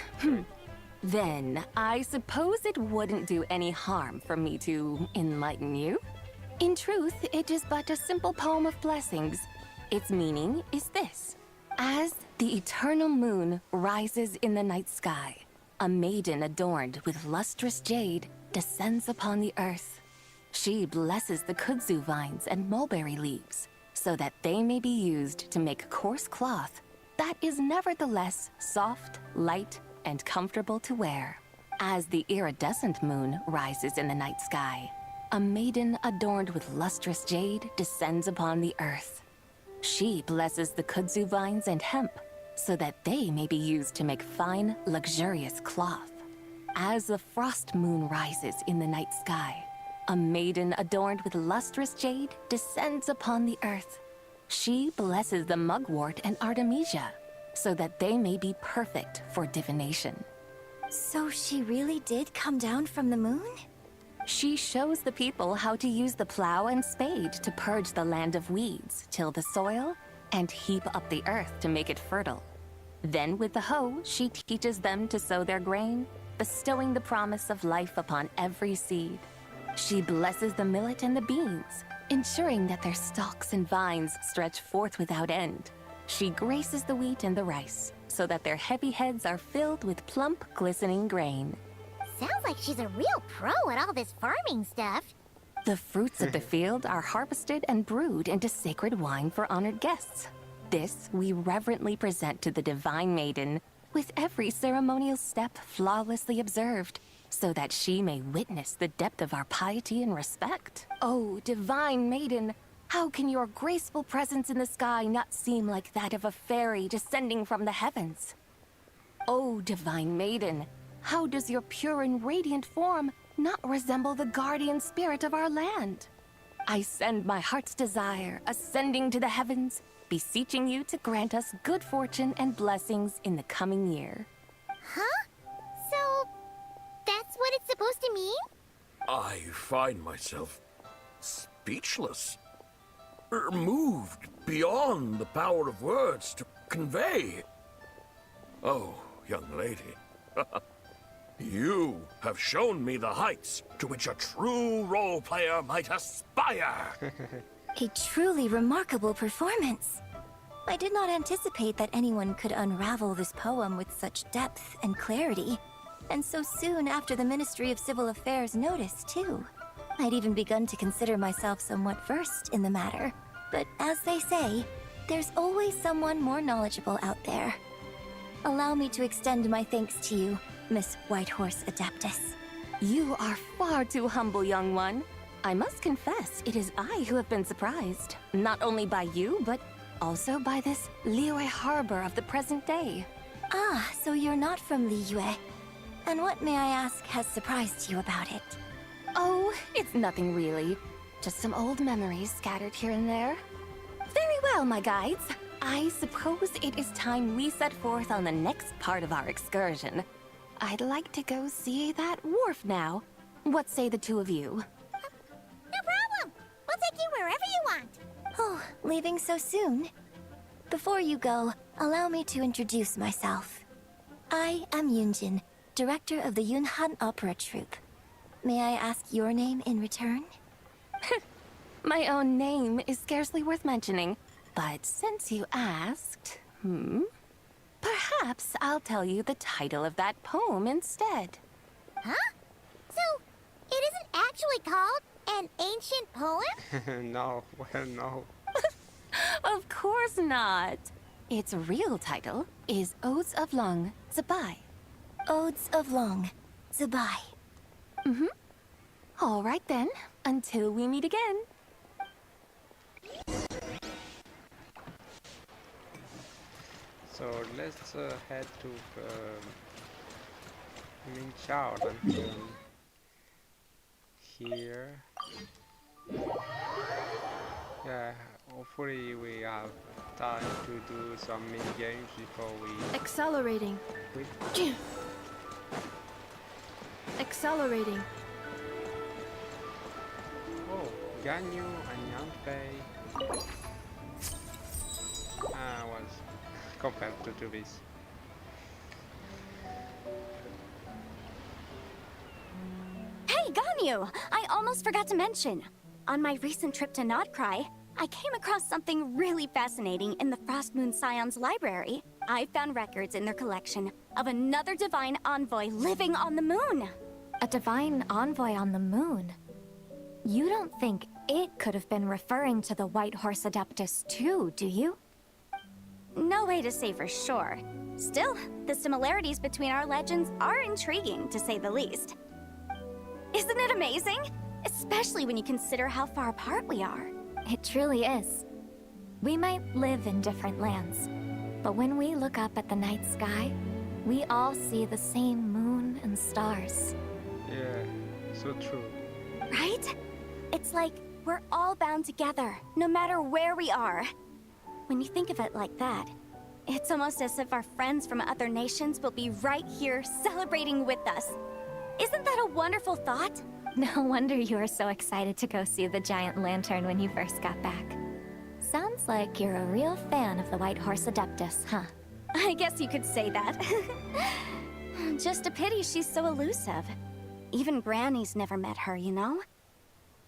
Then, I suppose it wouldn't do any harm for me to enlighten you. In truth, it is but a simple poem of blessings. Its meaning is this. As the eternal moon rises in the night sky, a maiden adorned with lustrous jade descends upon the earth. She blesses the kudzu vines and mulberry leaves, so that they may be used to make coarse cloth that is nevertheless soft, light, and comfortable to wear. As the iridescent moon rises in the night sky, a maiden adorned with lustrous jade descends upon the earth. She blesses the kudzu vines and hemp, so that they may be used to make fine, luxurious cloth. As the frost moon rises in the night sky, a maiden adorned with lustrous jade descends upon the earth. She blesses the mugwort and artemisia, so that they may be perfect for divination. So she really did come down from the moon? She shows the people how to use the plow and spade to purge the land of weeds, till the soil, and heap up the earth to make it fertile. Then with the hoe, she teaches them to sow their grain, bestowing the promise of life upon every seed. She blesses the millet and the beans, ensuring that their stalks and vines stretch forth without end. She graces the wheat and the rice, so that their heavy heads are filled with plump, glistening grain. Sounds like she's a real pro at all this farming stuff. The fruits of the field are harvested and brewed into sacred wine for honored guests. This we reverently present to the divine maiden, with every ceremonial step flawlessly observed, so that she may witness the depth of our piety and respect. Oh, divine maiden, how can your graceful presence in the sky not seem like that of a fairy descending from the heavens? Oh, divine maiden, how does your pure and radiant form not resemble the guardian spirit of our land? I send my heart's desire, ascending to the heavens, beseeching you to grant us good fortune and blessings in the coming year. Huh? So, that's what it's supposed to mean? I find myself speechless. Moved beyond the power of words to convey. Oh, young lady. You have shown me the heights to which a true role player might aspire. A truly remarkable performance. I did not anticipate that anyone could unravel this poem with such depth and clarity. And so soon after the Ministry of Civil Affairs noticed, too. I'd even begun to consider myself somewhat versed in the matter. But as they say, there's always someone more knowledgeable out there. Allow me to extend my thanks to you, Miss Whitehorse Adeptus. You are far too humble, young one. I must confess, it is I who have been surprised. Not only by you, but also by this Liyue harbor of the present day. Ah, so you're not from Liyue. And what, may I ask, has surprised you about it? Oh, it's nothing really. Just some old memories scattered here and there. Very well, my guides. I suppose it is time we set forth on the next part of our excursion. I'd like to go see that wharf now. What say the two of you? No problem! We'll take you wherever you want. Oh, leaving so soon? Before you go, allow me to introduce myself. I am Yunjin, director of the Yunhan Opera Troupe. May I ask your name in return? My own name is scarcely worth mentioning, but since you asked, perhaps I'll tell you the title of that poem instead. Huh? So, it isn't actually called an ancient poem? No, well, no. Of course not. Its real title is Odes of Long, Zibai. Odes of Long, Zibai. All right then, until we meet again. So let's head to Lantern here. Yeah, hopefully we have time to do some mini games before we Accelerating. quit. Accelerating. Oh, Ganyu and Yanfei. Was compared to this. Ganyu! I almost forgot to mention. On my recent trip to Nodcry, I came across something really fascinating in the Frost Moon Scion's library. I found records in their collection of another divine envoy living on the moon. A divine envoy on the moon? You don't think it could have been referring to the White Horse Adeptus too, do you? No way to say for sure. Still, the similarities between our legends are intriguing, to say the least. Isn't it amazing? Especially when you consider how far apart we are. It truly is. We might live in different lands, but when we look up at the night sky, we all see the same moon and stars. Yeah, so true. Right? It's like we're all bound together, no matter where we are. When you think of it like that, it's almost as if our friends from other nations will be right here celebrating with us. Isn't that a wonderful thought? No wonder you were so excited to go see the giant lantern when you first got back. Sounds like you're a real fan of the White Horse Adeptus, huh? I guess you could say that. Just a pity she's so elusive. Even Granny's never met her, you know?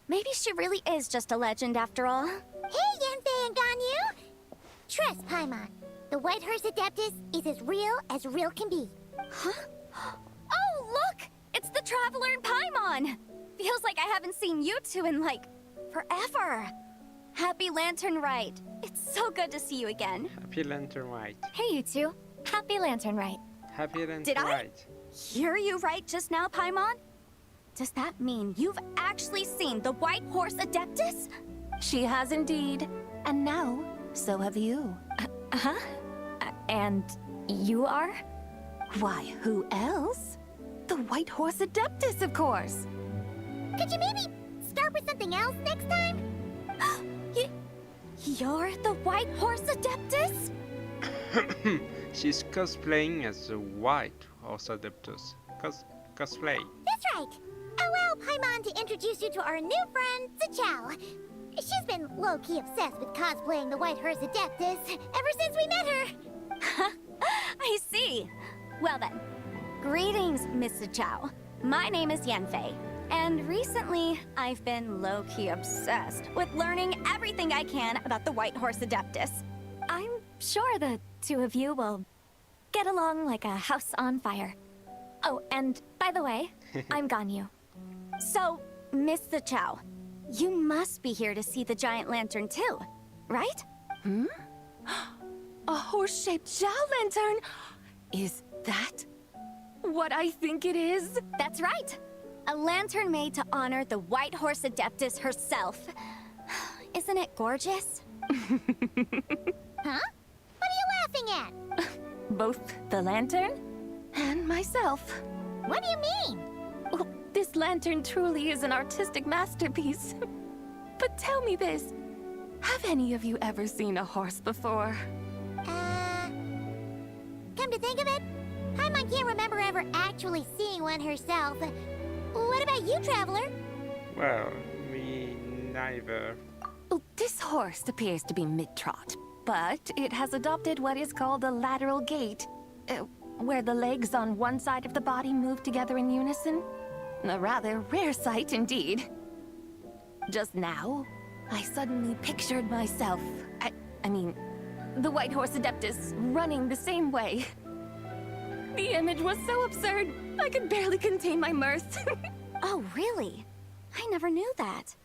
Maybe she really is just a legend after all. Hey, Yanfei and Ganyu! Trust, Paimon. The White Horse Adeptus is as real can be. Huh? Oh, look! It's the Traveler and Paimon! Feels like I haven't seen you two in, like, forever. Happy Lantern Rite. It's so good to see you again. Happy Lantern Rite. Hey, you two. Happy Lantern Rite. Happy Lantern Did I Rite. hear you right just now, Paimon? Does that mean you've actually seen the White Horse Adeptus? She has indeed. And now, so have you. Huh? And you are? Why, who else? The White Horse Adeptus, of course. Could you maybe start with something else next time? You're the White Horse Adeptus? She's cosplaying as the White Horse Adeptus. Cosplay. That's right. Allow Paimon to introduce you to our new friend, Zichao. She's been low-key obsessed with cosplaying the White Horse Adeptus ever since we met her. I see. Well then, greetings, Miss Zichao. My name is Yanfei, and recently I've been low-key obsessed with learning everything I can about the White Horse Adeptus. I'm sure the two of you will get along like a house on fire. Oh, and by the way, I'm Ganyu. So, Miss Zichao, you must be here to see the giant lantern too, right? Hmm? A horse-shaped Zhao lantern? Is that what I think it is? That's right. A lantern made to honor the White Horse Adeptus herself. Isn't it gorgeous? Huh? What are you laughing at? Both the lantern and myself. What do you mean? Oh, this lantern truly is an artistic masterpiece. But tell me this, have any of you ever seen a horse before? Come to think of it, Paimon can't remember ever actually seeing one herself. What about you, Traveler? Well, me neither. Oh, this horse appears to be mid-trot, but it has adopted what is called a lateral gait, where the legs on one side of the body move together in unison. A rather rare sight indeed. Just now, I suddenly pictured myself, I mean, the White Horse Adeptus running the same way. The image was so absurd, I could barely contain my mirth. Oh, really? I never knew that.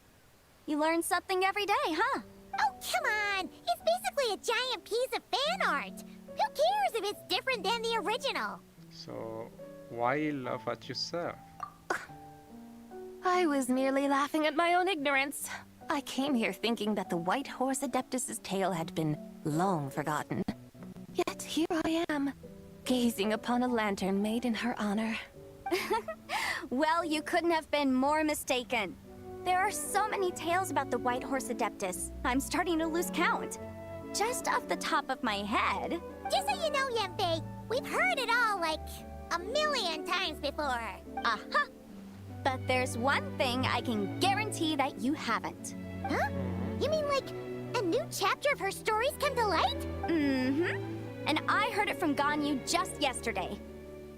You learn something every day, huh? Oh, come on! It's basically a giant piece of fan art! Who cares if it's different than the original? So, why laugh at yourself? I was merely laughing at my own ignorance. I came here thinking that the White Horse Adeptus's tale had been long forgotten. Yet here I am, gazing upon a lantern made in her honor. Well, you couldn't have been more mistaken. There are so many tales about the White Horse Adeptus, I'm starting to lose count. Just off the top of my head... Just so you know, Yanfei, we've heard it all like a million times before. Uh-huh. But there's one thing I can guarantee that you haven't. Huh? You mean like a new chapter of her stories come to light? Mm-hmm. And I heard it from Ganyu just yesterday.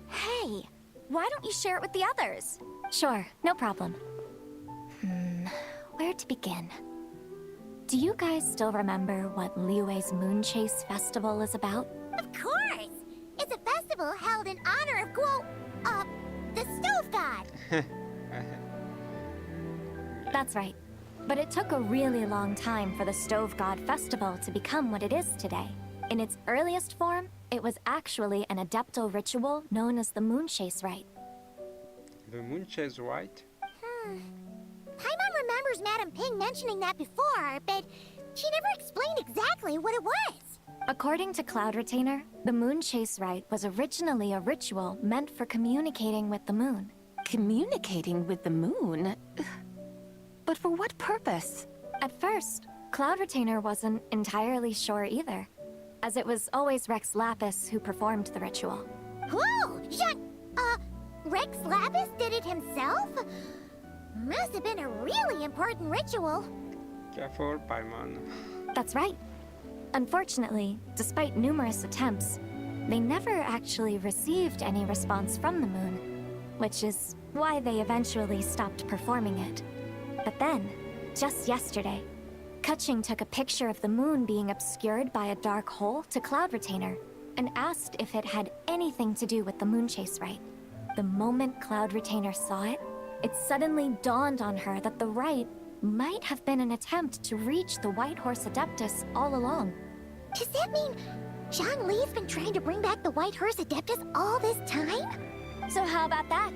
Hey, why don't you share it with the others? Sure, no problem. to begin? Do you guys still remember what Liyue's Moon Chase Festival is about? Of course! It's a festival held in honor of the stove god! That's right. But it took a really long time for the Stove God Festival to become what it is today. In its earliest form, it was actually an adeptal ritual known as the Moon Chase Rite. The Moon Chase Rite? Paimon remembers Madame Ping mentioning that before, but she never explained exactly what it was. According to Cloud Retainer, the Moon Chase Rite was originally a ritual meant for communicating with the moon. Communicating with the moon? But for what purpose? At first, Cloud Retainer wasn't entirely sure either, as it was always Rex Lapis who performed the ritual. Whoa! Rex Lapis did it himself? Must have been a really important ritual. Careful, Paimon. That's right. Unfortunately, despite numerous attempts, they never actually received any response from the moon, which is why they eventually stopped performing it. But then, just yesterday, Kutching took a picture of the moon being obscured by a dark hole to Cloud Retainer and asked if it had anything to do with the Moon Chase Rite. The moment Cloud Retainer saw it, it suddenly dawned on her that the rite might have been an attempt to reach the White Horse Adeptus all along. Does that mean Zhongli's been trying to bring back the White Horse Adeptus all this time? So how about that?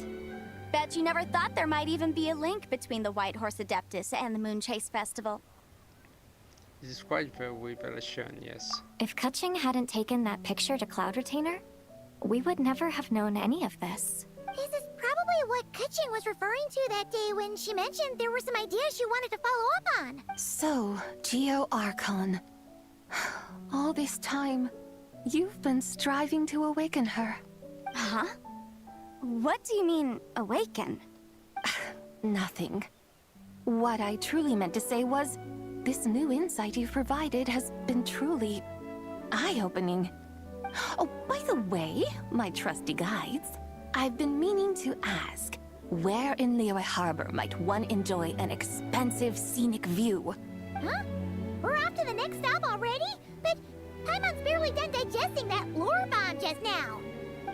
Bet you never thought there might even be a link between the White Horse Adeptus and the Moon Chase Festival. This is quite the revelation, yes. If Kutching hadn't taken that picture to Cloud Retainer, we would never have known any of this. This is probably what Kutching was referring to that day when she mentioned there were some ideas she wanted to follow up on. So, Geo Archon. All this time, you've been striving to awaken her. Huh? What do you mean, awaken? Nothing. What I truly meant to say was, this new insight you've provided has been truly eye-opening. Oh, by the way, my trusty guides, I've been meaning to ask, where in Liyue Harbor might one enjoy an expensive scenic view? Huh? We're off to the next stop already? But Paimon's barely done digesting that lore bomb just now.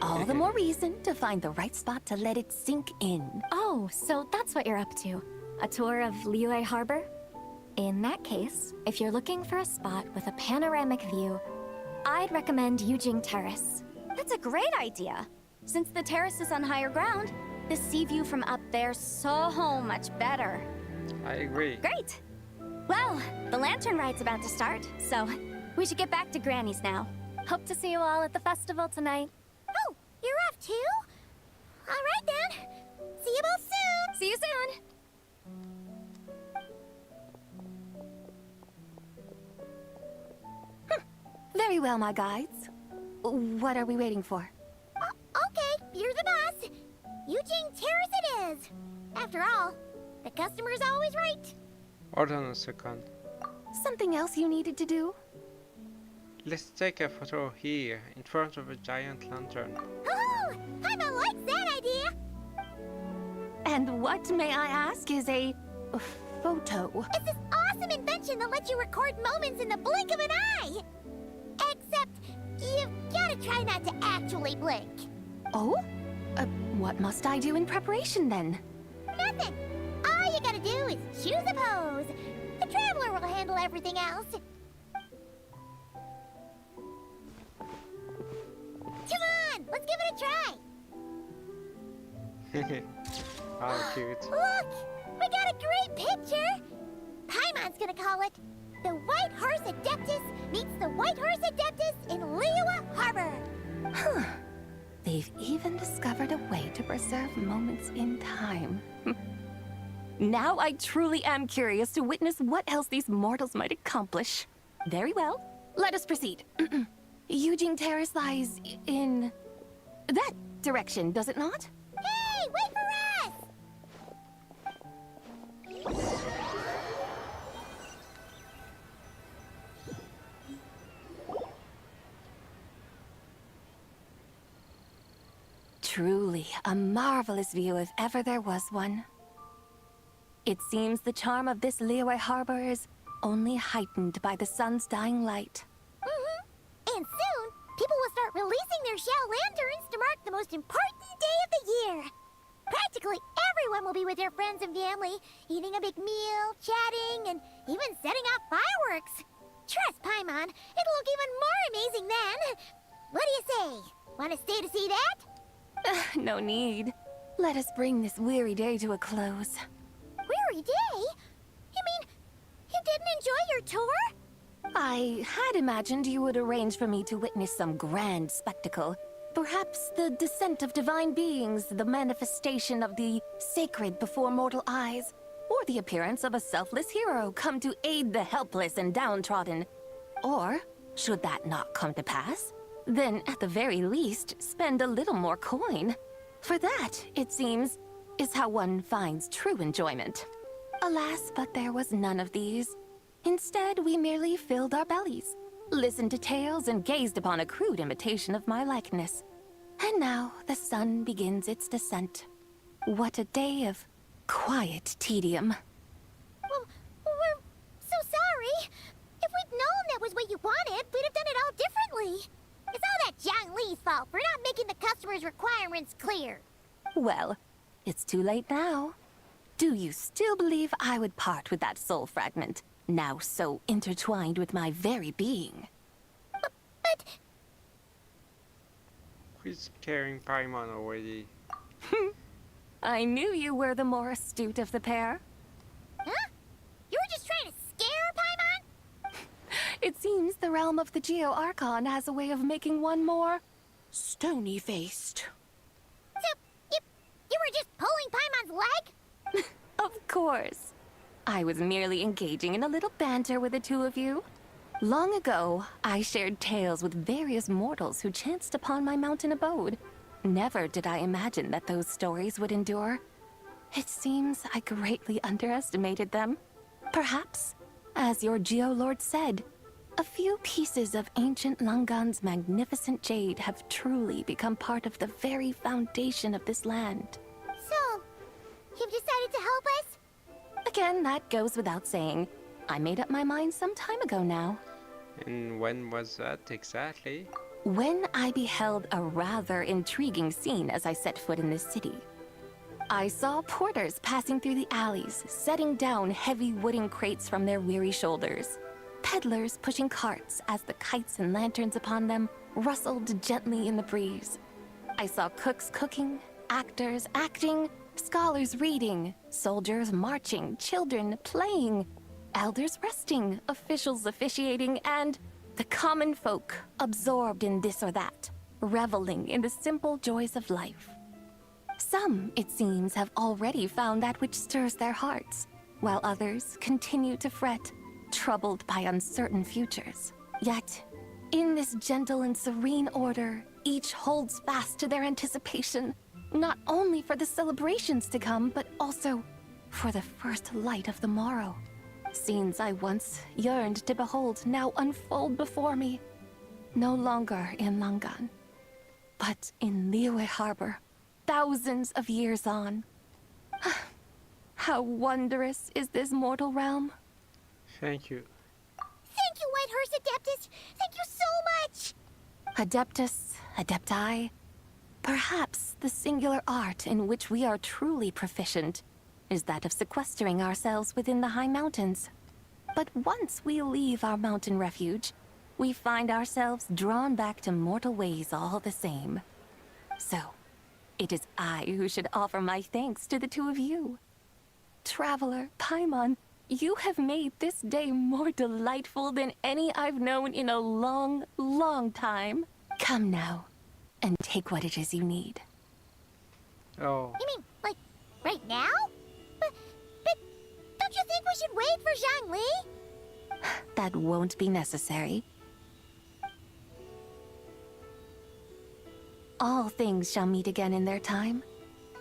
All the more reason to find the right spot to let it sink in. Oh, so that's what you're up to. A tour of Liyue Harbor? In that case, if you're looking for a spot with a panoramic view, I'd recommend Yujing Terrace. That's a great idea. Since the terrace is on higher ground, the sea view from up there's so much better. I agree. Great! Well, the Lantern Rite's about to start, so we should get back to Granny's now. Hope to see you all at the festival tonight. Oh, you're off too? All right then. See you both soon. See you soon. Very well, my guides. What are we waiting for? Okay, you're the boss. Yujing Terrace it is. After all, the customer's always right. Hold on a second. Something else you needed to do? Let's take a photo here, in front of a giant lantern. Oh, Paimon likes that idea. And what, may I ask, is a photo? It's this awesome invention that lets you record moments in the blink of an eye. Except, you've gotta try not to actually blink. Oh? What must I do in preparation then? Nothing. All you gotta do is choose a pose. The Traveler will handle everything else. Come on, let's give it a try. How cute. Look, we got a great picture. Paimon's gonna call it The White Horse Adeptus Meets the White Horse Adeptus in Liyue Harbor. Huh. They've even discovered a way to preserve moments in time. Now I truly am curious to witness what else these mortals might accomplish. Very well, let us proceed. Yujing Terrace lies in that direction, does it not? Hey, wait for us! Truly, a marvelous view if ever there was one. It seems the charm of this Liyue harbor is only heightened by the sun's dying light. And soon, people will start releasing their shell lanterns to mark the most important day of the year. Practically everyone will be with their friends and family, eating a big meal, chatting, and even setting off fireworks. Trust Paimon, it'll look even more amazing then. What do you say? Want to stay to see that? No need. Let us bring this weary day to a close. Weary day? You mean you didn't enjoy your tour? I had imagined you would arrange for me to witness some grand spectacle. Perhaps the descent of divine beings, the manifestation of the sacred before mortal eyes, or the appearance of a selfless hero come to aid the helpless and downtrodden. Or, should that not come to pass, then at the very least, spend a little more coin. For that, it seems, is how one finds true enjoyment. Alas, but there was none of these. Instead, we merely filled our bellies, listened to tales, and gazed upon a crude imitation of my likeness. And now the sun begins its descent. What a day of quiet tedium. Well, we're so sorry. If we'd known that was what you wanted, we'd have done it all differently. It's all that Zhang Li's fault for not making the customer's requirements clear. Well, it's too late now. Do you still believe I would part with that soul fragment, now so intertwined with my very being? But... Who's carrying Paimon already? I knew you were the more astute of the pair. Huh? You were just trying to scare Paimon? It seems the realm of the Geo-Archon has a way of making one more stony-faced. So, you were just pulling Paimon's leg? Of course. I was merely engaging in a little banter with the two of you. Long ago, I shared tales with various mortals who chanced upon my mountain abode. Never did I imagine that those stories would endure. It seems I greatly underestimated them. Perhaps, as your Geolord said, a few pieces of ancient Langan's magnificent jade have truly become part of the very foundation of this land. So, you've decided to help us? Again, that goes without saying. I made up my mind some time ago now. And when was that exactly? When I beheld a rather intriguing scene as I set foot in this city. I saw porters passing through the alleys, setting down heavy wooden crates from their weary shoulders. Peddlers pushing carts as the kites and lanterns upon them rustled gently in the breeze. I saw cooks cooking, actors acting, scholars reading, soldiers marching, children playing, elders resting, officials officiating, and the common folk absorbed in this or that, reveling in the simple joys of life. Some, it seems, have already found that which stirs their hearts, while others continue to fret, troubled by uncertain futures. Yet, in this gentle and serene order, each holds fast to their anticipation, not only for the celebrations to come, but also for the first light of the morrow. Scenes I once yearned to behold now unfold before me, no longer in Langan, but in Liyue Harbor, thousands of years on. How wondrous is this mortal realm? Thank you. Thank you, Whitehurst Adeptus! Thank you so much! Adeptus, Adepti. Perhaps the singular art in which we are truly proficient is that of sequestering ourselves within the high mountains. But once we leave our mountain refuge, we find ourselves drawn back to mortal ways all the same. So, it is I who should offer my thanks to the two of you. Traveler, Paimon, you have made this day more delightful than any I've known in a long, long time. Come now, and take what it is you need. Oh. You mean, like, right now? But don't you think we should wait for Zhang Li? That won't be necessary. All things shall meet again in their time,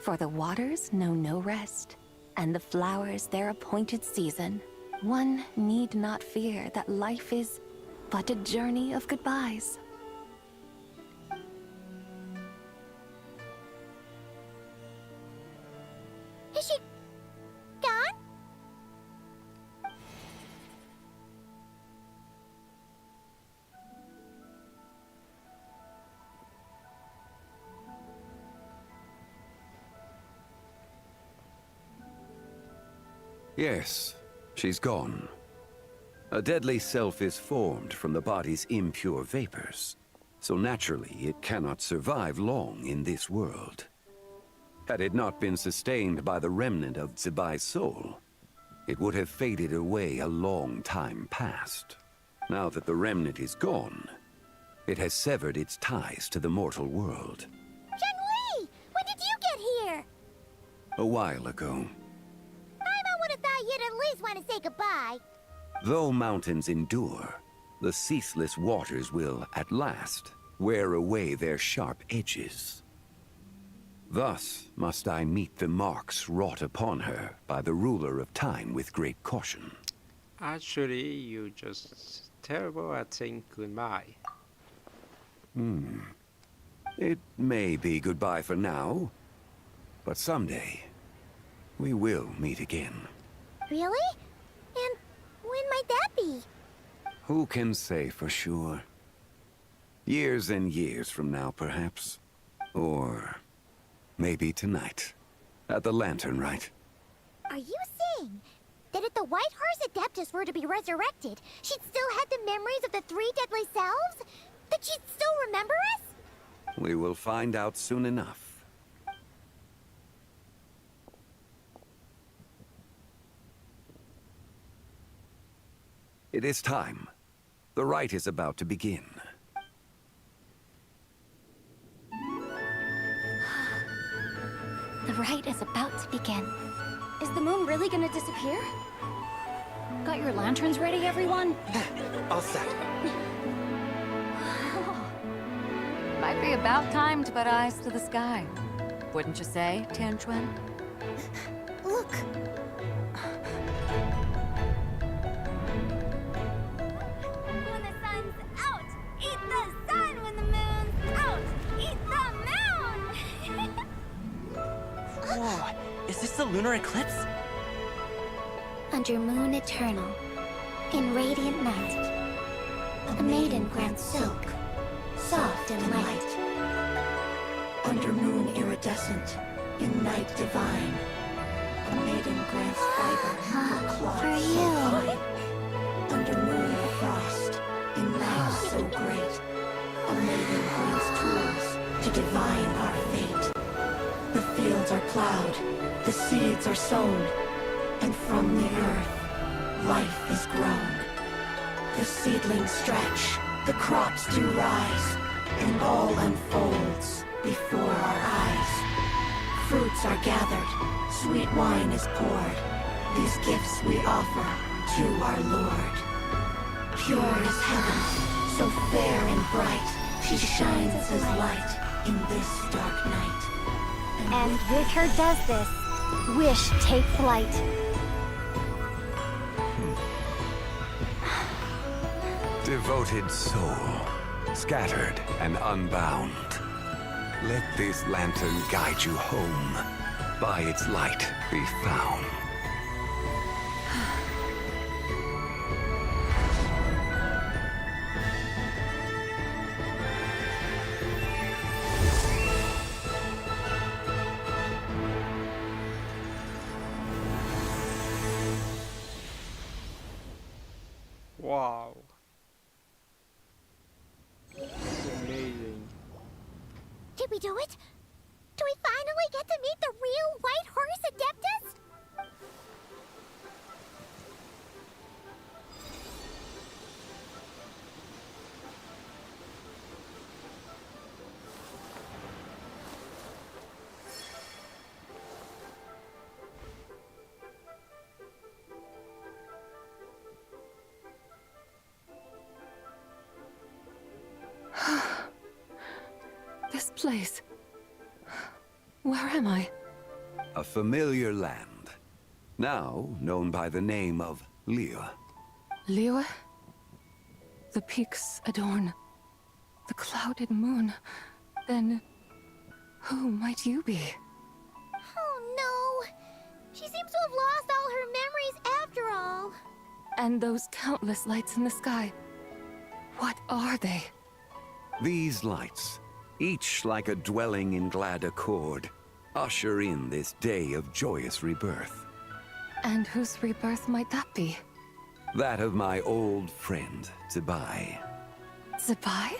for the waters know no rest, and the flowers their appointed season. One need not fear that life is but a journey of goodbyes. Is she gone? Yes, she's gone. A deadly self is formed from the body's impure vapors, so naturally it cannot survive long in this world. Had it not been sustained by the remnant of Zibai's soul, it would have faded away a long time past. Now that the remnant is gone, it has severed its ties to the mortal world. Zhengli! When did you get here? A while ago. I would have thought you'd at least want to say goodbye. Though mountains endure, the ceaseless waters will, at last, wear away their sharp edges. Thus must I meet the marks wrought upon her by the ruler of time with great caution. Actually, you're just terrible at saying goodbye. It may be goodbye for now, but someday, we will meet again. Really? And when might that be? Who can say for sure? Years and years from now, perhaps. Or maybe tonight, at the Lantern Rite. Are you saying that if the White Horse Adeptus were to be resurrected, she'd still have the memories of the 3 deadly selves? That she'd still remember us? We will find out soon enough. It is time. The rite is about to begin. The rite is about to begin. Is the moon really gonna disappear? Got your lanterns ready, everyone? All set. Might be about time to put eyes to the sky. Wouldn't you say, Tianquan? Look. When the sun's out, eat the sun. When the moon's out, eat the moon. Whoa, is this the lunar eclipse? Under moon eternal, in radiant night, a maiden grants silk, soft and light. Under moon iridescent, in night divine, a maiden grants fiber, a cloth For so you. fine. Under moon of frost, in night so great, a maiden grants tools to divine our fate. The fields are plowed, the seeds are sown, and from the earth, life is grown. The seedlings stretch, the crops do rise, and all unfolds before our eyes. Fruits are gathered, sweet wine is poured. These gifts we offer to our Lord. Pure is heaven, so fair and bright, she shines as light in this dark night. And with her does this, wish take flight. Devoted soul, scattered and unbound. Let this lantern guide you home. By its light be found. Wow. Amazing. Did we do it? Do we finally get to meet the real White Horse Adeptus? This place. Where am I? A familiar land, now known by the name of Liyue. Liyue? The peaks adorn the clouded moon. Then, who might you be? Oh no! She seems to have lost all her memories after all. And those countless lights in the sky. What are they? These lights, each like a dwelling in glad accord, usher in this day of joyous rebirth. And whose rebirth might that be? That of my old friend, Zibai. Zibai?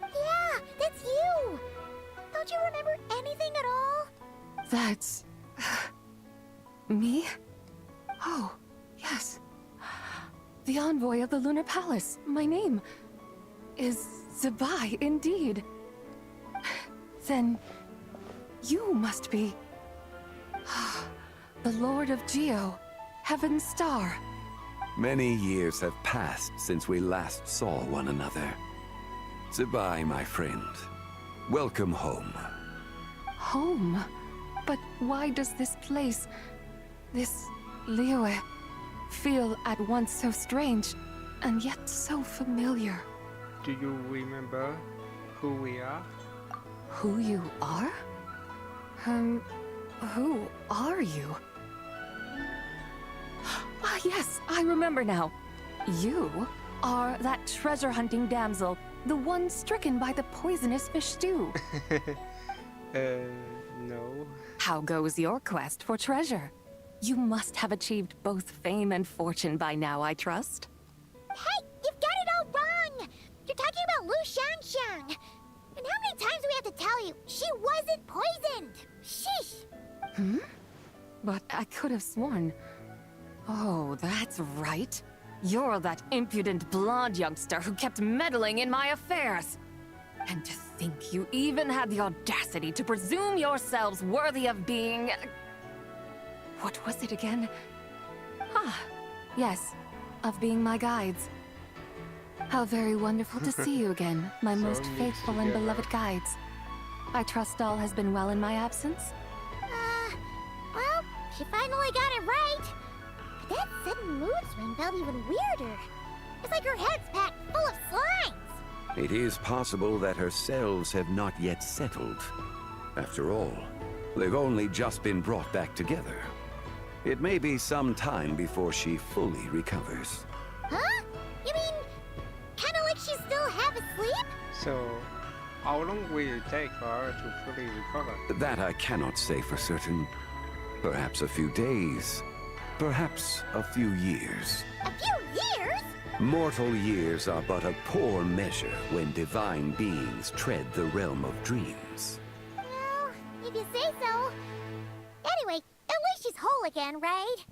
Yeah, that's you! Don't you remember anything at all? That's... me? Oh, yes. The envoy of the Lunar Palace. My name is Zibai, indeed. Then you must be... the Lord of Geo, Heaven's Star. Many years have passed since we last saw one another. Zibai, my friend. Welcome home. Home? But why does this place, this Liyue, feel at once so strange, and yet so familiar? Do you remember who we are? Who you are? Who are you? Ah, yes, I remember now. You are that treasure-hunting damsel, the one stricken by the poisonous fish stew. No. How goes your quest for treasure? You must have achieved both fame and fortune by now, I trust. Hey, you've got it all wrong! You're talking about Lu Xiangxiang. And how many times do we have to tell you? She wasn't poisoned! Sheesh! Hmm? But I could have sworn... Oh, that's right. You're that impudent blonde youngster who kept meddling in my affairs. And to think you even had the audacity to presume yourselves worthy of being... What was it again? Ah, yes, of being my guides. How very wonderful to see you again, my most faithful and beloved guides. I trust all has been well in my absence? Well, she finally got it right. But that sudden mood swing felt even weirder. It's like her head's packed full of slimes. It is possible that her cells have not yet settled. After all, they've only just been brought back together. It may be some time before she fully recovers. Huh? You mean, kinda like she's still half asleep? So, how long will it take her to fully recover? That I cannot say for certain. Perhaps a few days. Perhaps a few years. A few years? Mortal years are but a poor measure when divine beings tread the realm of dreams. Well, if you say so. Anyway, at least she's whole again, right?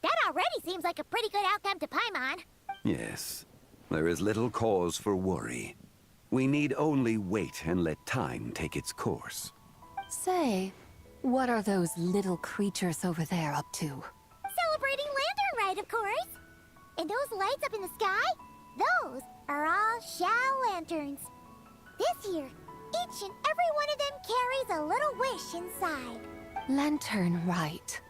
That already seems like a pretty good outcome to Paimon. Yes, there is little cause for worry. We need only wait and let time take its course. Say, what are those little creatures over there up to? Celebrating Lantern Rite, of course. And those lights up in the sky? Those are all Xiao lanterns. This year, each and every one of them carries a little wish inside. Lantern Rite.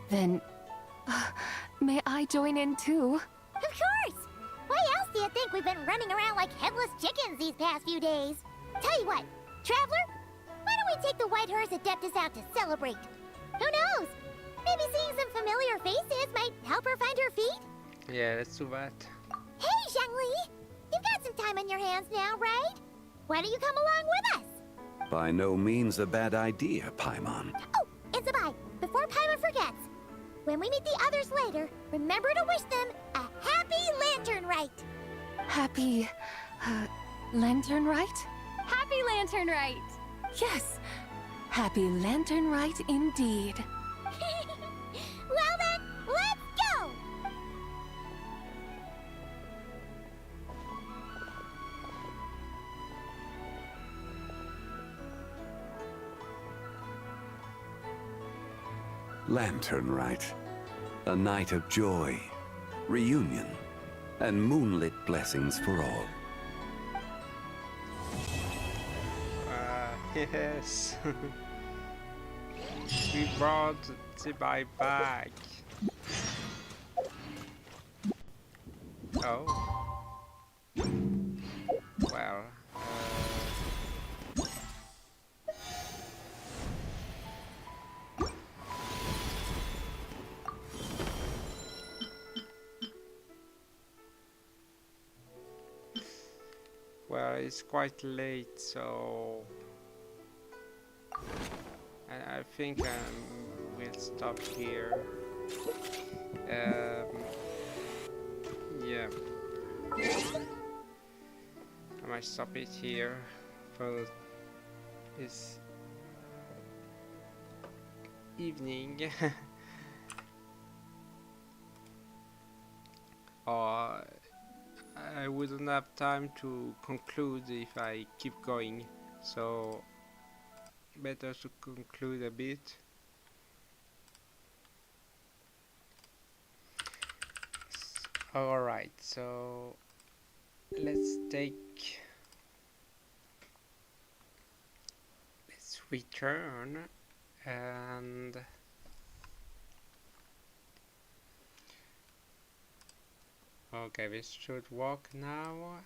Then, may I join in too? Of course! Why else do you think we've been running around like headless chickens these past few days? Tell you what, Traveler, why don't we take the White Horse Adeptus out to celebrate? Who knows? Maybe seeing some familiar faces might help her find her feet? Yeah, let's do that. Hey, Zhangli! You've got some time on your hands now, right? Why don't you come along with us? By no means a bad idea, Paimon. Oh, and Zibai, before Paimon forgets, when we meet the others later, remember to wish them a happy Lantern Rite. Happy... Lantern Rite? Happy Lantern Rite! Yes, happy Lantern Rite indeed. Well then, let's go! Lantern Rite. A night of joy, reunion, and moonlit blessings for all. Yes. We brought Zibai back. Oh. Well. Well, it's quite late, so... I think I'm will stop here. Yeah. I might stop it here for this evening. Or I wouldn't have time to conclude if I keep going, so better to conclude a bit. Alright, so let's return and okay, this should work now.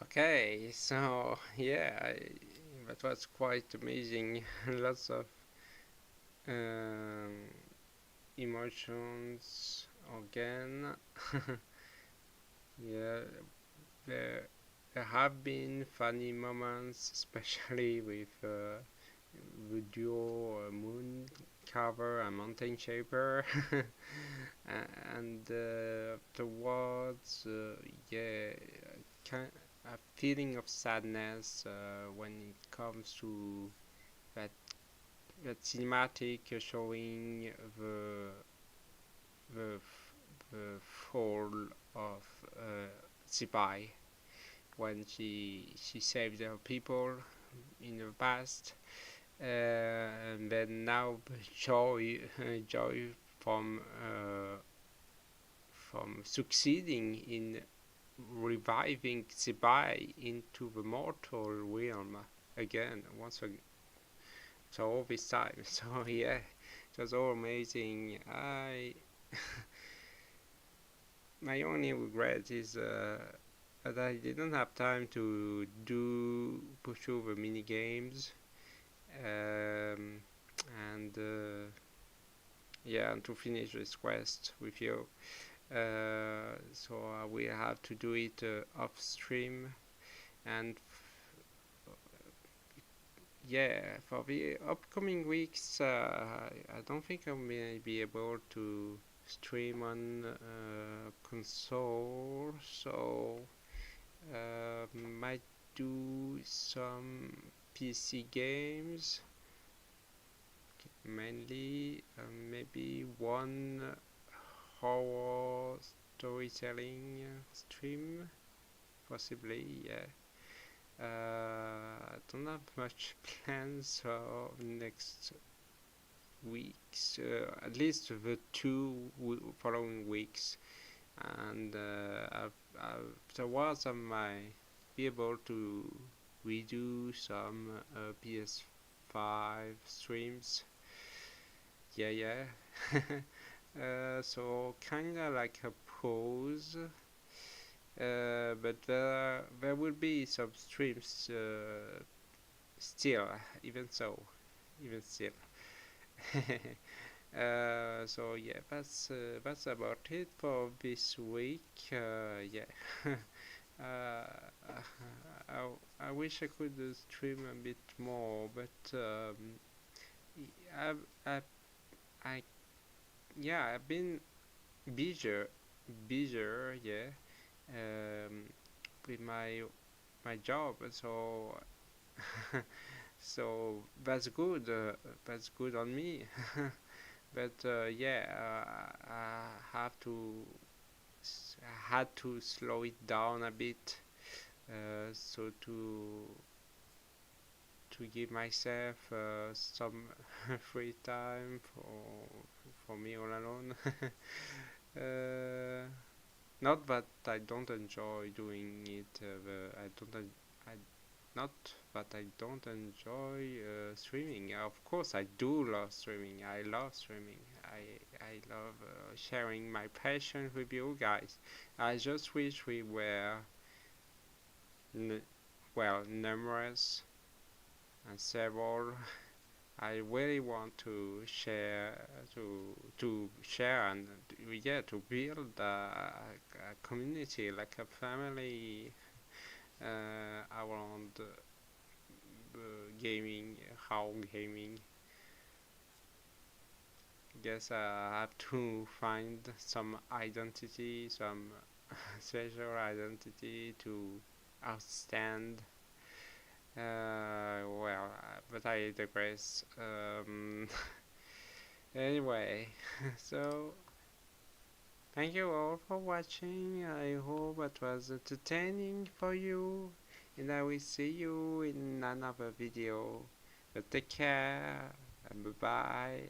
Okay, so yeah, that was quite amazing. Lots of emotions again. Yeah, there have been funny moments, especially with the duo moon cover and mountain shaper. And afterwards, yeah, a feeling of sadness when it comes to that cinematic showing the fall of Zibai when she saved her people in the past, and then now joy from succeeding in reviving Zibai into the mortal realm again, once again. So all this time, so yeah, it was all amazing. My only regret is that I didn't have time to pursue the mini games, and yeah, and to finish this quest with you. So I will have to do it off stream, and yeah, for the upcoming weeks, I don't think I may be able to stream on console, so might do some PC games, mainly maybe one horror storytelling stream, possibly, yeah. I don't have much plans for next weeks, at least the 2 following weeks, and afterwards I might be able to redo some PS5 streams. Yeah. So kinda like a pause. But there will be some streams still, even still. So yeah, that's about it for this week. Yeah. I wish I could stream a bit more, but I've been busier, yeah, with my job, so so that's good. That's good on me. But yeah, I had to slow it down a bit, so to give myself some free time for me all alone. Not that I don't enjoy doing it. Not that I don't enjoy streaming. Of course, I do love streaming. I love streaming. I love sharing my passion with you guys. I just wish we were numerous and several. I really want to share and yeah, to build a community, like a family, around gaming, how gaming. Guess I have to find some identity, some special identity to outstand. Well, but I digress. Anyway, so thank you all for watching. I hope it was entertaining for you, and I will see you in another video. But take care, and bye bye.